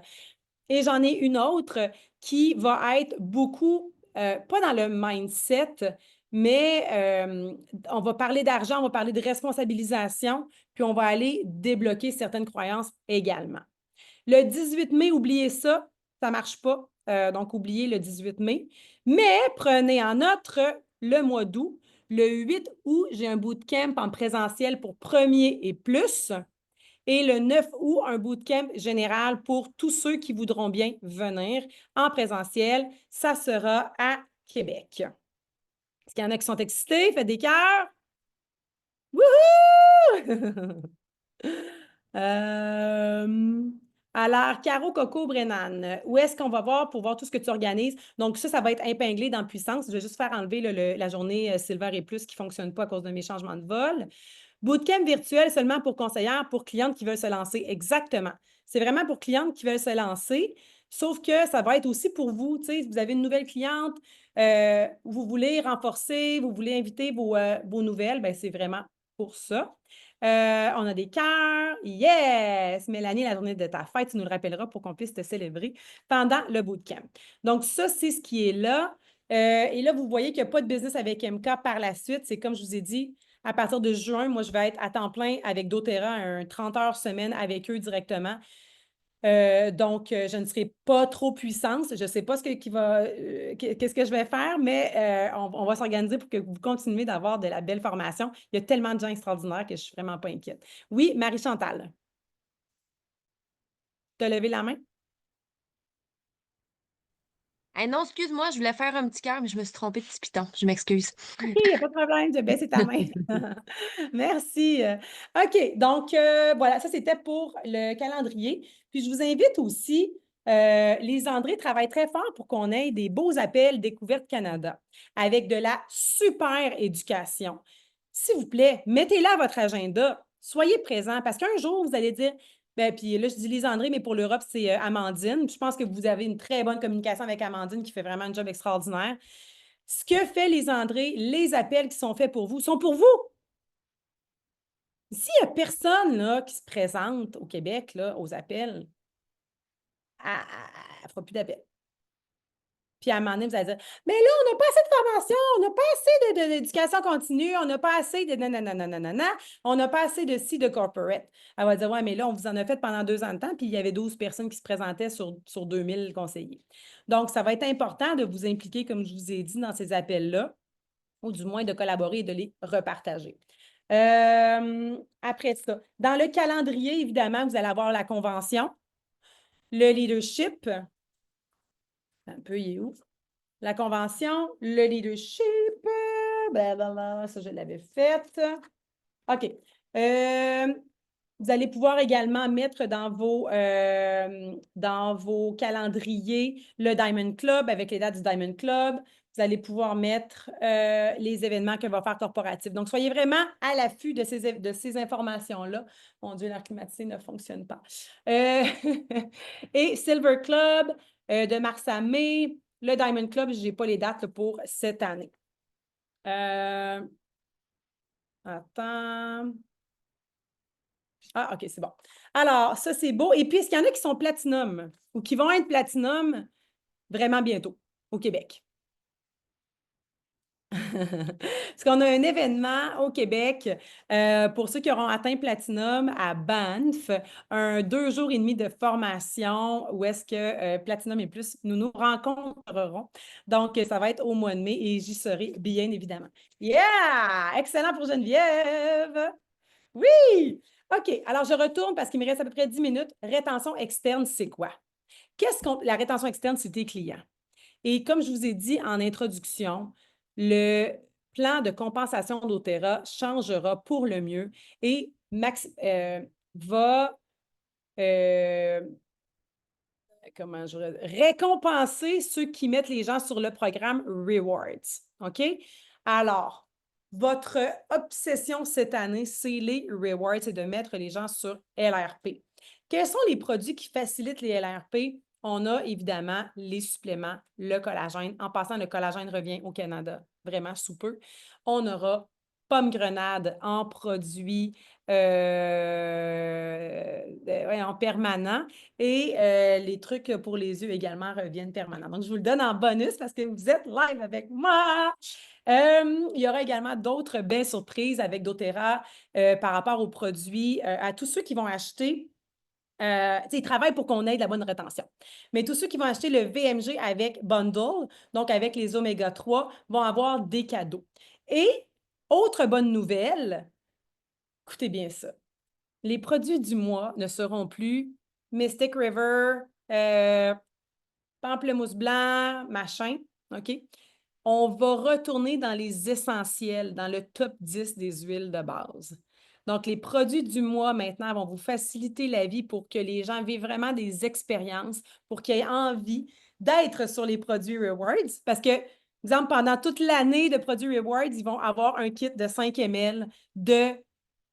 Et j'en ai une autre qui va être beaucoup, pas dans le mindset, mais on va parler d'argent, on va parler de responsabilisation, puis on va aller débloquer certaines croyances également. Le 18 mai, oubliez ça, ça ne marche pas. Donc, oubliez le 18 mai. Mais prenez en note le mois d'août. Le 8 août, j'ai un bootcamp en présentiel pour premier et plus. Et le 9 août, un bootcamp général pour tous ceux qui voudront bien venir en présentiel. Ça sera à Québec. Est-ce qu'il y en a qui sont excités? Faites des cœurs. Wouhou! Alors, Caro, Coco, Brennan, où est-ce qu'on va voir pour voir tout ce que tu organises? Donc, ça va être épinglé dans Puissance. Je vais juste faire enlever la journée Silver et Plus qui ne fonctionne pas à cause de mes changements de vol. Bootcamp virtuel seulement pour conseillères, pour clientes qui veulent se lancer. Exactement. C'est vraiment pour clientes qui veulent se lancer. Sauf que ça va être aussi pour vous, tu sais, si vous avez une nouvelle cliente, vous voulez renforcer, vous voulez inviter vos nouvelles, bien, c'est vraiment pour ça. On a des cœurs. Yes! Mélanie, la journée de ta fête, tu nous le rappelleras pour qu'on puisse te célébrer pendant le bootcamp. Donc, ça, c'est ce qui est là. Et là, vous voyez qu'il n'y a pas de business avec MK par la suite. C'est comme je vous ai dit, à partir de juin, moi, je vais être à temps plein avec doTERRA, un 30 heures semaine avec eux directement. Donc, je ne serai pas trop puissante. Je ne sais pas qu'est-ce que je vais faire, mais on va s'organiser pour que vous continuiez d'avoir de la belle formation. Il y a tellement de gens extraordinaires que je ne suis vraiment pas inquiète. Oui, Marie-Chantal. Tu as levé la main? Hey, non, excuse-moi, je voulais faire un petit cœur, mais je me suis trompée de petit piton. Je m'excuse. OK, il n'y a pas de problème, je baisse ta main. Merci. OK, donc voilà, ça c'était pour le calendrier. Puis je vous invite aussi, les André travaillent très fort pour qu'on ait des beaux appels Découverte Canada avec de la super éducation. S'il vous plaît, mettez-la à votre agenda. Soyez présents parce qu'un jour, vous allez dire, ben, puis là, je dis les André, mais pour l'Europe, c'est Amandine. Puis je pense que vous avez une très bonne communication avec Amandine qui fait vraiment un job extraordinaire. Ce que fait les André, les appels qui sont faits pour vous, sont pour vous. S'il n'y a personne là, qui se présente au Québec là, aux appels, elle ne fera plus d'appels. Puis à un moment donné, vous allez dire, mais là, on n'a pas assez de formation, on n'a pas assez d'éducation continue, on n'a pas assez de nanana, on n'a pas assez de ci, de corporate. Elle va dire, ouais, mais là, on vous en a fait pendant 2 ans de temps, puis il y avait 12 personnes qui se présentaient sur 2000 conseillers. Donc, ça va être important de vous impliquer, comme je vous ai dit, dans ces appels-là, ou du moins de collaborer et de les repartager. Après ça, dans le calendrier, évidemment, vous allez avoir la convention, le leadership, un peu, il est où? La convention, le leadership, blablabla, ça, je l'avais fait. OK. Vous allez pouvoir également mettre dans vos calendriers le Diamond Club avec les dates du Diamond Club. Vous allez pouvoir mettre les événements que va faire Corporatif. Donc, soyez vraiment à l'affût de ces informations-là. Mon Dieu, l'air climatisé ne fonctionne pas. Et Silver Club, de mars à mai. Le Diamond Club, je n'ai pas les dates pour cette année. Attends. Ah, OK, c'est bon. Alors, ça, c'est beau. Et puis, est-ce qu'il y en a qui sont platinum ou qui vont être platinum vraiment bientôt au Québec? Parce qu'on a un événement au Québec pour ceux qui auront atteint Platinum à Banff, un 2 jours et demi de formation où est-ce que Platinum et plus, nous nous rencontrerons. Donc, ça va être au mois de mai et j'y serai bien évidemment. Yeah! Excellent pour Geneviève! Oui! OK, alors je retourne parce qu'il me reste à peu près 10 minutes. Rétention externe, c'est quoi? La rétention externe, c'est tes clients. Et comme je vous ai dit en introduction, le plan de compensation doTERRA changera pour le mieux et va récompenser ceux qui mettent les gens sur le programme Rewards. OK? Alors, votre obsession cette année, c'est les rewards, c'est de mettre les gens sur LRP. Quels sont les produits qui facilitent les LRP? On a évidemment les suppléments, le collagène. En passant, le collagène revient au Canada vraiment sous peu. On aura pomme grenade en produit en permanent et les trucs pour les yeux également reviennent permanents. Donc, je vous le donne en bonus parce que vous êtes live avec moi. Il y aura également d'autres belles surprises avec doTERRA par rapport aux produits. À tous ceux qui vont acheter, ils travaillent pour qu'on ait de la bonne rétention. Mais tous ceux qui vont acheter le VMG avec Bundle, donc avec les Oméga 3, vont avoir des cadeaux. Et autre bonne nouvelle, écoutez bien ça. Les produits du mois ne seront plus Mystic River, pamplemousse blanc, machin, OK? On va retourner dans les essentiels, dans le top 10 des huiles de base. Donc, les produits du mois maintenant vont vous faciliter la vie pour que les gens vivent vraiment des expériences, pour qu'ils aient envie d'être sur les produits Rewards. Parce que, exemple, pendant toute l'année de produits Rewards, ils vont avoir un kit de 5 ml de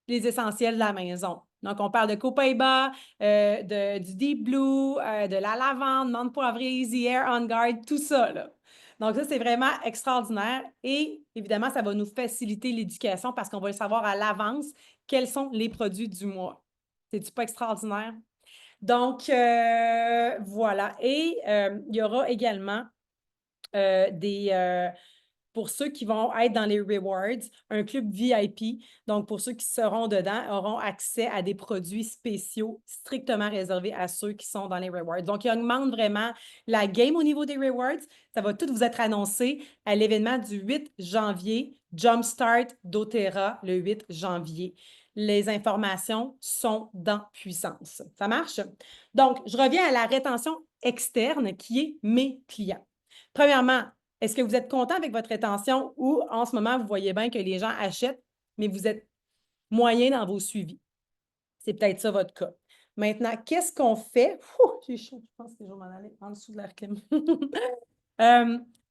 les essentiels de la maison. Donc, on parle de Copaiba, du Deep Blue, de la lavande, menthe poivrée, Easy Air, On Guard, tout ça, là. Donc, ça, c'est vraiment extraordinaire. Et évidemment, ça va nous faciliter l'éducation parce qu'on va le savoir à l'avance quels sont les produits du mois. C'est-tu pas extraordinaire? Donc, voilà. Et il y aura également pour ceux qui vont être dans les rewards, un club VIP. Donc, pour ceux qui seront dedans, auront accès à des produits spéciaux strictement réservés à ceux qui sont dans les rewards. Donc, il augmente vraiment la game au niveau des rewards. Ça va tout vous être annoncé à l'événement du 8 janvier, Jumpstart doTERRA, le 8 janvier. Les informations sont dans Puissance. Ça marche? Donc, je reviens à la rétention externe qui est mes clients. Premièrement, est-ce que vous êtes content avec votre rétention ou en ce moment, vous voyez bien que les gens achètent, mais vous êtes moyen dans vos suivis? C'est peut-être ça votre cas. Maintenant, qu'est-ce qu'on fait? J'ai chaud, je pense que je vais m'en aller en dessous de l'air clim.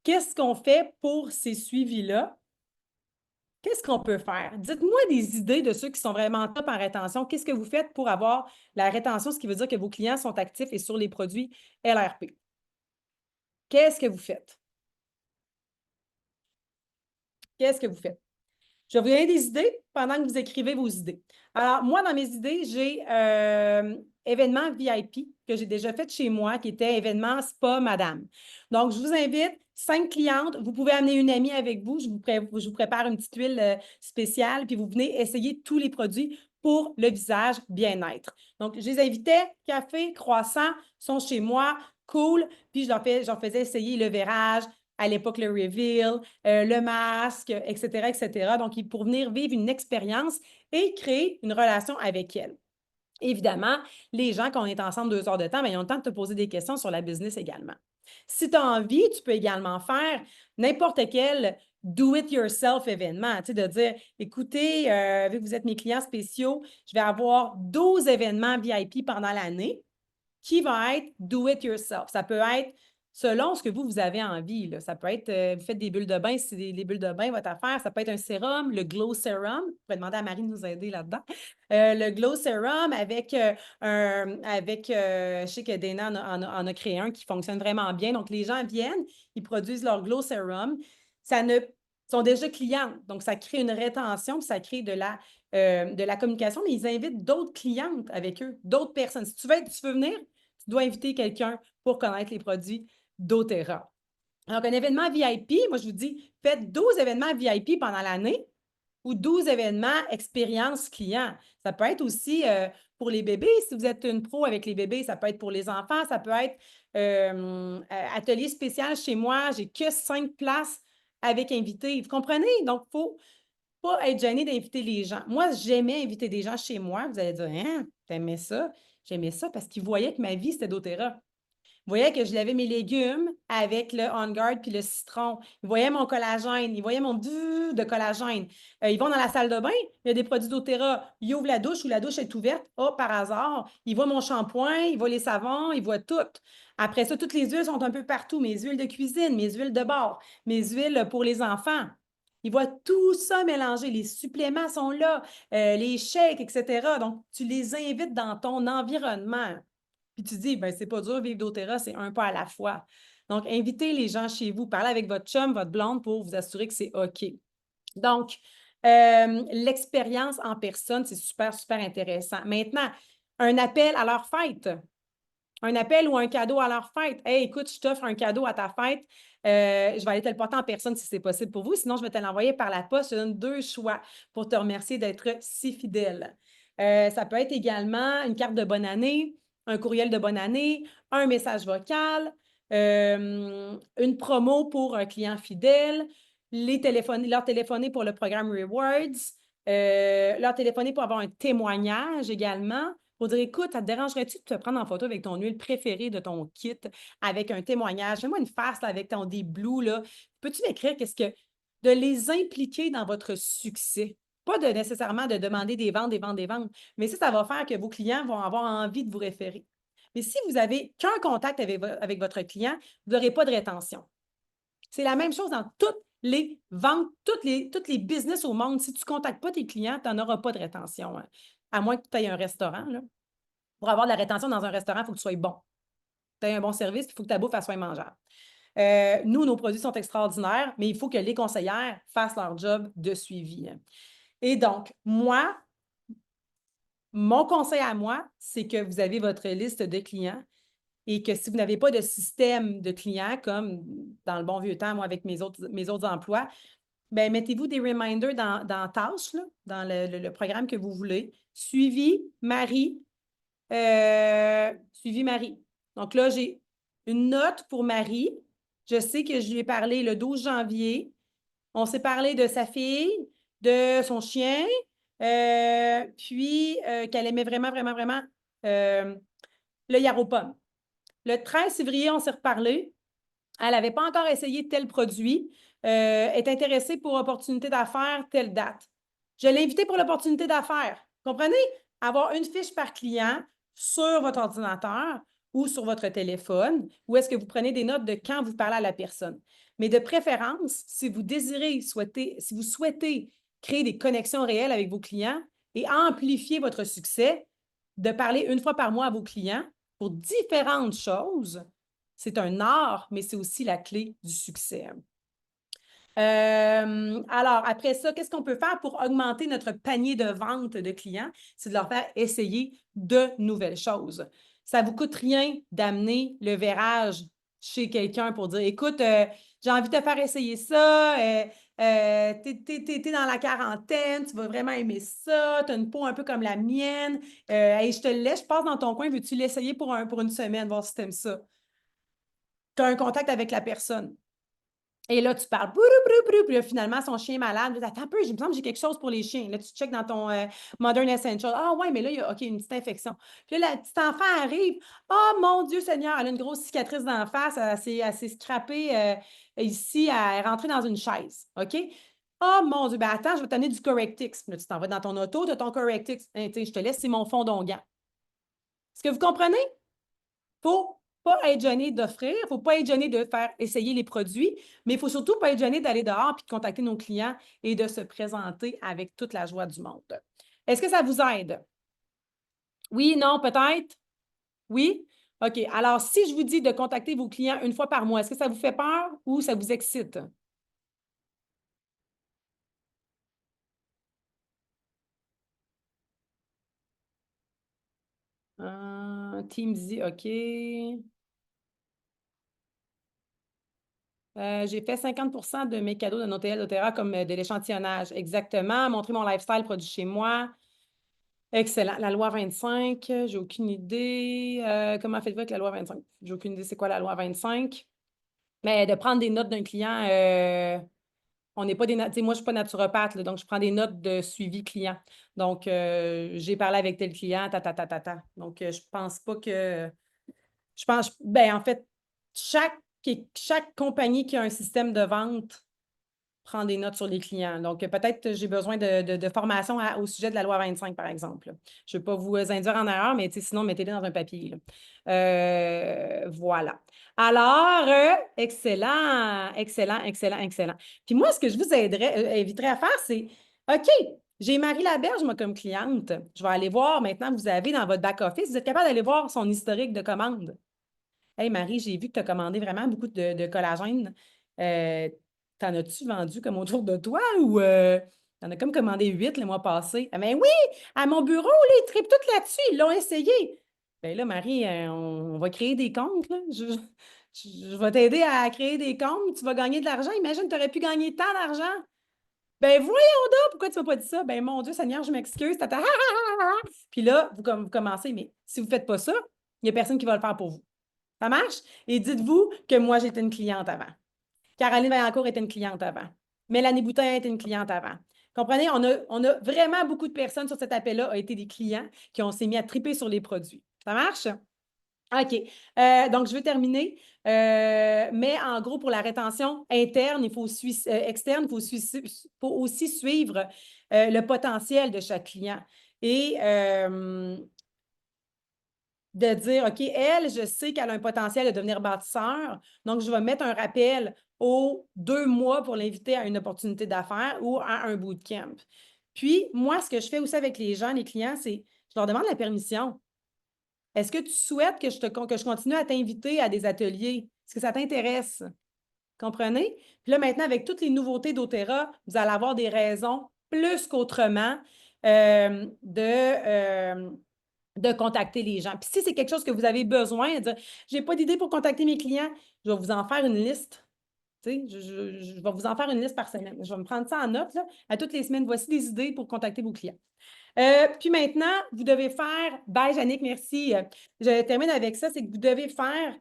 Qu'est-ce qu'on fait pour ces suivis-là? Qu'est-ce qu'on peut faire? Dites-moi des idées de ceux qui sont vraiment top en rétention. Qu'est-ce que vous faites pour avoir la rétention, ce qui veut dire que vos clients sont actifs et sur les produits LRP? Qu'est-ce que vous faites? Qu'est-ce que vous faites? Je vais vous donner des idées pendant que vous écrivez vos idées. Alors, moi, dans mes idées, j'ai événement VIP que j'ai déjà fait chez moi, qui était événement Spa Madame. Donc, je vous invite, 5 clientes, vous pouvez amener une amie avec vous, je vous prépare une petite huile spéciale, puis vous venez essayer tous les produits pour le visage bien-être. Donc, je les invitais, café, croissant, sont chez moi, cool, puis je leur faisais essayer le verrage, à l'époque le reveal, le masque, etc., etc. Donc, pour venir vivre une expérience et créer une relation avec elle. Évidemment, les gens, quand on est ensemble 2 heures de temps, bien, ils ont le temps de te poser des questions sur la business également. Si tu as envie, tu peux également faire n'importe quel do-it-yourself événement, tu sais, de dire, écoutez, vu que vous êtes mes clients spéciaux, je vais avoir 12 événements VIP pendant l'année qui va être do-it-yourself. Ça peut être selon ce que vous avez envie. Là. Ça peut être, vous faites des bulles de bain, si c'est les bulles de bain, votre affaire. Ça peut être un sérum, le Glow Serum. Vous pouvez demander à Marie de nous aider là-dedans. Le Glow Serum avec, je sais que Dana en a créé un qui fonctionne vraiment bien. Donc, les gens viennent, ils produisent leur Glow Serum. Sont déjà clients. Donc, ça crée une rétention, puis ça crée de la communication, mais ils invitent d'autres clientes avec eux, d'autres personnes. Si tu veux venir, tu dois inviter quelqu'un pour connaître les produits doTERRA. Donc, un événement VIP, moi, je vous dis, faites 12 événements VIP pendant l'année ou 12 événements expérience client. Ça peut être aussi pour les bébés. Si vous êtes une pro avec les bébés, ça peut être pour les enfants. Ça peut être atelier spécial chez moi. J'ai que 5 places avec invités. Vous comprenez? Donc, il ne faut pas être gêné d'inviter les gens. Moi, j'aimais inviter des gens chez moi. Vous allez dire, hein, t'aimais ça? J'aimais ça parce qu'ils voyaient que ma vie, c'était doTERRA. Ils voyaient que je lavais mes légumes avec le On Guard puis le citron. Ils voyaient mon collagène. Ils voyaient mon de collagène. Ils vont dans la salle de bain. Il y a des produits doTERRA. Ils ouvrent la douche ou la douche est ouverte. Oh, par hasard. Ils voient mon shampoing. Ils voient les savons. Ils voient tout. Après ça, toutes les huiles sont un peu partout. Mes huiles de cuisine, mes huiles de bord, mes huiles pour les enfants. Ils voient tout ça mélangé. Les suppléments sont là, les shakes, etc. Donc, tu les invites dans ton environnement. Puis tu dis, ben c'est pas dur, vivre doTERRA, c'est un pas à la fois. Donc, invitez les gens chez vous, parlez avec votre chum, votre blonde pour vous assurer que c'est OK. Donc, l'expérience en personne, c'est super, super intéressant. Maintenant, un appel à leur fête. Un appel ou un cadeau à leur fête. Hey, écoute, je t'offre un cadeau à ta fête. Je vais aller te le porter en personne si c'est possible pour vous. Sinon, je vais te l'envoyer par la poste. Je te donne 2 choix pour te remercier d'être si fidèle. Ça peut être également une carte de bonne année, un courriel de bonne année, un message vocal, une promo pour un client fidèle, leur téléphoner pour le programme Rewards, leur téléphoner pour avoir un témoignage également. Pour dire, écoute, ça te dérangerait-tu de te prendre en photo avec ton huile préférée de ton kit, avec un témoignage? Fais-moi une face là, avec ton Deep Blue. Là. Peux-tu m'écrire de les impliquer dans votre succès? Pas nécessairement de demander des ventes, des ventes, des ventes, mais ça va faire que vos clients vont avoir envie de vous référer. Mais si vous n'avez qu'un contact avec votre client, vous n'aurez pas de rétention. C'est la même chose dans toutes les ventes, toutes les business au monde. Si tu ne contactes pas tes clients, tu n'en auras pas de rétention. Hein. à moins que tu aies un restaurant, là. Pour avoir de la rétention dans un restaurant, il faut que tu sois bon. Tu aies un bon service, il faut que ta bouffe elle soit mangeable. Nous, nos produits sont extraordinaires, mais il faut que les conseillères fassent leur job de suivi. Et donc, moi, mon conseil à moi, c'est que vous avez votre liste de clients et que si vous n'avez pas de système de clients, comme dans le bon vieux temps, moi, avec mes autres emplois, bien, mettez-vous des reminders dans Tâches, là, dans le programme que vous voulez. Suivi Marie. Suivi Marie. Donc là, j'ai une note pour Marie. Je sais que je lui ai parlé le 12 janvier. On s'est parlé de sa fille, de son chien, puis qu'elle aimait vraiment, vraiment, vraiment le Yaropom. Le 13 février, on s'est reparlé. Elle n'avait pas encore essayé tel produit, est intéressée pour opportunité d'affaires, telle date. Je l'ai invitée pour l'opportunité d'affaires. Comprenez? Avoir une fiche par client sur votre ordinateur ou sur votre téléphone, ou est-ce que vous prenez des notes de quand vous parlez à la personne. Mais de préférence, si vous si vous souhaitez créer des connexions réelles avec vos clients et amplifier votre succès, de parler une fois par mois à vos clients pour différentes choses, c'est un art, mais c'est aussi la clé du succès. Alors, après ça, qu'est-ce qu'on peut faire pour augmenter notre panier de vente de clients? C'est de leur faire essayer de nouvelles choses. Ça ne vous coûte rien d'amener le verrage chez quelqu'un pour dire, écoute, j'ai envie de te faire essayer ça, t'es dans la quarantaine, tu vas vraiment aimer ça, tu as une peau un peu comme la mienne, hey, je te le laisse, je passe dans ton coin, veux-tu l'essayer pour une semaine, voir si tu aimes ça? Tu as un contact avec la personne. Et là, tu parles, puis là, finalement, son chien est malade. Attends un peu, il me semble que j'ai quelque chose pour les chiens. Là, tu checkes dans ton Modern Essential. Ah, ouais, mais là, il y a une petite infection. Puis là, la petite enfant arrive. Ah, mon Dieu Seigneur, elle a une grosse cicatrice d'en face. Elle s'est scrappée ici. Elle est rentrée dans une chaise. OK? Ah, mon Dieu, ben attends, je vais t'amener du Correctix. Puis là, tu t'en vas dans ton auto, tu as ton Correctix. Je te laisse, c'est mon fond d'onguent. Est-ce que vous comprenez? Il ne faut pas être gêné d'offrir, il ne faut pas être gêné de faire essayer les produits, mais il ne faut surtout pas être gêné d'aller dehors et de contacter nos clients et de se présenter avec toute la joie du monde. Est-ce que ça vous aide? Oui, non, peut-être? Oui? OK. Alors, si je vous dis de contacter vos clients une fois par mois, est-ce que ça vous fait peur ou ça vous excite? Teamsy, OK. J'ai fait 50 de mes cadeaux de Notella doTERRA comme de l'échantillonnage. Exactement. Montrer mon lifestyle produit chez moi. Excellent. La loi 25, j'ai aucune idée. Comment faites-vous avec la loi 25? J'ai aucune idée c'est quoi la loi 25. Mais de prendre des notes d'un client, on n'est pas des notes. Moi, je ne suis pas naturopathe, là, donc je prends des notes de suivi client. Donc, j'ai parlé avec tel client, ta. Donc, je pense pas que. Je pense, ben, en fait, chaque compagnie qui a un système de vente prend des notes sur les clients. Donc, peut-être j'ai besoin de formation au sujet de la loi 25, par exemple. Je ne veux pas vous induire en erreur, mais sinon, mettez-les dans un papier. Voilà. Alors, excellent, excellent, excellent, excellent. Puis moi, ce que je vous inviterais à faire, c'est, OK, j'ai Marie Laberge, moi, comme cliente. Je vais aller voir maintenant, vous avez dans votre back-office, vous êtes capable d'aller voir son historique de commande. Hey Marie, j'ai vu que tu as commandé vraiment beaucoup de collagène. T'en as-tu vendu comme autour de toi ou t'en as comme commandé 8 le mois passé? Ah, ben oui, à mon bureau, là, ils trippent tout là-dessus, ils l'ont essayé. Ben là, Marie, on va créer des comptes. Là. Je vais t'aider à créer des comptes, tu vas gagner de l'argent. Imagine, tu aurais pu gagner tant d'argent. Ben voyons donc, pourquoi tu ne m'as pas dit ça? Ben mon Dieu Seigneur, je m'excuse. Puis là, vous commencez, mais si vous ne faites pas ça, il n'y a personne qui va le faire pour vous. Ça marche? Et dites-vous que moi, j'étais une cliente avant. Caroline Vaillancourt était une cliente avant. Mélanie Boutin était une cliente avant. Comprenez? On a vraiment beaucoup de personnes sur cet appel-là ont été des clients qui ont s'est mis à triper sur les produits. Ça marche? OK. Donc, je vais terminer. Mais en gros, pour la rétention interne, externe, il faut aussi suivre le potentiel de chaque client. Et de dire, OK, elle, je sais qu'elle a un potentiel de devenir bâtisseur, donc je vais mettre un rappel aux 2 mois pour l'inviter à une opportunité d'affaires ou à un bootcamp. Puis, moi, ce que je fais aussi avec les gens, les clients, c'est je leur demande la permission. Est-ce que tu souhaites que je continue à t'inviter à des ateliers? Est-ce que ça t'intéresse? Comprenez? Puis là, maintenant, avec toutes les nouveautés d'Otera, vous allez avoir des raisons plus qu'autrement de contacter les gens. Puis si c'est quelque chose que vous avez besoin, de dire, je n'ai pas d'idée pour contacter mes clients, je vais vous en faire une liste. Tu sais, je vais vous en faire une liste par semaine. Je vais me prendre ça en note, là. À toutes les semaines, voici des idées pour contacter vos clients. Puis maintenant, vous devez faire, bye Jannick, merci. Je termine avec ça, c'est que vous devez faire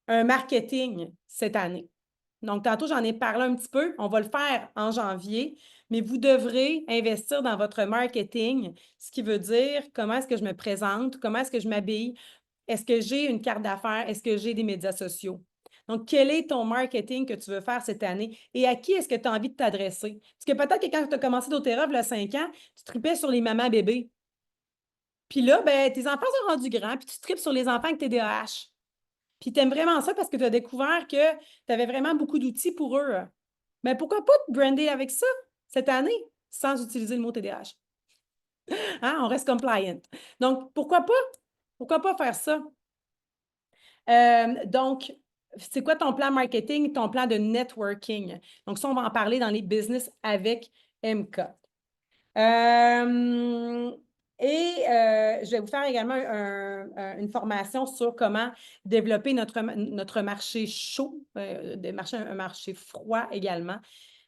un marketing cette année. Donc, tantôt, j'en ai parlé un petit peu. On va le faire en janvier, mais vous devrez investir dans votre marketing, ce qui veut dire comment est-ce que je me présente, comment est-ce que je m'habille, est-ce que j'ai une carte d'affaires, est-ce que j'ai des médias sociaux. Donc, quel est ton marketing que tu veux faire cette année et à qui est-ce que tu as envie de t'adresser? Parce que peut-être que quand tu as commencé doTERRA, il y a 5 ans, tu tripais sur les mamans bébés. Puis là, ben, tes enfants sont rendus grands, puis tu tripes sur les enfants avec TDAH. Puis tu aimes vraiment ça parce que tu as découvert que tu avais vraiment beaucoup d'outils pour eux. Mais pourquoi pas te brander avec ça cette année sans utiliser le mot TDAH? Hein? On reste compliant. Donc, pourquoi pas? Pourquoi pas faire ça? Donc, c'est quoi ton plan marketing, ton plan de networking? Donc, ça, on va en parler dans les business avec MK. Je vais vous faire également une formation sur comment développer notre marché chaud, un marché froid également.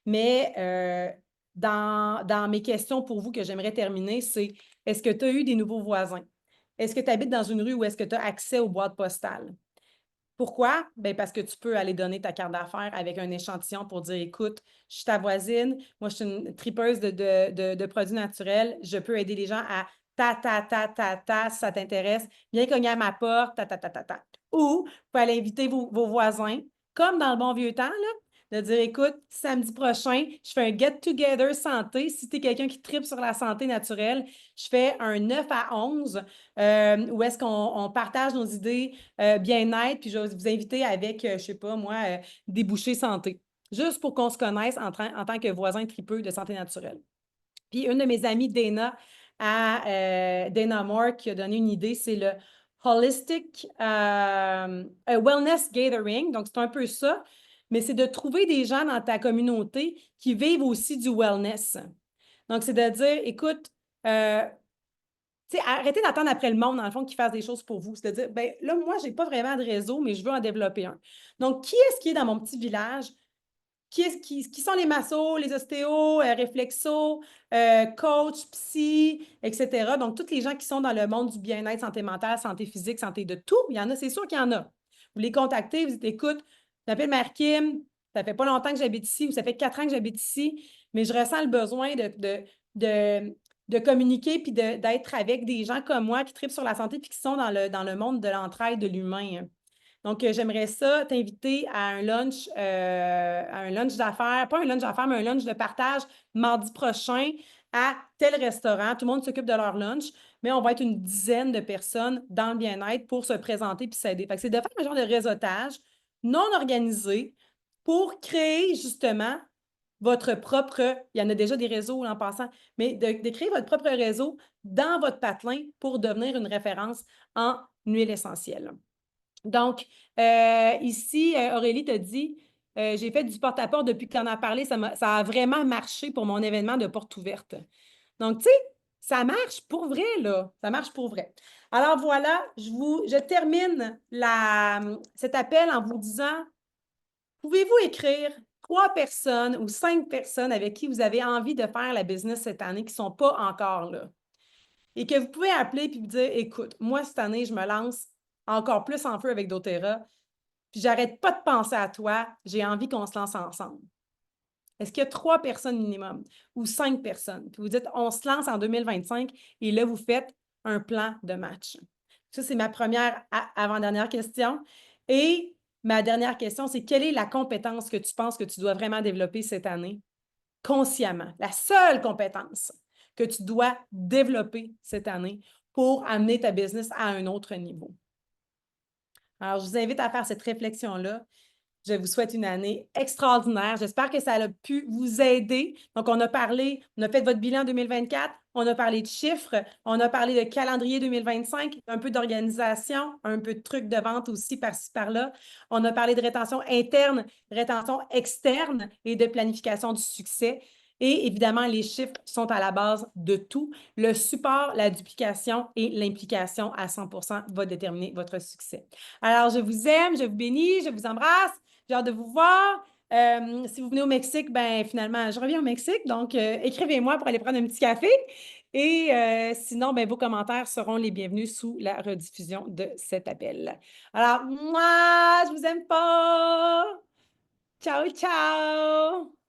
Mais dans mes questions pour vous que j'aimerais terminer, c'est est-ce que tu as eu des nouveaux voisins? Est-ce que tu habites dans une rue où est-ce que tu as accès aux boîtes postales? Pourquoi? Bien, parce que tu peux aller donner ta carte d'affaires avec un échantillon pour dire, écoute, je suis ta voisine, moi, je suis une tripeuse de produits naturels, je peux aider les gens à si ça t'intéresse, viens cogner à ma porte, Ou, vous pouvez aller inviter vos voisins, comme dans le bon vieux temps, là, de dire, écoute, samedi prochain, je fais un get-together santé. Si tu es quelqu'un qui tripe sur la santé naturelle, je fais un 9 à 11 où est-ce qu'on partage nos idées bien-être, puis je vais vous inviter avec, je ne sais pas moi, des bouchées santé, juste pour qu'on se connaisse en tant que voisin tripeux de santé naturelle. Puis une de mes amies, Dana Moore, qui a donné une idée, c'est le Holistic Wellness Gathering. Donc, c'est un peu ça, mais c'est de trouver des gens dans ta communauté qui vivent aussi du wellness. Donc, c'est de dire, écoute, arrêtez d'attendre après le monde, dans le fond, qui fasse des choses pour vous. C'est de dire, ben là, moi, je n'ai pas vraiment de réseau, mais je veux en développer un. Donc, qui est-ce qui est dans mon petit village? Qui sont les massos, les ostéos, réflexos, coach, psy, etc. Donc, tous les gens qui sont dans le monde du bien-être, santé mentale, santé physique, santé de tout, il y en a, c'est sûr qu'il y en a. Vous les contactez, vous dites, écoute, je m'appelle Mère Kim, ça fait pas longtemps que j'habite ici ou ça fait 4 ans que j'habite ici, mais je ressens le besoin de communiquer puis d'être avec des gens comme moi qui tripent sur la santé puis qui sont dans le monde de l'entraide de l'humain. Donc, j'aimerais ça t'inviter à un lunch d'affaires, pas un lunch d'affaires, mais un lunch de partage mardi prochain à tel restaurant. Tout le monde s'occupe de leur lunch, mais on va être une dizaine de personnes dans le bien-être pour se présenter puis s'aider. Fait que c'est de faire un genre de réseautage non organisé pour créer justement votre propre, il y en a déjà des réseaux en passant, mais de créer votre propre réseau dans votre patelin pour devenir une référence en huile essentielle. Donc, ici, Aurélie te dit, j'ai fait du porte-à-porte depuis que tu en as parlé, ça a vraiment marché pour mon événement de porte ouverte. Donc, tu sais, ça marche pour vrai, là. Ça marche pour vrai. Alors voilà, je termine cet appel en vous disant, pouvez-vous écrire 3 personnes ou 5 personnes avec qui vous avez envie de faire la business cette année qui ne sont pas encore là? Et que vous pouvez appeler et vous dire, écoute, moi, cette année, je me lance encore plus en feu avec doTERRA, puis j'arrête pas de penser à toi, j'ai envie qu'on se lance ensemble. Est-ce qu'il y a 3 personnes minimum ou 5 personnes? Puis vous dites, on se lance en 2025 et là, vous faites un plan de match. Ça, c'est ma première avant-dernière question. Et ma dernière question, c'est quelle est la compétence que tu penses que tu dois vraiment développer cette année? Consciemment. La seule compétence que tu dois développer cette année pour amener ta business à un autre niveau. Alors, je vous invite à faire cette réflexion-là. Je vous souhaite une année extraordinaire. J'espère que ça a pu vous aider. Donc, on a fait votre bilan 2024, on a parlé de chiffres, on a parlé de calendrier 2025, un peu d'organisation, un peu de trucs de vente aussi par-ci, par-là. On a parlé de rétention interne, rétention externe et de planification du succès. Et évidemment, les chiffres sont à la base de tout. Le support, la duplication et l'implication à 100% va déterminer votre succès. Alors, je vous aime, je vous bénis, je vous embrasse. J'ai hâte de vous voir. Si vous venez au Mexique, ben finalement, je reviens au Mexique. Donc, écrivez-moi pour aller prendre un petit café. Et sinon, ben, vos commentaires seront les bienvenus sous la rediffusion de cet appel. Alors, moi, je vous aime pas. Ciao, ciao!